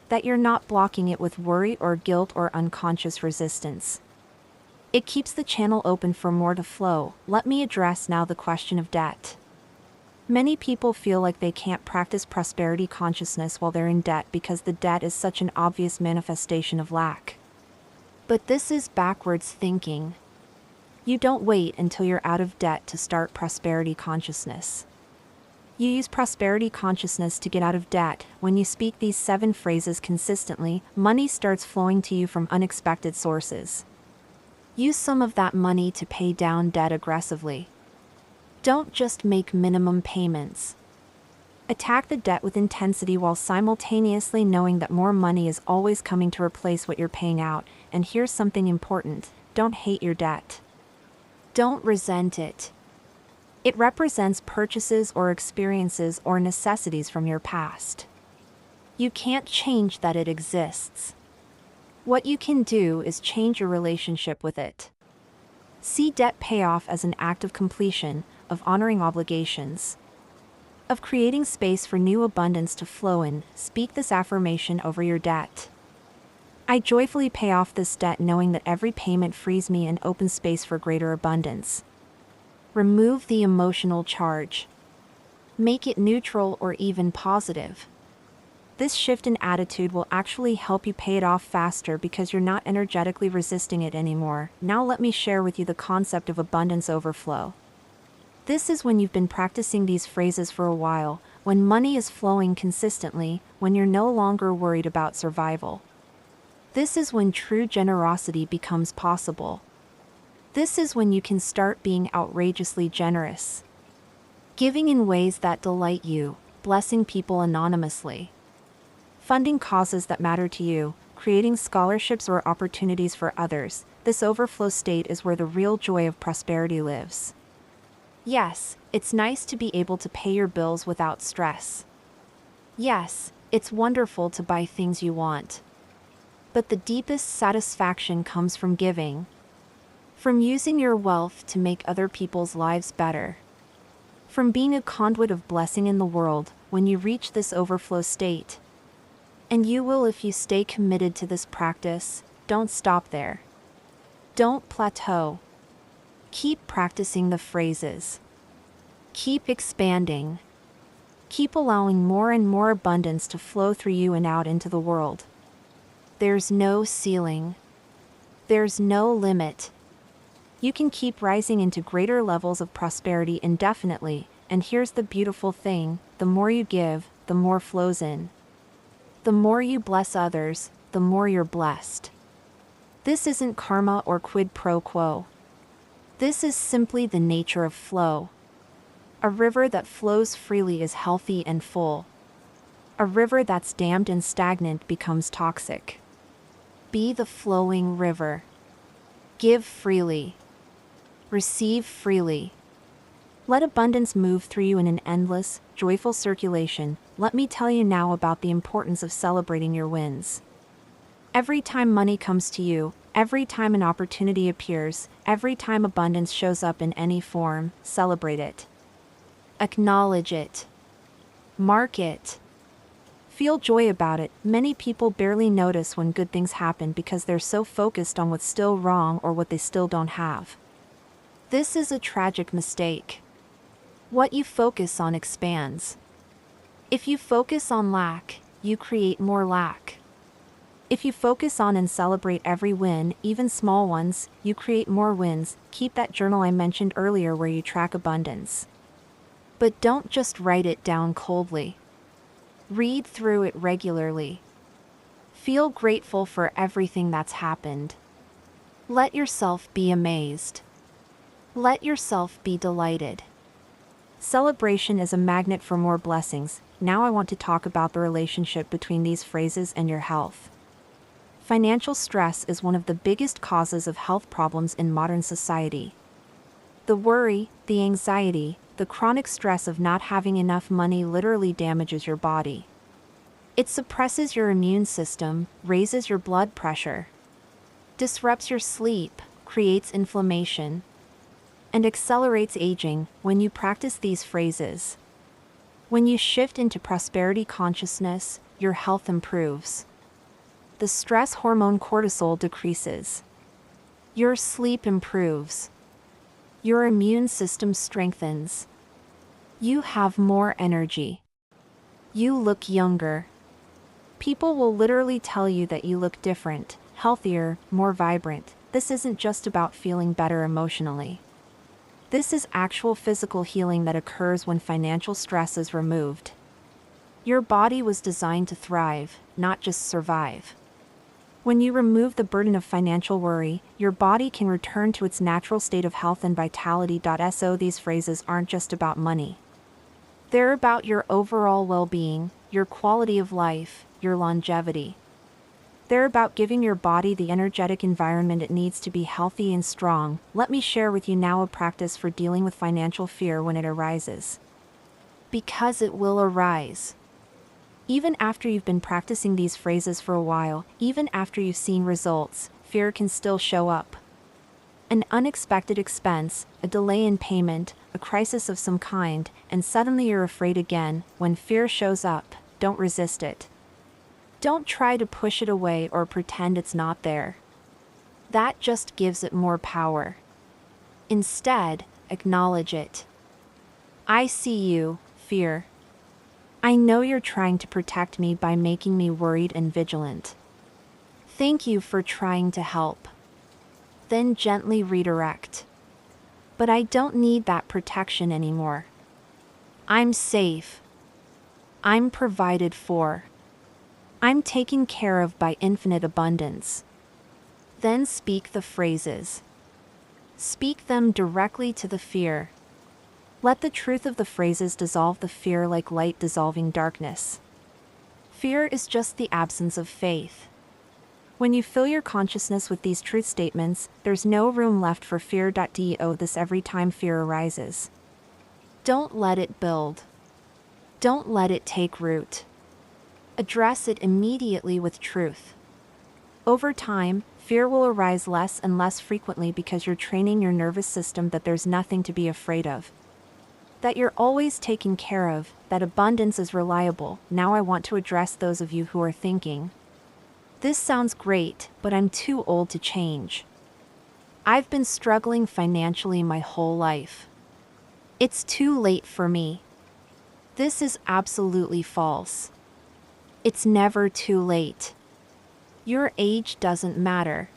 that you're not blocking it with worry or guilt or unconscious resistance. It keeps the channel open for more to flow. Let me address now the question of debt. Many people feel like they can't practice prosperity consciousness while they're in debt because the debt is such an obvious manifestation of lack. But this is backwards thinking. You don't wait until you're out of debt to start prosperity consciousness. You use prosperity consciousness to get out of debt. When you speak these 7 phrases consistently, money starts flowing to you from unexpected sources. Use some of that money to pay down debt aggressively. Don't just make minimum payments. Attack the debt with intensity while simultaneously knowing that more money is always coming to replace what you're paying out. And here's something important: don't hate your debt. Don't resent it. It represents purchases or experiences or necessities from your past. You can't change that it exists. What you can do is change your relationship with it. See debt payoff as an act of completion, of honoring obligations, of creating space for new abundance to flow in. Speak this affirmation over your debt. I joyfully pay off this debt knowing that every payment frees me and opens space for greater abundance. Remove the emotional charge. Make it neutral or even positive. This shift in attitude will actually help you pay it off faster because you're not energetically resisting it anymore. Now let me share with you the concept of abundance overflow. This is when you've been practicing these phrases for a while, when money is flowing consistently, when you're no longer worried about survival. This is when true generosity becomes possible. This is when you can start being outrageously generous. Giving in ways that delight you, blessing people anonymously, funding causes that matter to you, creating scholarships or opportunities for others. This overflow state is where the real joy of prosperity lives. Yes, it's nice to be able to pay your bills without stress. Yes, it's wonderful to buy things you want. But the deepest satisfaction comes from giving, from using your wealth to make other people's lives better, from being a conduit of blessing in the world. When you reach this overflow state, and you will if you stay committed to this practice, don't stop there. Don't plateau. Keep practicing the phrases. Keep expanding. Keep allowing more and more abundance to flow through you and out into the world. There's no ceiling. There's no limit. You can keep rising into greater levels of prosperity indefinitely, and here's the beautiful thing: the more you give, the more flows in. The more you bless others, the more you're blessed. This isn't karma or quid pro quo. This is simply the nature of flow. A river that flows freely is healthy and full. A river that's dammed and stagnant becomes toxic. Be the flowing river. Give freely. Receive freely. Let abundance move through you in an endless, joyful circulation. Let me tell you now about the importance of celebrating your wins. Every time money comes to you, every time an opportunity appears, every time abundance shows up in any form, celebrate it. Acknowledge it. Mark it. Feel joy about it. Many people barely notice when good things happen because they're so focused on what's still wrong or what they still don't have. This is a tragic mistake. What you focus on expands. If you focus on lack, you create more lack. If you focus on and celebrate every win, even small ones, you create more wins. Keep that journal I mentioned earlier where you track abundance. But don't just write it down coldly. Read through it regularly. Feel grateful for everything that's happened. Let yourself be amazed. Let yourself be delighted. Celebration is a magnet for more blessings. Now I want to talk about the relationship between these phrases and your health. Financial stress is one of the biggest causes of health problems in modern society. The worry, the anxiety, the chronic stress of not having enough money literally damages your body. It suppresses your immune system, raises your blood pressure, disrupts your sleep, creates inflammation, and accelerates aging. When you practice these phrases, when you shift into prosperity consciousness, your health improves. The stress hormone cortisol decreases. Your sleep improves. Your immune system strengthens. You have more energy. You look younger. People will literally tell you that you look different, healthier, more vibrant. This isn't just about feeling better emotionally. This is actual physical healing that occurs when financial stress is removed. Your body was designed to thrive, not just survive. When you remove the burden of financial worry, your body can return to its natural state of health and vitality. So these phrases aren't just about money. They're about your overall well-being, your quality of life, your longevity. They're about giving your body the energetic environment it needs to be healthy and strong. Let me share with you now a practice for dealing with financial fear when it arises. Because it will arise. Even after you've been practicing these phrases for a while, even after you've seen results, fear can still show up. An unexpected expense, a delay in payment, a crisis of some kind, and suddenly you're afraid again. When fear shows up, don't resist it. Don't try to push it away or pretend it's not there. That just gives it more power. Instead, acknowledge it. I see you, fear. I know you're trying to protect me by making me worried and vigilant. Thank you for trying to help. Then gently redirect. But I don't need that protection anymore. I'm safe. I'm provided for. I'm taken care of by infinite abundance. Then speak the phrases. Speak them directly to the fear. Let the truth of the phrases dissolve the fear like light dissolving darkness. Fear is just the absence of faith. When you fill your consciousness with these truth statements, there's no room left for fear. Do this every time fear arises. Don't let it build. Don't let it take root. Address it immediately with truth. Over time, fear will arise less and less frequently because you're training your nervous system that there's nothing to be afraid of. That you're always taken care of, that abundance is reliable. Now I want to address those of you who are thinking, this sounds great, but I'm too old to change. I've been struggling financially my whole life. It's too late for me. This is absolutely false. It's never too late. Your age doesn't matter.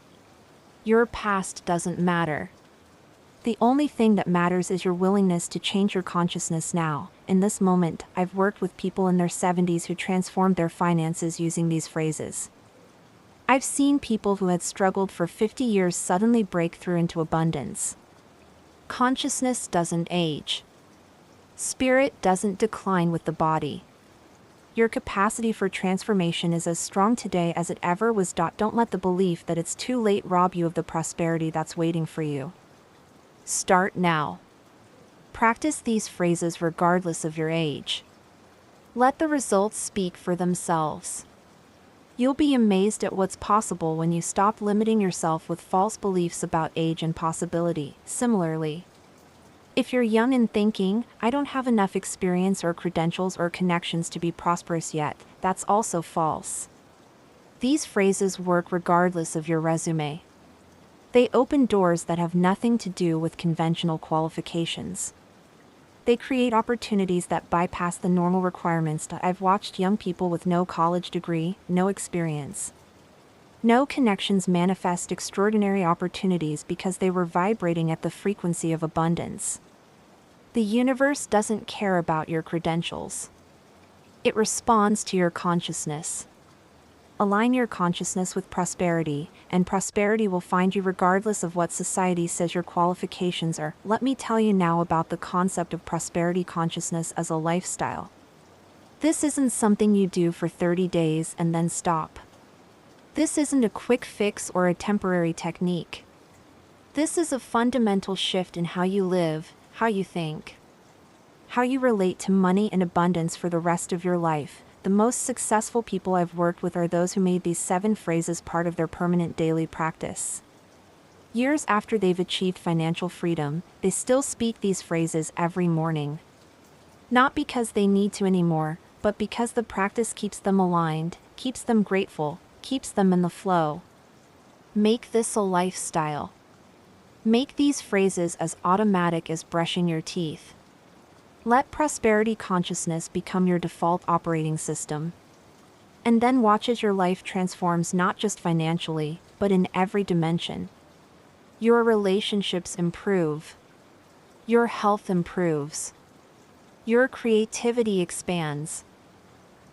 Your past doesn't matter. The only thing that matters is your willingness to change your consciousness now. In this moment, I've worked with people in their 70s who transformed their finances using these phrases. I've seen people who had struggled for 50 years suddenly break through into abundance. Consciousness doesn't age. Spirit doesn't decline with the body. Your capacity for transformation is as strong today as it ever was. Don't let the belief that it's too late rob you of the prosperity that's waiting for you. Start now. Practice these phrases regardless of your age. Let the results speak for themselves. You'll be amazed at what's possible when you stop limiting yourself with false beliefs about age and possibility. Similarly, if you're young and thinking, I don't have enough experience or credentials or connections to be prosperous yet, that's also false. These phrases work regardless of your resume. They open doors that have nothing to do with conventional qualifications. They create opportunities that bypass the normal requirements. I've watched young people with no college degree, no experience, no connections manifest extraordinary opportunities because they were vibrating at the frequency of abundance. The universe doesn't care about your credentials. It responds to your consciousness. Align your consciousness with prosperity, and prosperity will find you regardless of what society says your qualifications are. Let me tell you now about the concept of prosperity consciousness as a lifestyle. This isn't something you do for 30 days and then stop. This isn't a quick fix or a temporary technique. This is a fundamental shift in how you live, how you think, how you relate to money and abundance for the rest of your life. The most successful people I've worked with are those who made these 7 phrases part of their permanent daily practice. Years after they've achieved financial freedom, they still speak these phrases every morning. Not because they need to anymore, but because the practice keeps them aligned, keeps them grateful, keeps them in the flow. Make this a lifestyle. Make these phrases as automatic as brushing your teeth. Let prosperity consciousness become your default operating system. And then watch as your life transforms not just financially, but in every dimension. Your relationships improve. Your health improves. Your creativity expands.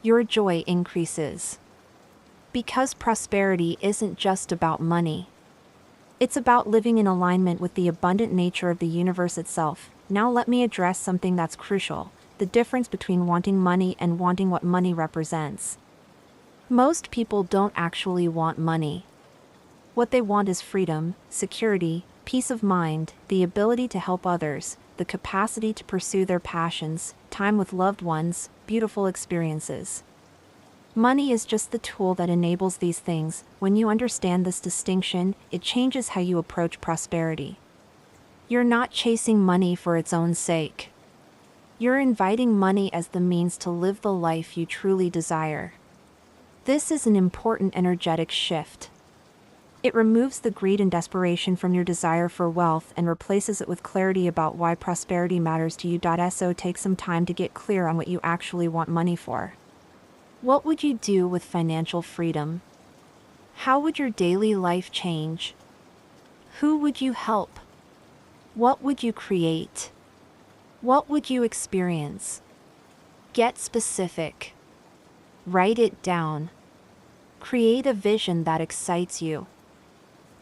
Your joy increases. Because prosperity isn't just about money. It's about living in alignment with the abundant nature of the universe itself. Now let me address something that's crucial, the difference between wanting money and wanting what money represents. Most people don't actually want money. What they want is freedom, security, peace of mind, the ability to help others, the capacity to pursue their passions, time with loved ones, beautiful experiences. Money is just the tool that enables these things. When you understand this distinction, it changes how you approach prosperity. You're not chasing money for its own sake. You're inviting money as the means to live the life you truly desire. This is an important energetic shift. It removes the greed and desperation from your desire for wealth and replaces it with clarity about why prosperity matters to you. So take some time to get clear on what you actually want money for. What would you do with financial freedom? How would your daily life change? Who would you help? What would you create? What would you experience? Get specific. Write it down. Create a vision that excites you.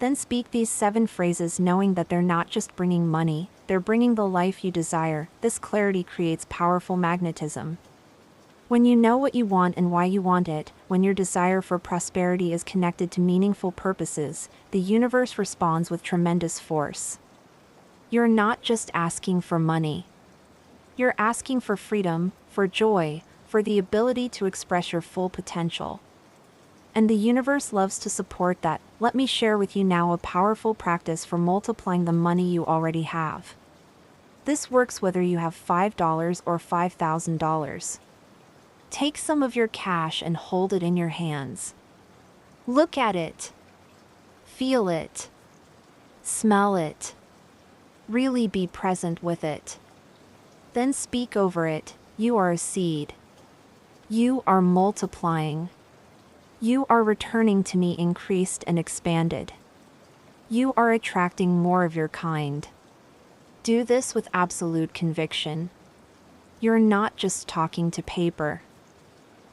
Then speak these 7 phrases knowing that they're not just bringing money, they're bringing the life you desire. This clarity creates powerful magnetism. When you know what you want and why you want it, when your desire for prosperity is connected to meaningful purposes, the universe responds with tremendous force. You're not just asking for money. You're asking for freedom, for joy, for the ability to express your full potential. And the universe loves to support that. Let me share with you now a powerful practice for multiplying the money you already have. This works whether you have $5 or $5,000. Take some of your cash and hold it in your hands. Look at it. Feel it. Smell it. Really be present with it. Then speak over it. You are a seed. You are multiplying. You are returning to me increased and expanded. You are attracting more of your kind. Do this with absolute conviction. You're not just talking to paper.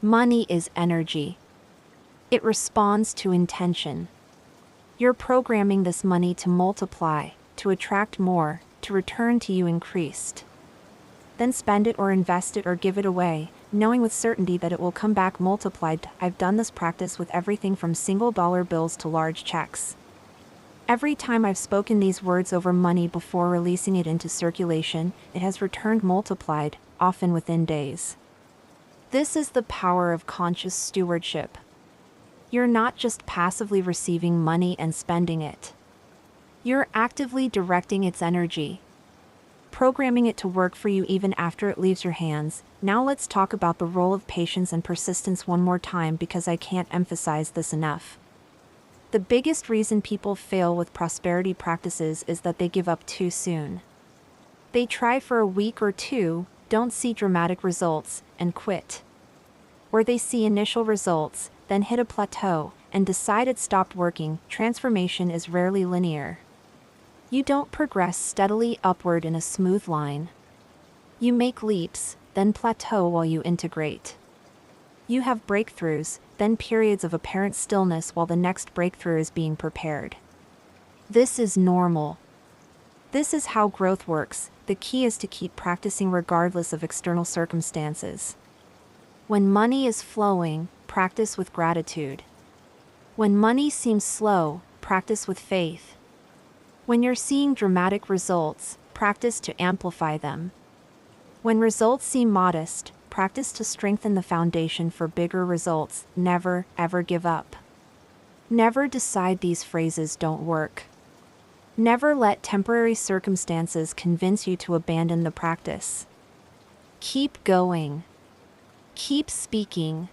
Money is energy. It responds to intention. You're programming this money to multiply, to attract more, to return to you increased. Then spend it or invest it or give it away, knowing with certainty that it will come back multiplied. I've done this practice with everything from single dollar bills to large checks. Every time I've spoken these words over money before releasing it into circulation, it has returned multiplied, often within days. This is the power of conscious stewardship. You're not just passively receiving money and spending it. You're actively directing its energy, programming it to work for you even after it leaves your hands. Now let's talk about the role of patience and persistence one more time, because I can't emphasize this enough. The biggest reason people fail with prosperity practices is that they give up too soon. They try for a week or two, don't see dramatic results, and quit. Where they see initial results, then hit a plateau, and decide it stopped working. Transformation is rarely linear. You don't progress steadily upward in a smooth line. You make leaps, then plateau while you integrate. You have breakthroughs, then periods of apparent stillness while the next breakthrough is being prepared. This is normal. This is how growth works. The key is to keep practicing regardless of external circumstances. When money is flowing, practice with gratitude. When money seems slow, practice with faith. When you're seeing dramatic results, practice to amplify them. When results seem modest, practice to strengthen the foundation for bigger results. Never, ever give up. Never decide these phrases don't work. Never let temporary circumstances convince you to abandon the practice. Keep going. Keep speaking.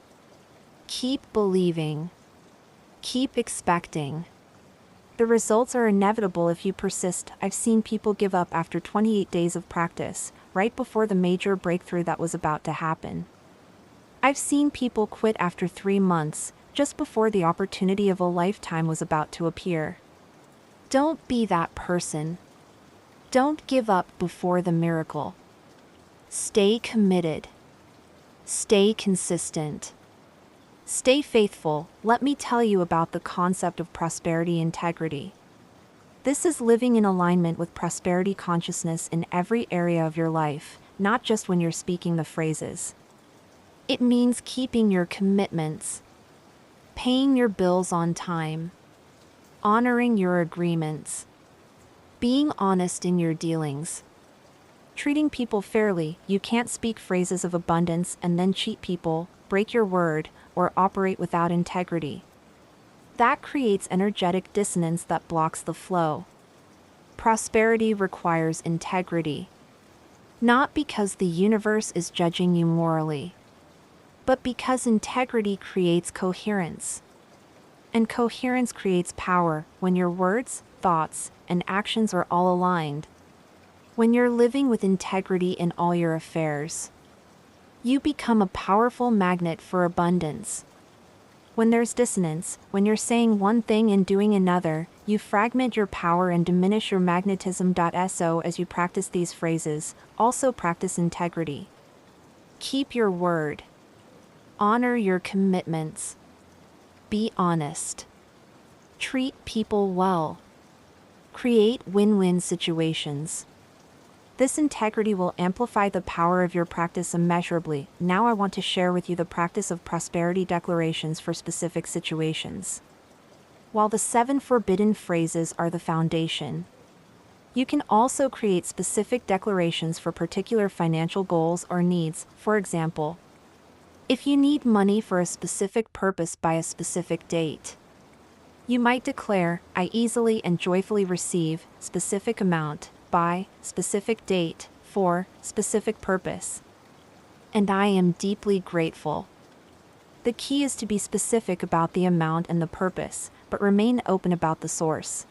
Keep believing. Keep expecting. The results are inevitable if you persist. I've seen people give up after 28 days of practice, right before the major breakthrough that was about to happen. I've seen people quit after 3 months, just before the opportunity of a lifetime was about to appear. Don't be that person. Don't give up before the miracle. Stay committed. Stay consistent. Stay faithful. Let me tell you about the concept of prosperity integrity. This is living in alignment with prosperity consciousness in every area of your life, not just when you're speaking the phrases. It means keeping your commitments, paying your bills on time, honoring your agreements, being honest in your dealings, treating people fairly. You can't speak phrases of abundance and then cheat people, break your word, or operate without integrity. That creates energetic dissonance that blocks the flow. Prosperity requires integrity. Not because the universe is judging you morally, but because integrity creates coherence. And coherence creates power when your words, thoughts, and actions are all aligned. When you're living with integrity in all your affairs, you become a powerful magnet for abundance. When there's dissonance, when you're saying one thing and doing another, you fragment your power and diminish your magnetism. So as you practice these phrases, also practice integrity. Keep your word. Honor your commitments. Be honest. Treat people well. Create win-win situations. This integrity will amplify the power of your practice immeasurably. Now I want to share with you the practice of prosperity declarations for specific situations. While the 7 forbidden phrases are the foundation, you can also create specific declarations for particular financial goals or needs. For example, if you need money for a specific purpose by a specific date, you might declare, I easily and joyfully receive specific amount by specific date for specific purpose. And I am deeply grateful. The key is to be specific about the amount and the purpose, but remain open about the source.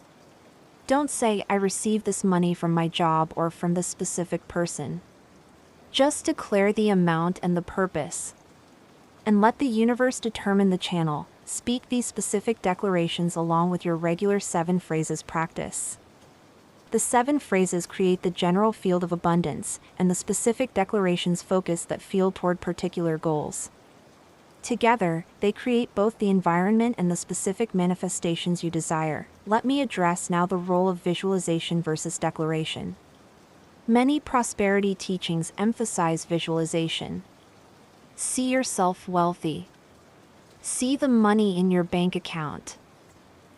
Don't say, I received this money from my job or from this specific person. Just declare the amount and the purpose, and let the universe determine the channel. Speak these specific declarations along with your regular 7 phrases practice. The 7 phrases create the general field of abundance, and the specific declarations focus that field toward particular goals. Together, they create both the environment and the specific manifestations you desire. Let me address now the role of visualization versus declaration. Many prosperity teachings emphasize visualization. See yourself wealthy. See the money in your bank account.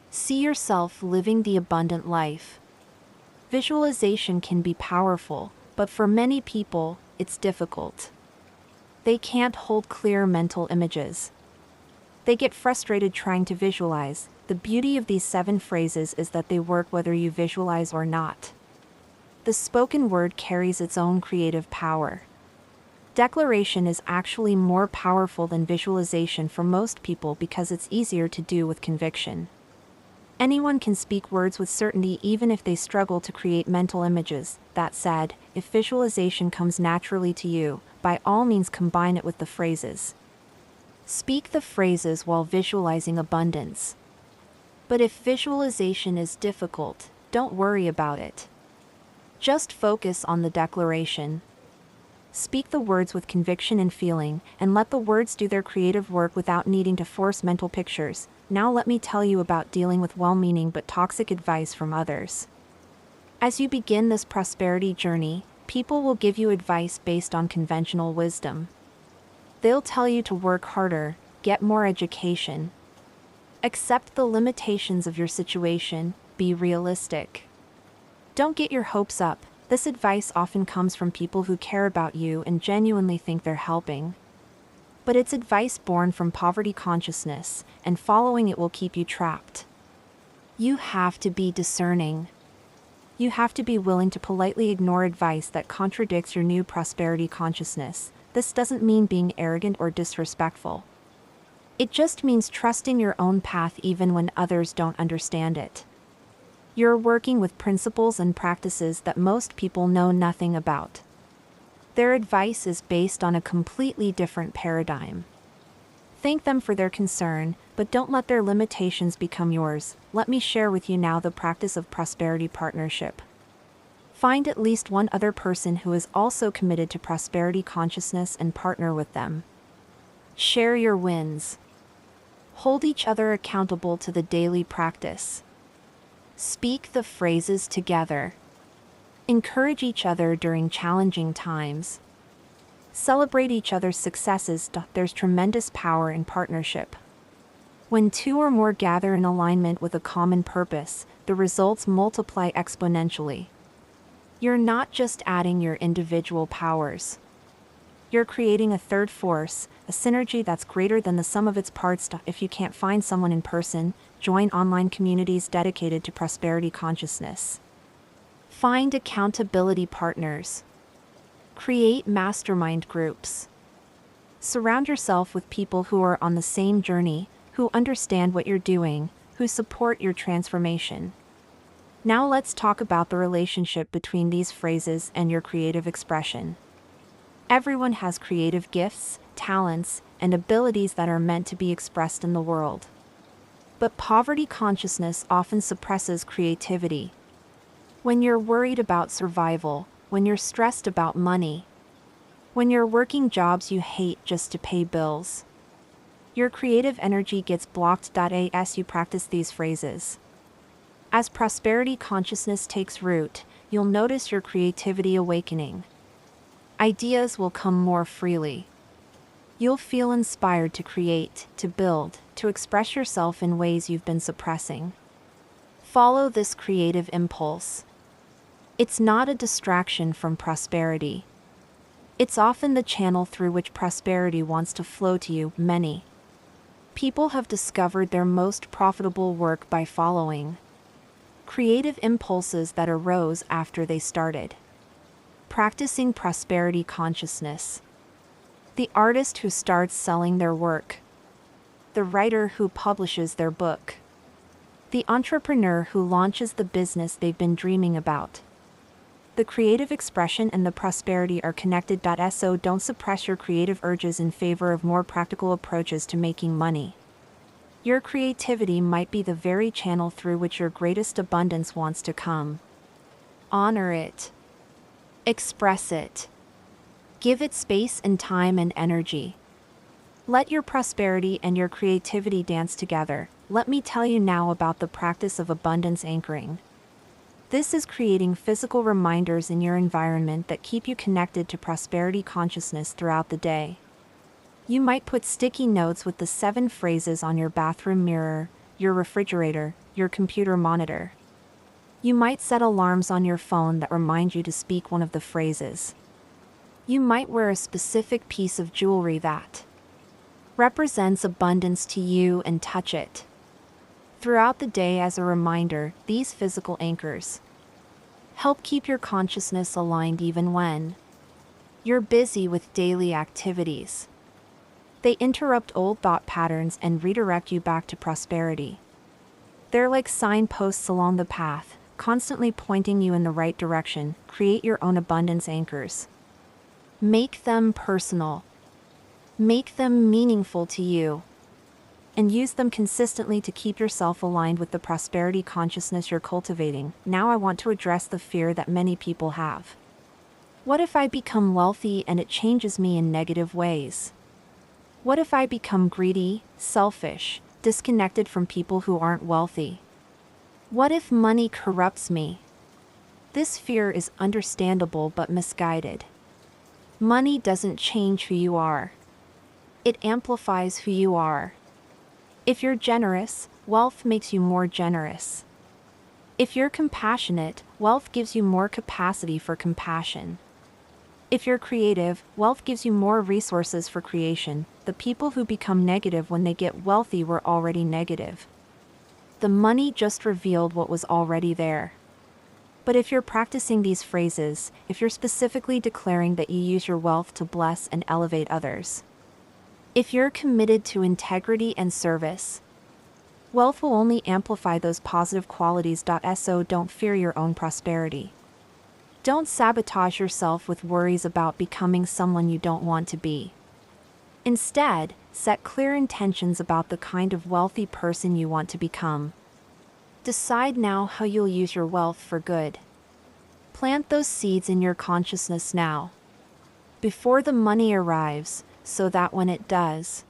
See yourself living the abundant life. Visualization can be powerful, but for many people, it's difficult. They can't hold clear mental images. They get frustrated trying to visualize. The beauty of these 7 phrases is that they work whether you visualize or not. The spoken word carries its own creative power. Declaration is actually more powerful than visualization for most people because it's easier to do with conviction. Anyone can speak words with certainty even if they struggle to create mental images. That said, if visualization comes naturally to you, by all means combine it with the phrases. Speak the phrases while visualizing abundance. But if visualization is difficult, don't worry about it. Just focus on the declaration. Speak the words with conviction and feeling, and let the words do their creative work without needing to force mental pictures. Now let me tell you about dealing with well-meaning but toxic advice from others. As you begin this prosperity journey, people will give you advice based on conventional wisdom. They'll tell you to work harder, get more education. Accept the limitations of your situation, be realistic. Don't get your hopes up. This advice often comes from people who care about you and genuinely think they're helping. But it's advice born from poverty consciousness, and following it will keep you trapped. You have to be discerning. You have to be willing to politely ignore advice that contradicts your new prosperity consciousness. This doesn't mean being arrogant or disrespectful. It just means trusting your own path even when others don't understand it. You're working with principles and practices that most people know nothing about. Their advice is based on a completely different paradigm. Thank them for their concern, but don't let their limitations become yours. Let me share with you now the practice of prosperity partnership. Find at least one other person who is also committed to prosperity consciousness and partner with them. Share your wins. Hold each other accountable to the daily practice. Speak the phrases together. Encourage each other during challenging times. Celebrate each other's successes. There's tremendous power in partnership. When 2 or more gather in alignment with a common purpose, the results multiply exponentially. You're not just adding your individual powers. You're creating a third force, a synergy that's greater than the sum of its parts. If you can't find someone in person, join online communities dedicated to prosperity consciousness. Find accountability partners. Create mastermind groups. Surround yourself with people who are on the same journey, who understand what you're doing, who support your transformation. Now let's talk about the relationship between these phrases and your creative expression. Everyone has creative gifts, talents, and abilities that are meant to be expressed in the world. But poverty consciousness often suppresses creativity. When you're worried about survival, when you're stressed about money, when you're working jobs you hate just to pay bills, your creative energy gets blocked. As you practice these phrases. As prosperity consciousness takes root, you'll notice your creativity awakening. Ideas will come more freely. You'll feel inspired to create, to build, to express yourself in ways you've been suppressing. Follow this creative impulse. It's not a distraction from prosperity. It's often the channel through which prosperity wants to flow to you. Many people have discovered their most profitable work by following creative impulses that arose after they started practicing prosperity consciousness. The artist who starts selling their work. The writer who publishes their book. The entrepreneur who launches the business they've been dreaming about. The creative expression and the prosperity are connected. So don't suppress your creative urges in favor of more practical approaches to making money. Your creativity might be the very channel through which your greatest abundance wants to come. Honor it. Express it. Give it space and time and energy. Let your prosperity and your creativity dance together. Let me tell you now about the practice of abundance anchoring. This is creating physical reminders in your environment that keep you connected to prosperity consciousness throughout the day. You might put sticky notes with the 7 phrases on your bathroom mirror, your refrigerator, your computer monitor. You might set alarms on your phone that remind you to speak one of the phrases. You might wear a specific piece of jewelry that represents abundance to you and touch it throughout the day as a reminder. These physical anchors help keep your consciousness aligned even when you're busy with daily activities. They interrupt old thought patterns and redirect you back to prosperity. They're like signposts along the path, constantly pointing you in the right direction. Create your own abundance anchors. Make them personal. Make them meaningful to you. And use them consistently to keep yourself aligned with the prosperity consciousness you're cultivating. Now I want to address the fear that many people have. What if I become wealthy and it changes me in negative ways? What if I become greedy, selfish, disconnected from people who aren't wealthy? What if money corrupts me? This fear is understandable but misguided. Money doesn't change who you are. It amplifies who you are. If you're generous, wealth makes you more generous. If you're compassionate, wealth gives you more capacity for compassion. If you're creative, wealth gives you more resources for creation. The people who become negative when they get wealthy were already negative. The money just revealed what was already there. But if you're practicing these phrases, if you're specifically declaring that you use your wealth to bless and elevate others, if you're committed to integrity and service, wealth will only amplify those positive qualities. So don't fear your own prosperity. Don't sabotage yourself with worries about becoming someone you don't want to be. Instead, set clear intentions about the kind of wealthy person you want to become. Decide now how you'll use your wealth for good. Plant those seeds in your consciousness now, before the money arrives, so that when it does,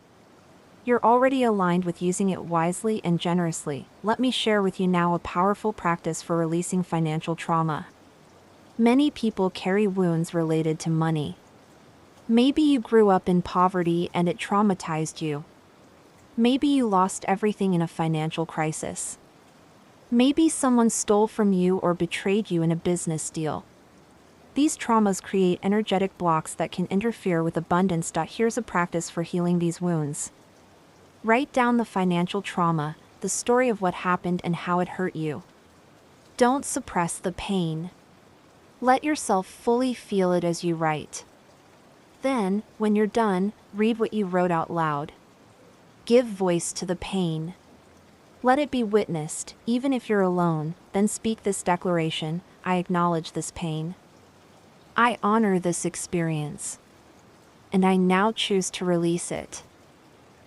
you're already aligned with using it wisely and generously. Let me share with you now a powerful practice for releasing financial trauma. Many people carry wounds related to money. Maybe you grew up in poverty and it traumatized you. Maybe you lost everything in a financial crisis. Maybe someone stole from you or betrayed you in a business deal. These traumas create energetic blocks that can interfere with abundance. Here's a practice for healing these wounds. Write down the financial trauma, the story of what happened and how it hurt you. Don't suppress the pain. Let yourself fully feel it as you write. Then, when you're done, read what you wrote out loud. Give voice to the pain. Let it be witnessed, even if you're alone. Then speak this declaration: I acknowledge this pain. I honor this experience. And I now choose to release it.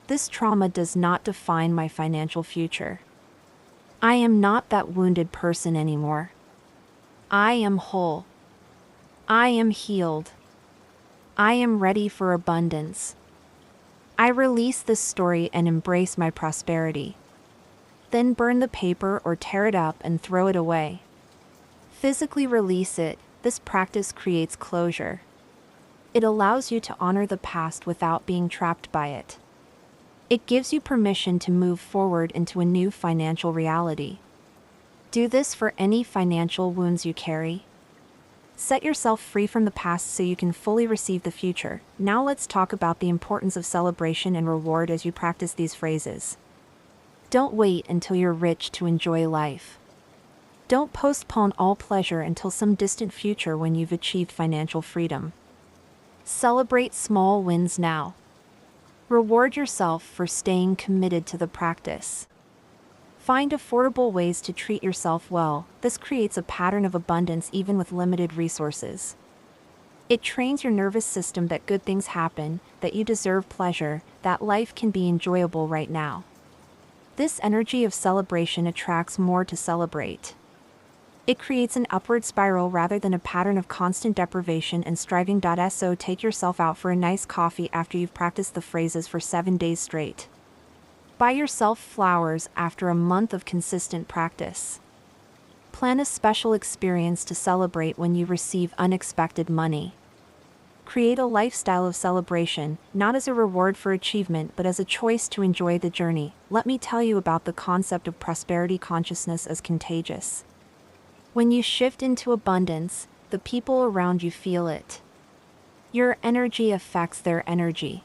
This trauma does not define my financial future. I am not that wounded person anymore. I am whole. I am healed. I am ready for abundance. I release this story and embrace my prosperity. Then burn the paper or tear it up and throw it away. Physically release it. This practice creates closure. It allows you to honor the past without being trapped by it. It gives you permission to move forward into a new financial reality. Do this for any financial wounds you carry. Set yourself free from the past so you can fully receive the future. Now let's talk about the importance of celebration and reward as you practice these phrases. Don't wait until you're rich to enjoy life. Don't postpone all pleasure until some distant future when you've achieved financial freedom. Celebrate small wins now. Reward yourself for staying committed to the practice. Find affordable ways to treat yourself well. This creates a pattern of abundance even with limited resources. It trains your nervous system that good things happen, that you deserve pleasure, that life can be enjoyable right now. This energy of celebration attracts more to celebrate. It creates an upward spiral rather than a pattern of constant deprivation and striving. So take yourself out for a nice coffee after you've practiced the phrases for 7 days straight. Buy yourself flowers after a month of consistent practice. Plan a special experience to celebrate when you receive unexpected money. Create a lifestyle of celebration, not as a reward for achievement but as a choice to enjoy the journey. Let me tell you about the concept of prosperity consciousness as contagious. When you shift into abundance, the people around you feel it. Your energy affects their energy.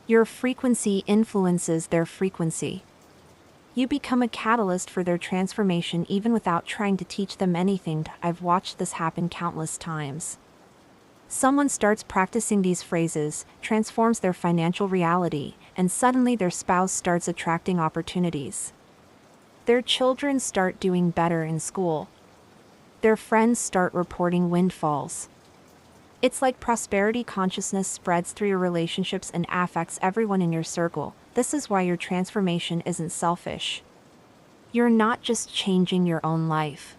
Your frequency influences their frequency. You become a catalyst for their transformation even without trying to teach them anything. I've watched this happen countless times. Someone starts practicing these phrases, transforms their financial reality, and suddenly their spouse starts attracting opportunities. Their children start doing better in school. Their friends start reporting windfalls. It's like prosperity consciousness spreads through your relationships and affects everyone in your circle. This is why your transformation isn't selfish. You're not just changing your own life.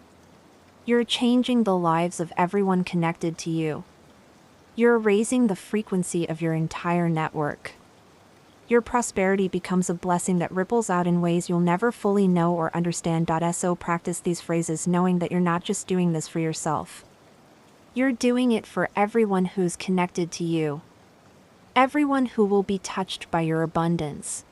You're changing the lives of everyone connected to you. You're raising the frequency of your entire network. Your prosperity becomes a blessing that ripples out in ways you'll never fully know or understand. So practice these phrases knowing that you're not just doing this for yourself. You're doing it for everyone who's connected to you. Everyone who will be touched by your abundance.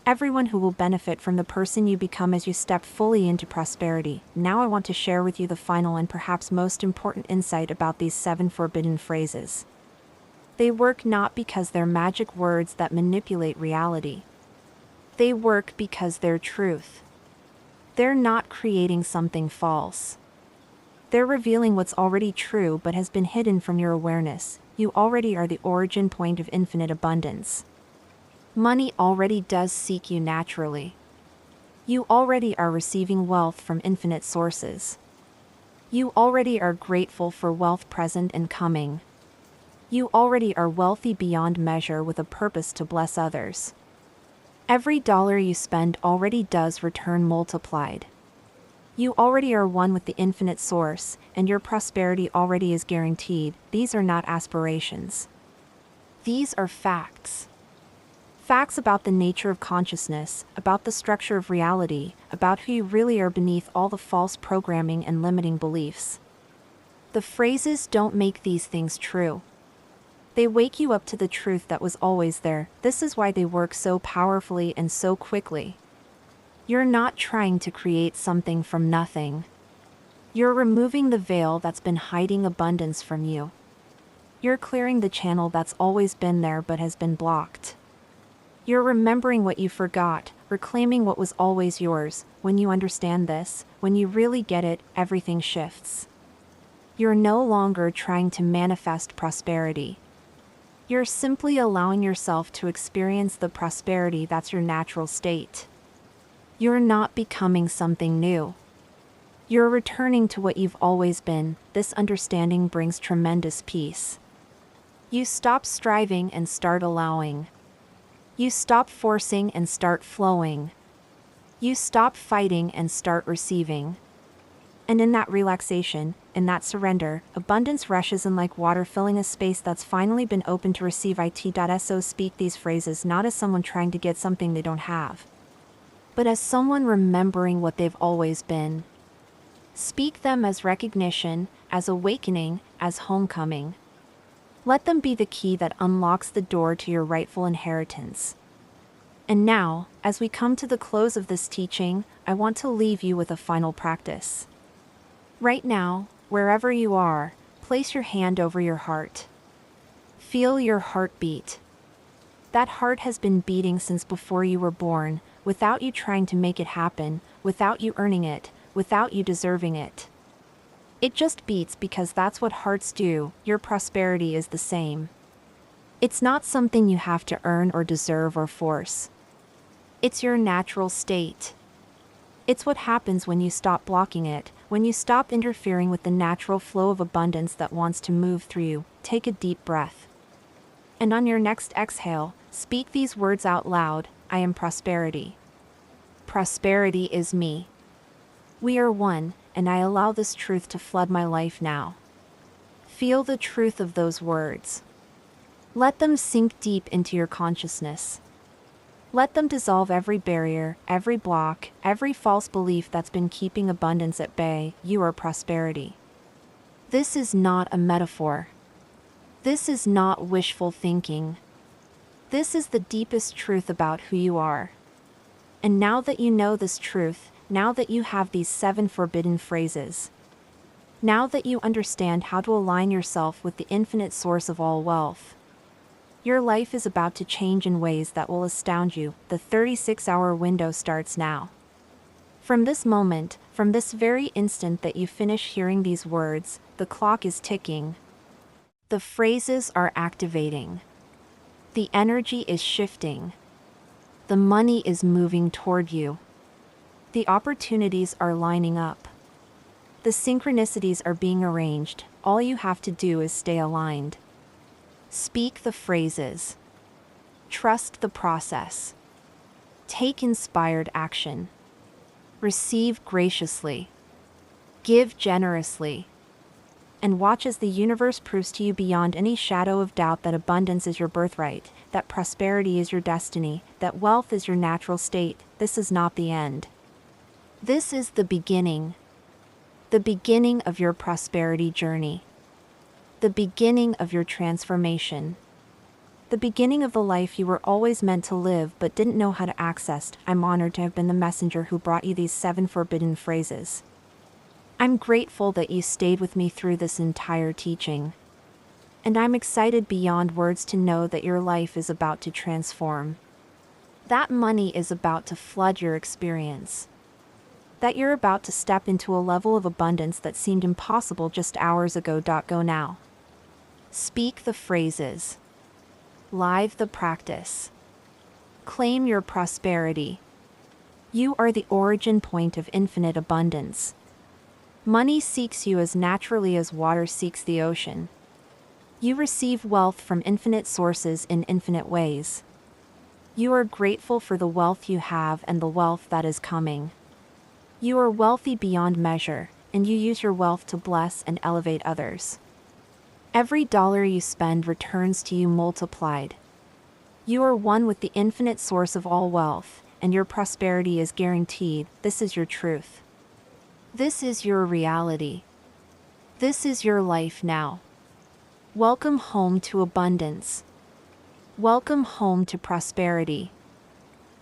Everyone who will benefit from the person you become as you step fully into prosperity. Now I want to share with you the final and perhaps most important insight about these 7 forbidden phrases. They work not because they're magic words that manipulate reality. They work because they're truth. They're not creating something false. They're revealing what's already true but has been hidden from your awareness. You already are the origin point of infinite abundance. Money already does seek you naturally. You already are receiving wealth from infinite sources. You already are grateful for wealth present and coming. You already are wealthy beyond measure with a purpose to bless others. Every dollar you spend already does return multiplied. You already are one with the infinite source, and your prosperity already is guaranteed. These are not aspirations. These are facts. Facts about the nature of consciousness, about the structure of reality, about who you really are beneath all the false programming and limiting beliefs. The phrases don't make these things true. They wake you up to the truth that was always there. This is why they work so powerfully and so quickly. You're not trying to create something from nothing. You're removing the veil that's been hiding abundance from you. You're clearing the channel that's always been there but has been blocked. You're remembering what you forgot, reclaiming what was always yours. When you understand this, when you really get it, everything shifts. You're no longer trying to manifest prosperity. You're simply allowing yourself to experience the prosperity that's your natural state. You're not becoming something new. You're returning to what you've always been. This understanding brings tremendous peace. You stop striving and start allowing. You stop forcing and start flowing. You stop fighting and start receiving. And in that relaxation, in that surrender, abundance rushes in like water, filling a space that's finally been open to receive. So speak these phrases not as someone trying to get something they don't have, but as someone remembering what they've always been. Speak them as recognition, as awakening, as homecoming. Let them be the key that unlocks the door to your rightful inheritance. And now, as we come to the close of this teaching, I want to leave you with a final practice. Right now, wherever you are, place your hand over your heart. Feel your heartbeat. That heart has been beating since before you were born, without you trying to make it happen, without you earning it, without you deserving it. It just beats because that's what hearts do. Your prosperity is the same. It's not something you have to earn or deserve or force. It's your natural state. It's what happens when you stop blocking it, when you stop interfering with the natural flow of abundance that wants to move through you. Take a deep breath. And on your next exhale, speak these words out loud. I am prosperity. Prosperity is me. We are one, and I allow this truth to flood my life now. Feel the truth of those words. Let them sink deep into your consciousness. Let them dissolve every barrier, every block, every false belief that's been keeping abundance at bay. You are prosperity. This is not a metaphor. This is not wishful thinking. This is the deepest truth about who you are. And now that you know this truth, now that you have these 7 forbidden phrases, now that you understand how to align yourself with the infinite source of all wealth, your life is about to change in ways that will astound you. The 36-hour window starts now. From this moment, from this very instant that you finish hearing these words, the clock is ticking. The phrases are activating. The energy is shifting. The money is moving toward you. The opportunities are lining up. The synchronicities are being arranged. All you have to do is stay aligned. Speak the phrases. Trust the process. Take inspired action. Receive graciously. Give generously. And watch as the universe proves to you beyond any shadow of doubt that abundance is your birthright, that prosperity is your destiny, that wealth is your natural state. This is not the end. This is the beginning. The beginning of your prosperity journey. The beginning of your transformation. The beginning of the life you were always meant to live but didn't know how to access. I'm honored to have been the messenger who brought you these 7 forbidden phrases. I'm grateful that you stayed with me through this entire teaching. And I'm excited beyond words to know that your life is about to transform. That money is about to flood your experience. That you're about to step into a level of abundance that seemed impossible just hours ago. Go now. Speak the phrases. Live the practice. Claim your prosperity. You are the origin point of infinite abundance. Money seeks you as naturally as water seeks the ocean. You receive wealth from infinite sources in infinite ways. You are grateful for the wealth you have and the wealth that is coming. You are wealthy beyond measure, and you use your wealth to bless and elevate others. Every dollar you spend returns to you multiplied. You are one with the infinite source of all wealth, and your prosperity is guaranteed. This is your truth. This is your reality. This is your life now. Welcome home to abundance. Welcome home to prosperity.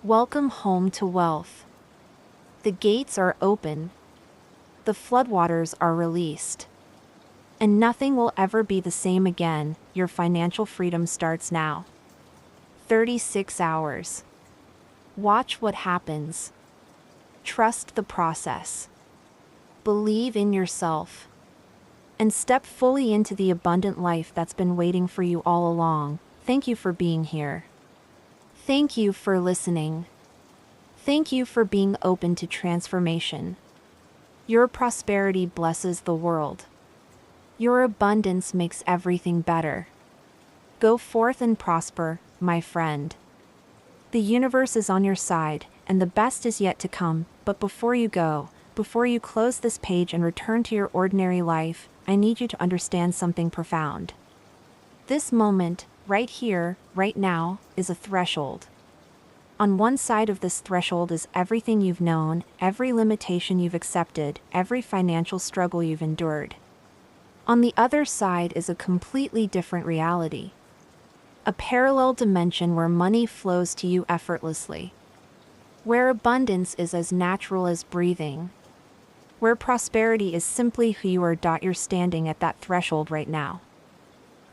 Welcome home to wealth. The gates are open. The floodwaters are released. And nothing will ever be the same again. Your financial freedom starts now. 36 hours. Watch what happens. Trust the process. Believe in yourself. And step fully into the abundant life that's been waiting for you all along. Thank you for being here. Thank you for listening. Thank you for being open to transformation. Your prosperity blesses the world. Your abundance makes everything better. Go forth and prosper, my friend. The universe is on your side, and the best is yet to come. But before you go, before you close this page and return to your ordinary life, I need you to understand something profound. This moment, right here, right now, is a threshold. On one side of this threshold is everything you've known, every limitation you've accepted, every financial struggle you've endured. On the other side is a completely different reality. A parallel dimension where money flows to you effortlessly. Where abundance is as natural as breathing. Where prosperity is simply who you are. You're standing at that threshold right now.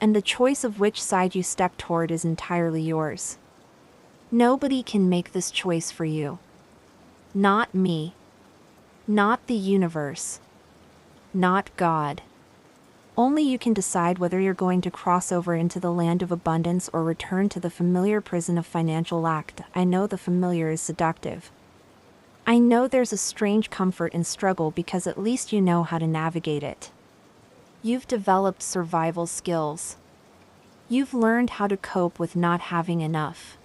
And the choice of which side you step toward is entirely yours. Nobody can make this choice for you. Not me. Not the universe. Not God. Only you can decide whether you're going to cross over into the land of abundance or return to the familiar prison of financial lack. I know the familiar is seductive. I know there's a strange comfort in struggle because at least you know how to navigate it. You've developed survival skills. You've learned how to cope with not having enough.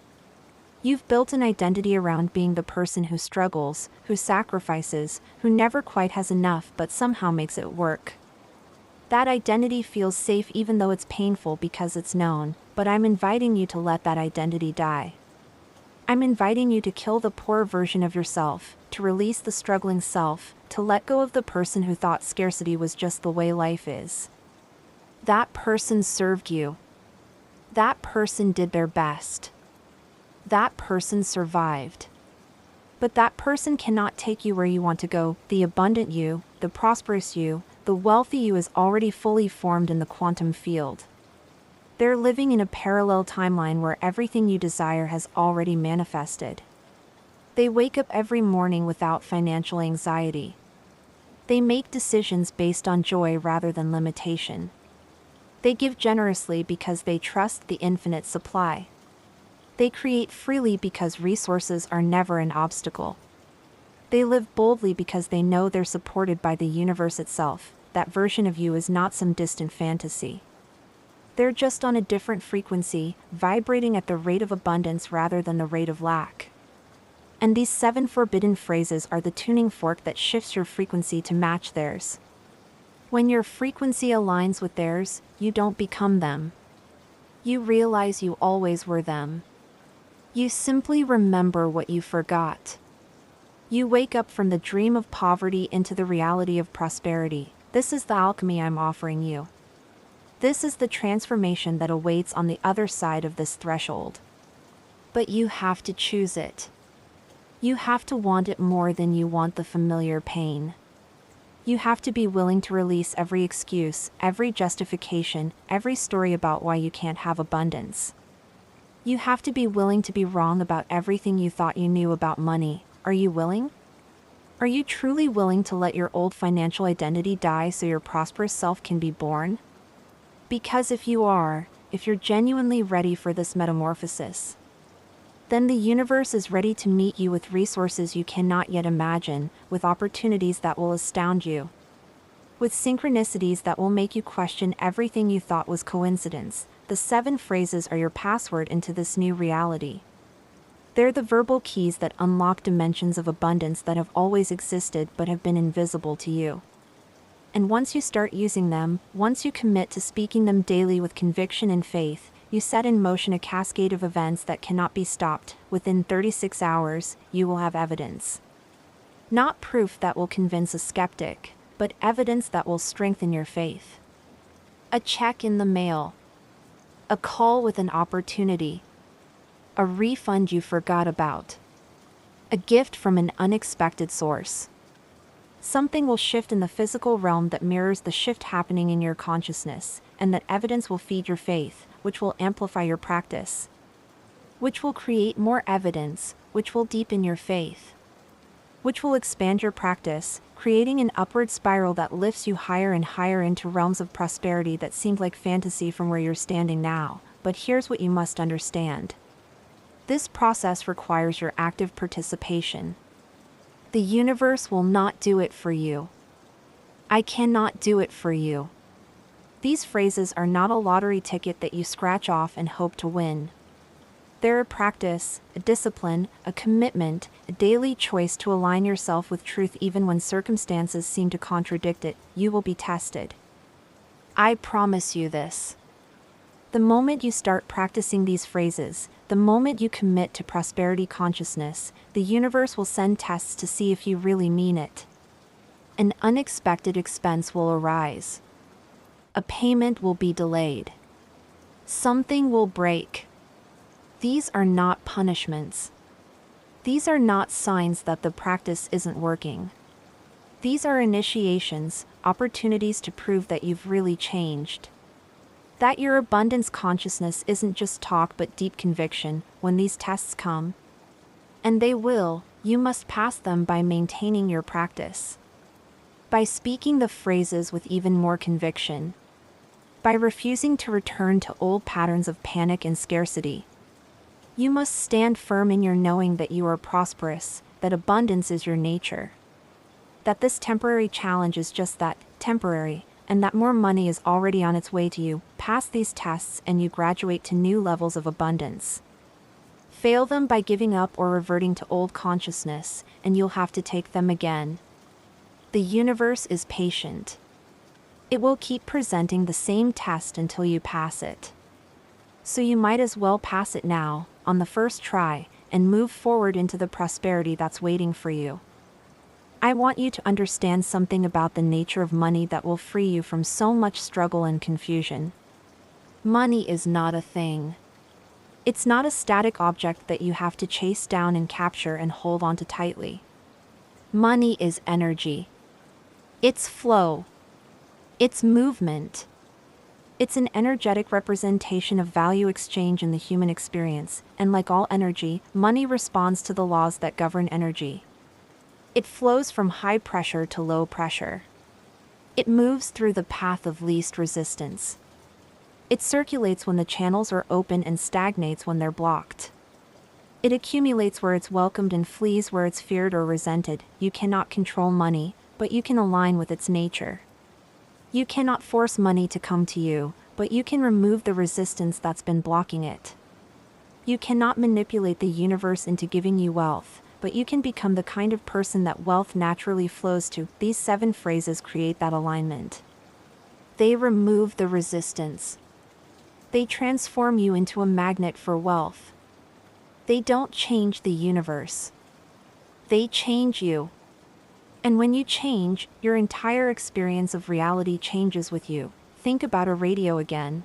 You've built an identity around being the person who struggles, who sacrifices, who never quite has enough but somehow makes it work. That identity feels safe even though it's painful because it's known, but I'm inviting you to let that identity die. I'm inviting you to kill the poor version of yourself, to release the struggling self, to let go of the person who thought scarcity was just the way life is. That person served you. That person did their best. That person survived. But that person cannot take you where you want to go. The abundant you, the prosperous you, the wealthy you is already fully formed in the quantum field. They're living in a parallel timeline where everything you desire has already manifested. They wake up every morning without financial anxiety. They make decisions based on joy rather than limitation. They give generously because they trust the infinite supply. They create freely because resources are never an obstacle. They live boldly because they know they're supported by the universe itself. That version of you is not some distant fantasy. They're just on a different frequency, vibrating at the rate of abundance rather than the rate of lack. And these 7 forbidden phrases are the tuning fork that shifts your frequency to match theirs. When your frequency aligns with theirs, you don't become them. You realize you always were them. You simply remember what you forgot. You wake up from the dream of poverty into the reality of prosperity. This is the alchemy I'm offering you. This is the transformation that awaits on the other side of this threshold. But you have to choose it. You have to want it more than you want the familiar pain. You have to be willing to release every excuse, every justification, every story about why you can't have abundance. You have to be willing to be wrong about everything you thought you knew about money. Are you willing? Are you truly willing to let your old financial identity die so your prosperous self can be born? Because if you are, if you're genuinely ready for this metamorphosis, then the universe is ready to meet you with resources you cannot yet imagine, with opportunities that will astound you, with synchronicities that will make you question everything you thought was coincidence. The 7 phrases are your password into this new reality. They're the verbal keys that unlock dimensions of abundance that have always existed but have been invisible to you. And once you start using them, once you commit to speaking them daily with conviction and faith, you set in motion a cascade of events that cannot be stopped. Within 36 hours, you will have evidence. Not proof that will convince a skeptic, but evidence that will strengthen your faith. A check in the mail. A call with an opportunity. A refund you forgot about. A gift from an unexpected source. Something will shift in the physical realm that mirrors the shift happening in your consciousness, and that evidence will feed your faith, which will amplify your practice, which will create more evidence, which will deepen your faith, which will expand your practice, creating an upward spiral that lifts you higher and higher into realms of prosperity that seemed like fantasy from where you're standing now. But here's what you must understand. This process requires your active participation. The universe will not do it for you. I cannot do it for you. These phrases are not a lottery ticket that you scratch off and hope to win. They're a practice, a discipline, a commitment, a daily choice to align yourself with truth even when circumstances seem to contradict it. You will be tested. I promise you this. The moment you start practicing these phrases, the moment you commit to prosperity consciousness, the universe will send tests to see if you really mean it. An unexpected expense will arise. A payment will be delayed. Something will break. These are not punishments. These are not signs that the practice isn't working. These are initiations, opportunities to prove that you've really changed. That your abundance consciousness isn't just talk but deep conviction. When these tests come, and they will, you must pass them by maintaining your practice. By speaking the phrases with even more conviction. By refusing to return to old patterns of panic and scarcity. You must stand firm in your knowing that you are prosperous, that abundance is your nature. That this temporary challenge is just that, temporary, and that more money is already on its way to you. Pass these tests and you graduate to new levels of abundance. Fail them by giving up or reverting to old consciousness, and you'll have to take them again. The universe is patient. It will keep presenting the same test until you pass it. So you might as well pass it now, on the first try, and move forward into the prosperity that's waiting for you. I want you to understand something about the nature of money that will free you from so much struggle and confusion. Money is not a thing. It's not a static object that you have to chase down and capture and hold onto tightly. Money is energy. It's flow. It's movement. It's an energetic representation of value exchange in the human experience, and like all energy, money responds to the laws that govern energy. It flows from high pressure to low pressure. It moves through the path of least resistance. It circulates when the channels are open and stagnates when they're blocked. It accumulates where it's welcomed and flees where it's feared or resented. You cannot control money, but you can align with its nature. You cannot force money to come to you, but you can remove the resistance that's been blocking it. You cannot manipulate the universe into giving you wealth, but you can become the kind of person that wealth naturally flows to. These 7 phrases create that alignment. They remove the resistance. They transform you into a magnet for wealth. They don't change the universe. They change you. And when you change, your entire experience of reality changes with you. Think about a radio again.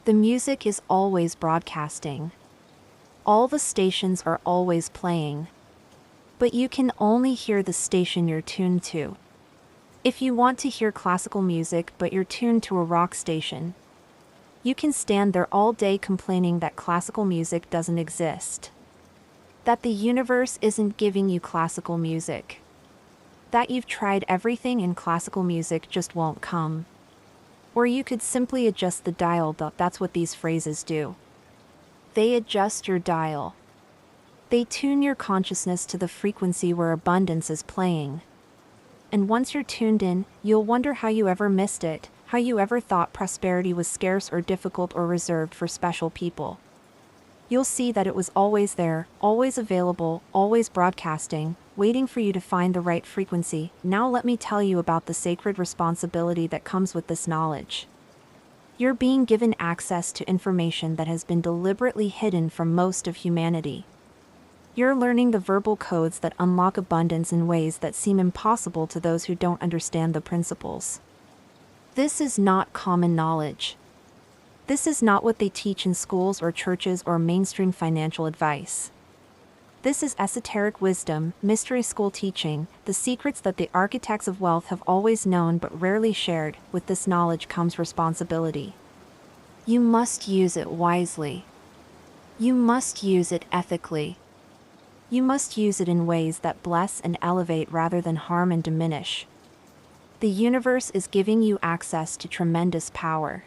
The music is always broadcasting. All the stations are always playing. But you can only hear the station you're tuned to. If you want to hear classical music but you're tuned to a rock station, you can stand there all day complaining that classical music doesn't exist. That the universe isn't giving you classical music. That you've tried everything and classical music just won't come. Or you could simply adjust the dial. That's what these phrases do. They adjust your dial. They tune your consciousness to the frequency where abundance is playing. And once you're tuned in, you'll wonder how you ever missed it, how you ever thought prosperity was scarce or difficult or reserved for special people. You'll see that it was always there, always available, always broadcasting, waiting for you to find the right frequency. Now let me tell you about the sacred responsibility that comes with this knowledge. You're being given access to information that has been deliberately hidden from most of humanity. You're learning the verbal codes that unlock abundance in ways that seem impossible to those who don't understand the principles. This is not common knowledge. This is not what they teach in schools or churches or mainstream financial advice. This is esoteric wisdom, mystery school teaching, the secrets that the architects of wealth have always known but rarely shared. With this knowledge comes responsibility. You must use it wisely. You must use it ethically. You must use it in ways that bless and elevate rather than harm and diminish. The universe is giving you access to tremendous power.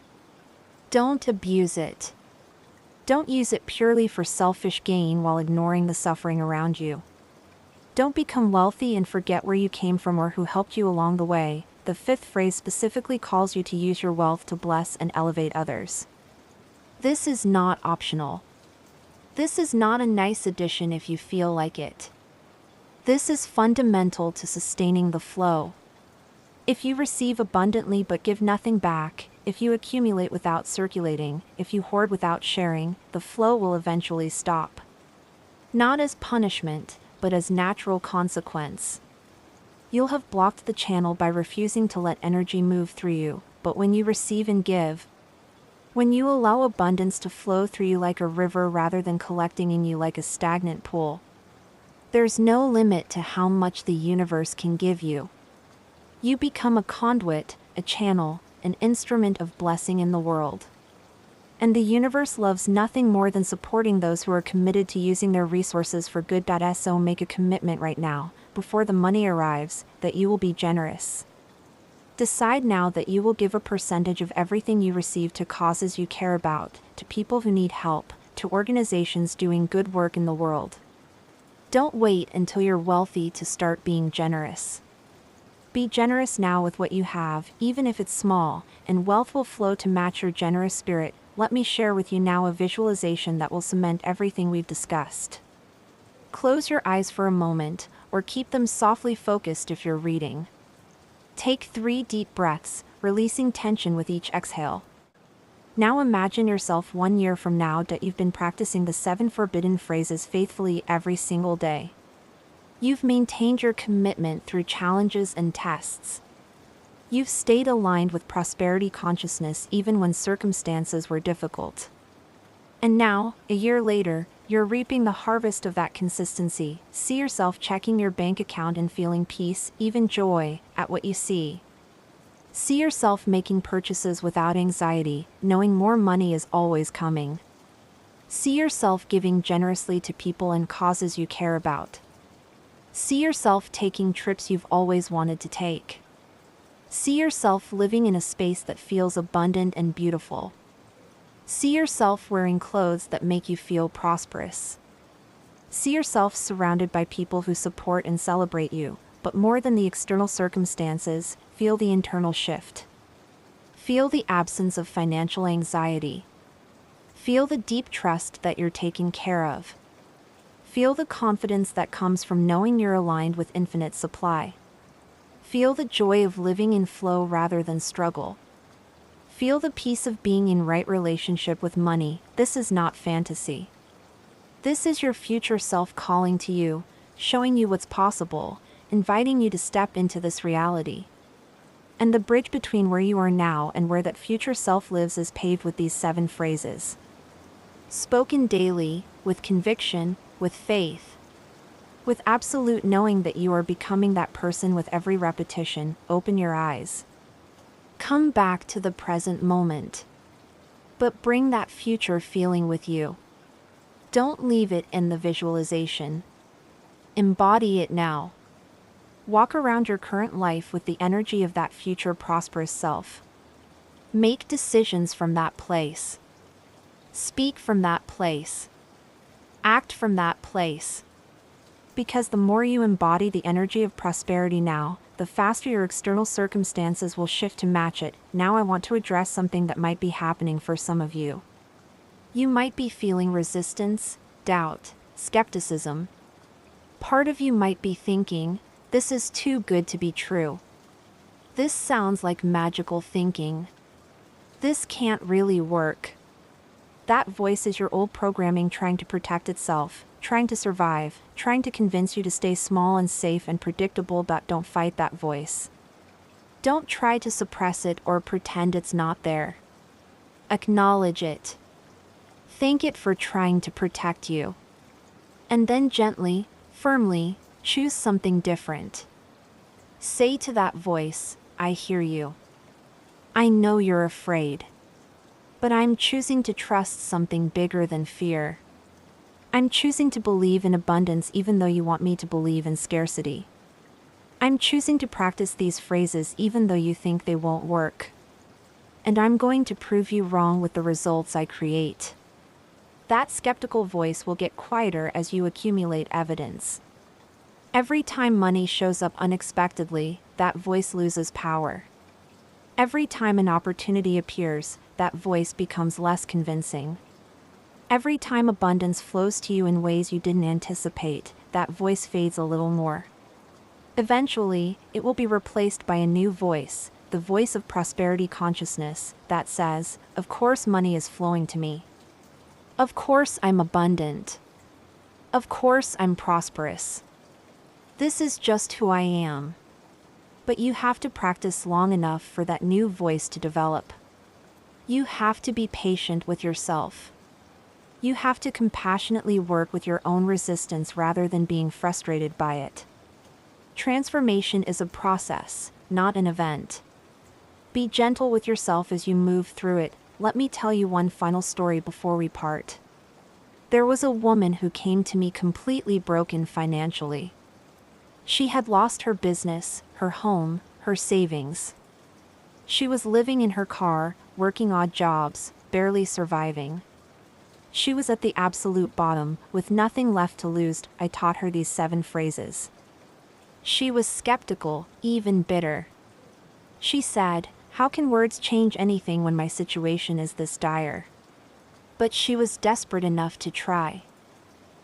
Don't abuse it. Don't use it purely for selfish gain while ignoring the suffering around you. Don't become wealthy and forget where you came from or who helped you along the way. The 5th phrase specifically calls you to use your wealth to bless and elevate others. This is not optional. This is not a nice addition if you feel like it. This is fundamental to sustaining the flow. If you receive abundantly but give nothing back, if you accumulate without circulating, if you hoard without sharing, the flow will eventually stop. Not as punishment, but as natural consequence. You'll have blocked the channel by refusing to let energy move through you, but when you receive and give, when you allow abundance to flow through you like a river rather than collecting in you like a stagnant pool, there's no limit to how much the universe can give you. You become a conduit, a channel, an instrument of blessing in the world. And the universe loves nothing more than supporting those who are committed to using their resources for good. So make a commitment right now, before the money arrives, that you will be generous. Decide now that you will give a percentage of everything you receive to causes you care about, to people who need help, to organizations doing good work in the world. Don't wait until you're wealthy to start being generous. Be generous now with what you have, even if it's small, and wealth will flow to match your generous spirit. Let me share with you now a visualization that will cement everything we've discussed. Close your eyes for a moment, or keep them softly focused if you're reading. Take 3 deep breaths, releasing tension with each exhale. Now imagine yourself 1 year from now that you've been practicing the 7 forbidden phrases faithfully every single day. You've maintained your commitment through challenges and tests. You've stayed aligned with prosperity consciousness even when circumstances were difficult. And now, a year later, you're reaping the harvest of that consistency. See yourself checking your bank account and feeling peace, even joy, at what you see. See yourself making purchases without anxiety, knowing more money is always coming. See yourself giving generously to people and causes you care about. See yourself taking trips you've always wanted to take. See yourself living in a space that feels abundant and beautiful. See yourself wearing clothes that make you feel prosperous. See yourself surrounded by people who support and celebrate you, but more than the external circumstances, feel the internal shift. Feel the absence of financial anxiety. Feel the deep trust that you're taken care of. Feel the confidence that comes from knowing you're aligned with infinite supply. Feel the joy of living in flow rather than struggle. Feel the peace of being in right relationship with money. This is not fantasy. This is your future self calling to you, showing you what's possible, inviting you to step into this reality. And the bridge between where you are now and where that future self lives is paved with these 7 phrases. Spoken daily, with conviction, with faith. With absolute knowing that you are becoming that person with every repetition. Open your eyes. Come back to the present moment. But bring that future feeling with you. Don't leave it in the visualization. Embody it now. Walk around your current life with the energy of that future prosperous self. Make decisions from that place. Speak from that place. Act from that place. Because the more you embody the energy of prosperity now, the faster your external circumstances will shift to match it. Now I want to address something that might be happening for some of you. You might be feeling resistance, doubt, skepticism. Part of you might be thinking, this is too good to be true. This sounds like magical thinking. This can't really work. That voice is your old programming trying to protect itself, trying to survive, trying to convince you to stay small and safe and predictable. But don't fight that voice. Don't try to suppress it or pretend it's not there. Acknowledge it. Thank it for trying to protect you. And then gently, firmly, choose something different. Say to that voice, I hear you. I know you're afraid. But I'm choosing to trust something bigger than fear. I'm choosing to believe in abundance even though you want me to believe in scarcity. I'm choosing to practice these phrases even though you think they won't work. And I'm going to prove you wrong with the results I create. That skeptical voice will get quieter as you accumulate evidence. Every time money shows up unexpectedly, that voice loses power. Every time an opportunity appears, that voice becomes less convincing. Every time abundance flows to you in ways you didn't anticipate, that voice fades a little more. Eventually, it will be replaced by a new voice, the voice of prosperity consciousness, that says, of course money is flowing to me. Of course I'm abundant. Of course I'm prosperous. This is just who I am. But you have to practice long enough for that new voice to develop. You have to be patient with yourself. You have to compassionately work with your own resistance rather than being frustrated by it. Transformation is a process, not an event. Be gentle with yourself as you move through it. Let me tell you one final story before we part. There was a woman who came to me completely broken financially. She had lost her business, her home, her savings. She was living in her car, working odd jobs, barely surviving. She was at the absolute bottom, with nothing left to lose. I taught her these 7 phrases. She was skeptical, even bitter. She said, how can words change anything when my situation is this dire? But she was desperate enough to try.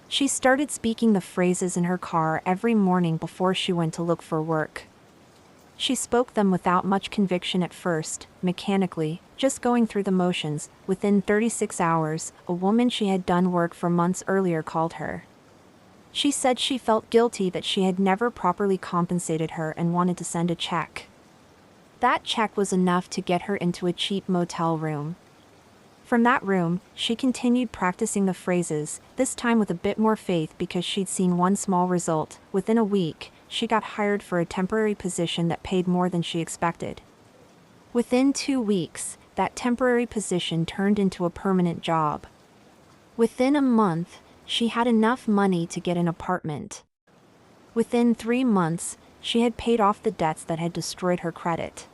She started speaking the phrases in her car every morning before she went to look for work. She spoke them without much conviction at first, mechanically, just going through the motions. Within 36 hours, a woman she had done work for months earlier called her. She said she felt guilty that she had never properly compensated her and wanted to send a check. That check was enough to get her into a cheap motel room. From that room, she continued practicing the phrases, this time with a bit more faith because she'd seen one small result. Within a week, she got hired for a temporary position that paid more than she expected. Within 2 weeks, that temporary position turned into a permanent job. Within a month, she had enough money to get an apartment. Within 3 months, she had paid off the debts that had destroyed her credit.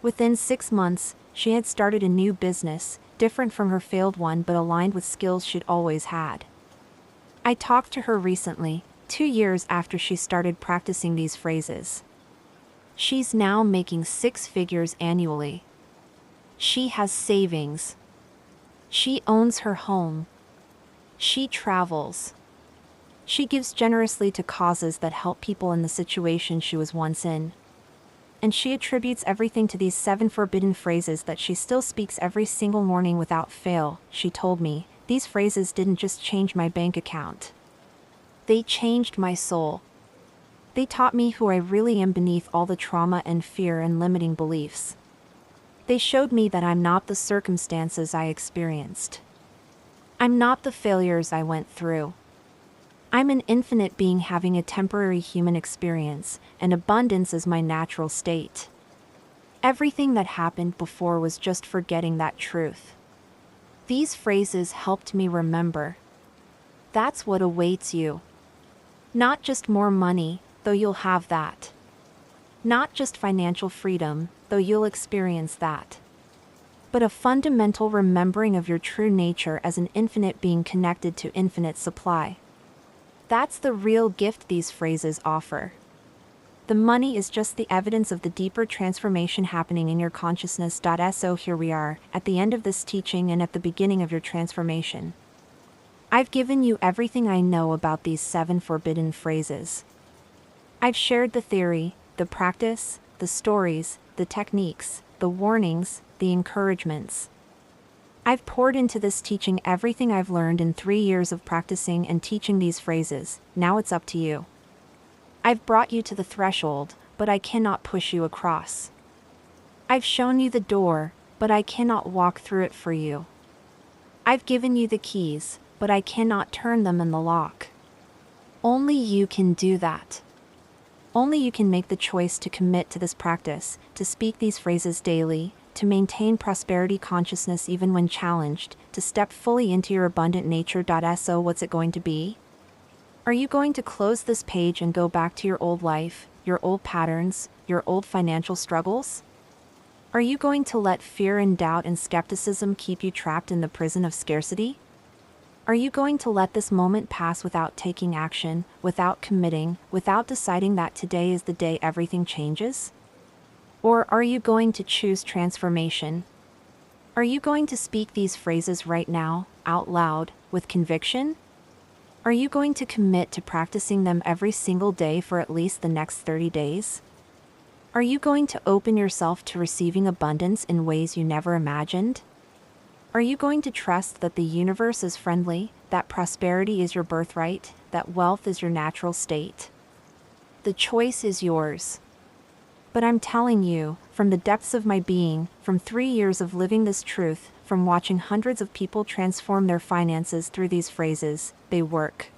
Within 6 months, she had started a new business, different from her failed one but aligned with skills she'd always had. I talked to her recently, 2 years after she started practicing these phrases. She's now making 6 figures annually. She has savings. She owns her home. She travels. She gives generously to causes that help people in the situation she was once in. And she attributes everything to these 7 forbidden phrases that she still speaks every single morning without fail. She told me, these phrases didn't just change my bank account. They changed my soul. They taught me who I really am beneath all the trauma and fear and limiting beliefs. They showed me that I'm not the circumstances I experienced. I'm not the failures I went through. I'm an infinite being having a temporary human experience, and abundance is my natural state. Everything that happened before was just forgetting that truth. These phrases helped me remember. That's what awaits you. Not just more money, though you'll have that. Not just financial freedom, though you'll experience that. But a fundamental remembering of your true nature as an infinite being connected to infinite supply. That's the real gift these phrases offer. The money is just the evidence of the deeper transformation happening in your consciousness. So here we are, at the end of this teaching and at the beginning of your transformation. I've given you everything I know about these 7 forbidden phrases. I've shared the theory, the practice, the stories, the techniques, the warnings, the encouragements. I've poured into this teaching everything I've learned in 3 years of practicing and teaching these phrases. Now it's up to you. I've brought you to the threshold, but I cannot push you across. I've shown you the door, but I cannot walk through it for you. I've given you the keys, but I cannot turn them in the lock. Only you can do that. Only you can make the choice to commit to this practice, to speak these phrases daily, to maintain prosperity consciousness even when challenged, to step fully into your abundant nature. So what's it going to be? Are you going to close this page and go back to your old life, your old patterns, your old financial struggles? Are you going to let fear and doubt and skepticism keep you trapped in the prison of scarcity? Are you going to let this moment pass without taking action, without committing, without deciding that today is the day everything changes? Or are you going to choose transformation? Are you going to speak these phrases right now, out loud, with conviction? Are you going to commit to practicing them every single day for at least the next 30 days? Are you going to open yourself to receiving abundance in ways you never imagined? Are you going to trust that the universe is friendly, that prosperity is your birthright, that wealth is your natural state? The choice is yours. But I'm telling you, from the depths of my being, from 3 years of living this truth, from watching hundreds of people transform their finances through these phrases, they work.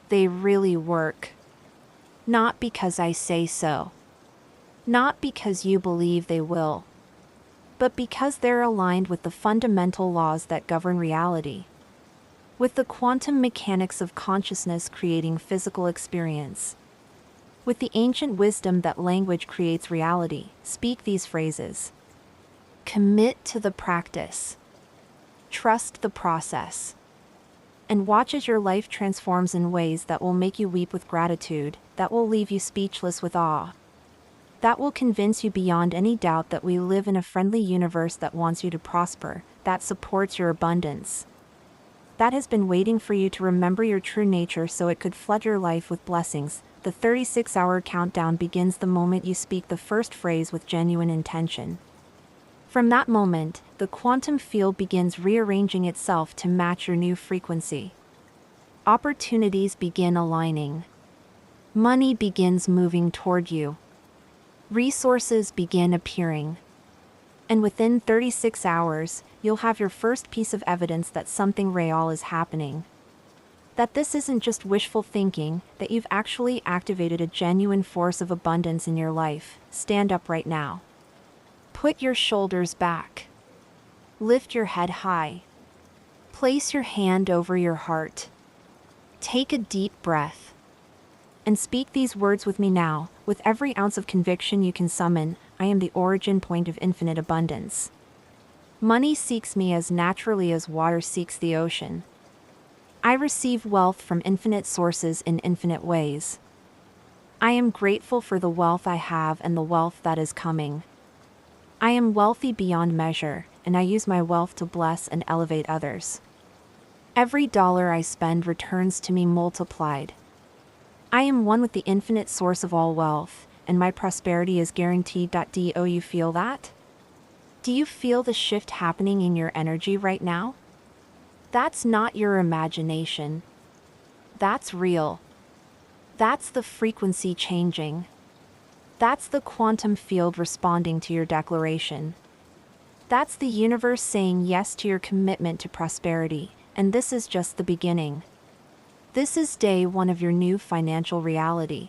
They really work. Not because I say so. Not because you believe they will. But because they're aligned with the fundamental laws that govern reality. With the quantum mechanics of consciousness creating physical experience. With the ancient wisdom that language creates reality, speak these phrases. Commit to the practice. Trust the process. And watch as your life transforms in ways that will make you weep with gratitude, that will leave you speechless with awe. That will convince you beyond any doubt that we live in a friendly universe that wants you to prosper, that supports your abundance. That has been waiting for you to remember your true nature so it could flood your life with blessings. The 36-hour countdown begins the moment you speak the first phrase with genuine intention. From that moment, the quantum field begins rearranging itself to match your new frequency. Opportunities begin aligning. Money begins moving toward you. Resources begin appearing. And within 36 hours, you'll have your first piece of evidence that something real is happening. That this isn't just wishful thinking, that you've actually activated a genuine force of abundance in your life. Stand up right now. Put your shoulders back. Lift your head high. Place your hand over your heart. Take a deep breath. And speak these words with me now, with every ounce of conviction you can summon. I am the origin point of infinite abundance. Money seeks me as naturally as water seeks the ocean. I receive wealth from infinite sources in infinite ways. I am grateful for the wealth I have and the wealth that is coming. I am wealthy beyond measure, and I use my wealth to bless and elevate others. Every dollar I spend returns to me multiplied. I am one with the infinite source of all wealth, and my prosperity is guaranteed. Do you feel that? Do you feel the shift happening in your energy right now? That's not your imagination. That's real. That's the frequency changing. That's the quantum field responding to your declaration. That's the universe saying yes to your commitment to prosperity, and this is just the beginning. This is day one of your new financial reality.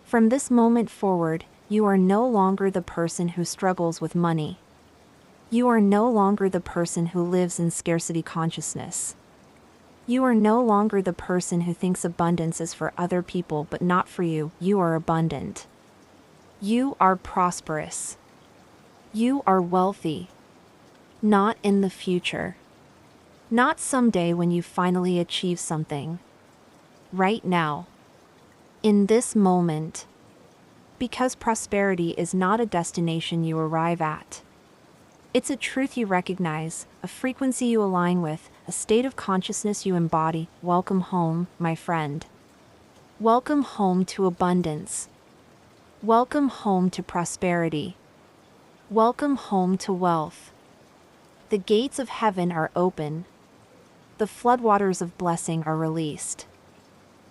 From this moment forward, you are no longer the person who struggles with money. You are no longer the person who lives in scarcity consciousness. You are no longer the person who thinks abundance is for other people but not for you. You are abundant. You are prosperous. You are wealthy. Not in the future. Not someday when you finally achieve something. Right now. In this moment. Because prosperity is not a destination you arrive at. It's a truth you recognize, a frequency you align with, a state of consciousness you embody. Welcome home, my friend. Welcome home to abundance. Welcome home to prosperity. Welcome home to wealth. The gates of heaven are open. The floodwaters of blessing are released.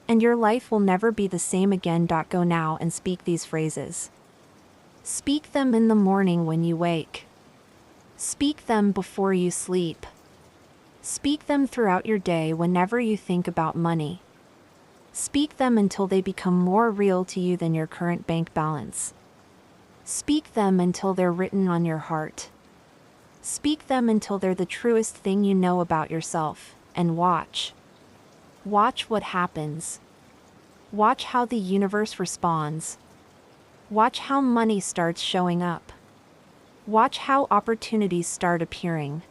And your life will never be the same again. Go now and speak these phrases. Speak them in the morning when you wake. Speak them before you sleep. Speak them throughout your day whenever you think about money. Speak them until they become more real to you than your current bank balance. Speak them until they're written on your heart. Speak them until they're the truest thing you know about yourself, and watch. Watch what happens. Watch how the universe responds. Watch how money starts showing up. Watch how opportunities start appearing.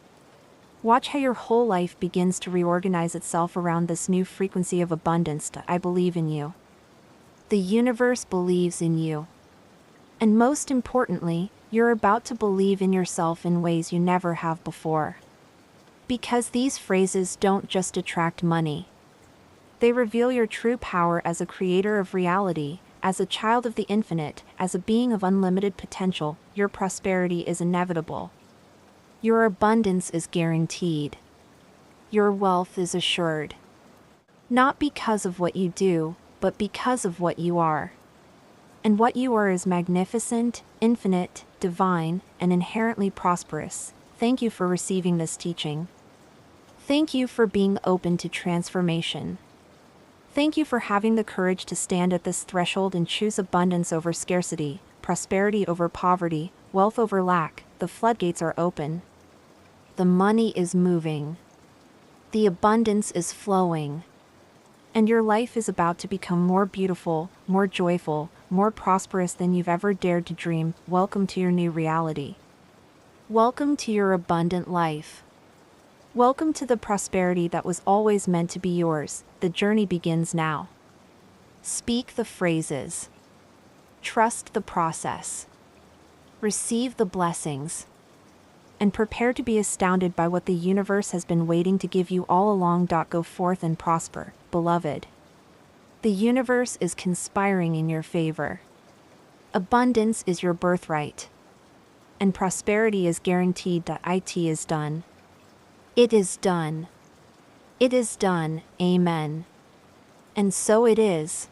Watch how your whole life begins to reorganize itself around this new frequency of abundance. I believe in you. The universe believes in you. And most importantly, you're about to believe in yourself in ways you never have before. Because these phrases don't just attract money. They reveal your true power as a creator of reality, as a child of the infinite, as a being of unlimited potential. Your prosperity is inevitable. Your abundance is guaranteed. Your wealth is assured. Not because of what you do, but because of what you are. And what you are is magnificent, infinite, divine, and inherently prosperous. Thank you for receiving this teaching. Thank you for being open to transformation. Thank you for having the courage to stand at this threshold and choose abundance over scarcity, prosperity over poverty, wealth over lack. The floodgates are open. The money is moving. The abundance is flowing. And your life is about to become more beautiful, more joyful, more prosperous than you've ever dared to dream. Welcome to your new reality. Welcome to your abundant life. Welcome to the prosperity that was always meant to be yours. The journey begins now. Speak the phrases. Trust the process. Receive the blessings. And prepare to be astounded by what the universe has been waiting to give you all along. Go forth and prosper, beloved. The universe is conspiring in your favor. Abundance is your birthright. and prosperity is guaranteed. It is done. It is done. It is done. Amen. And so it is.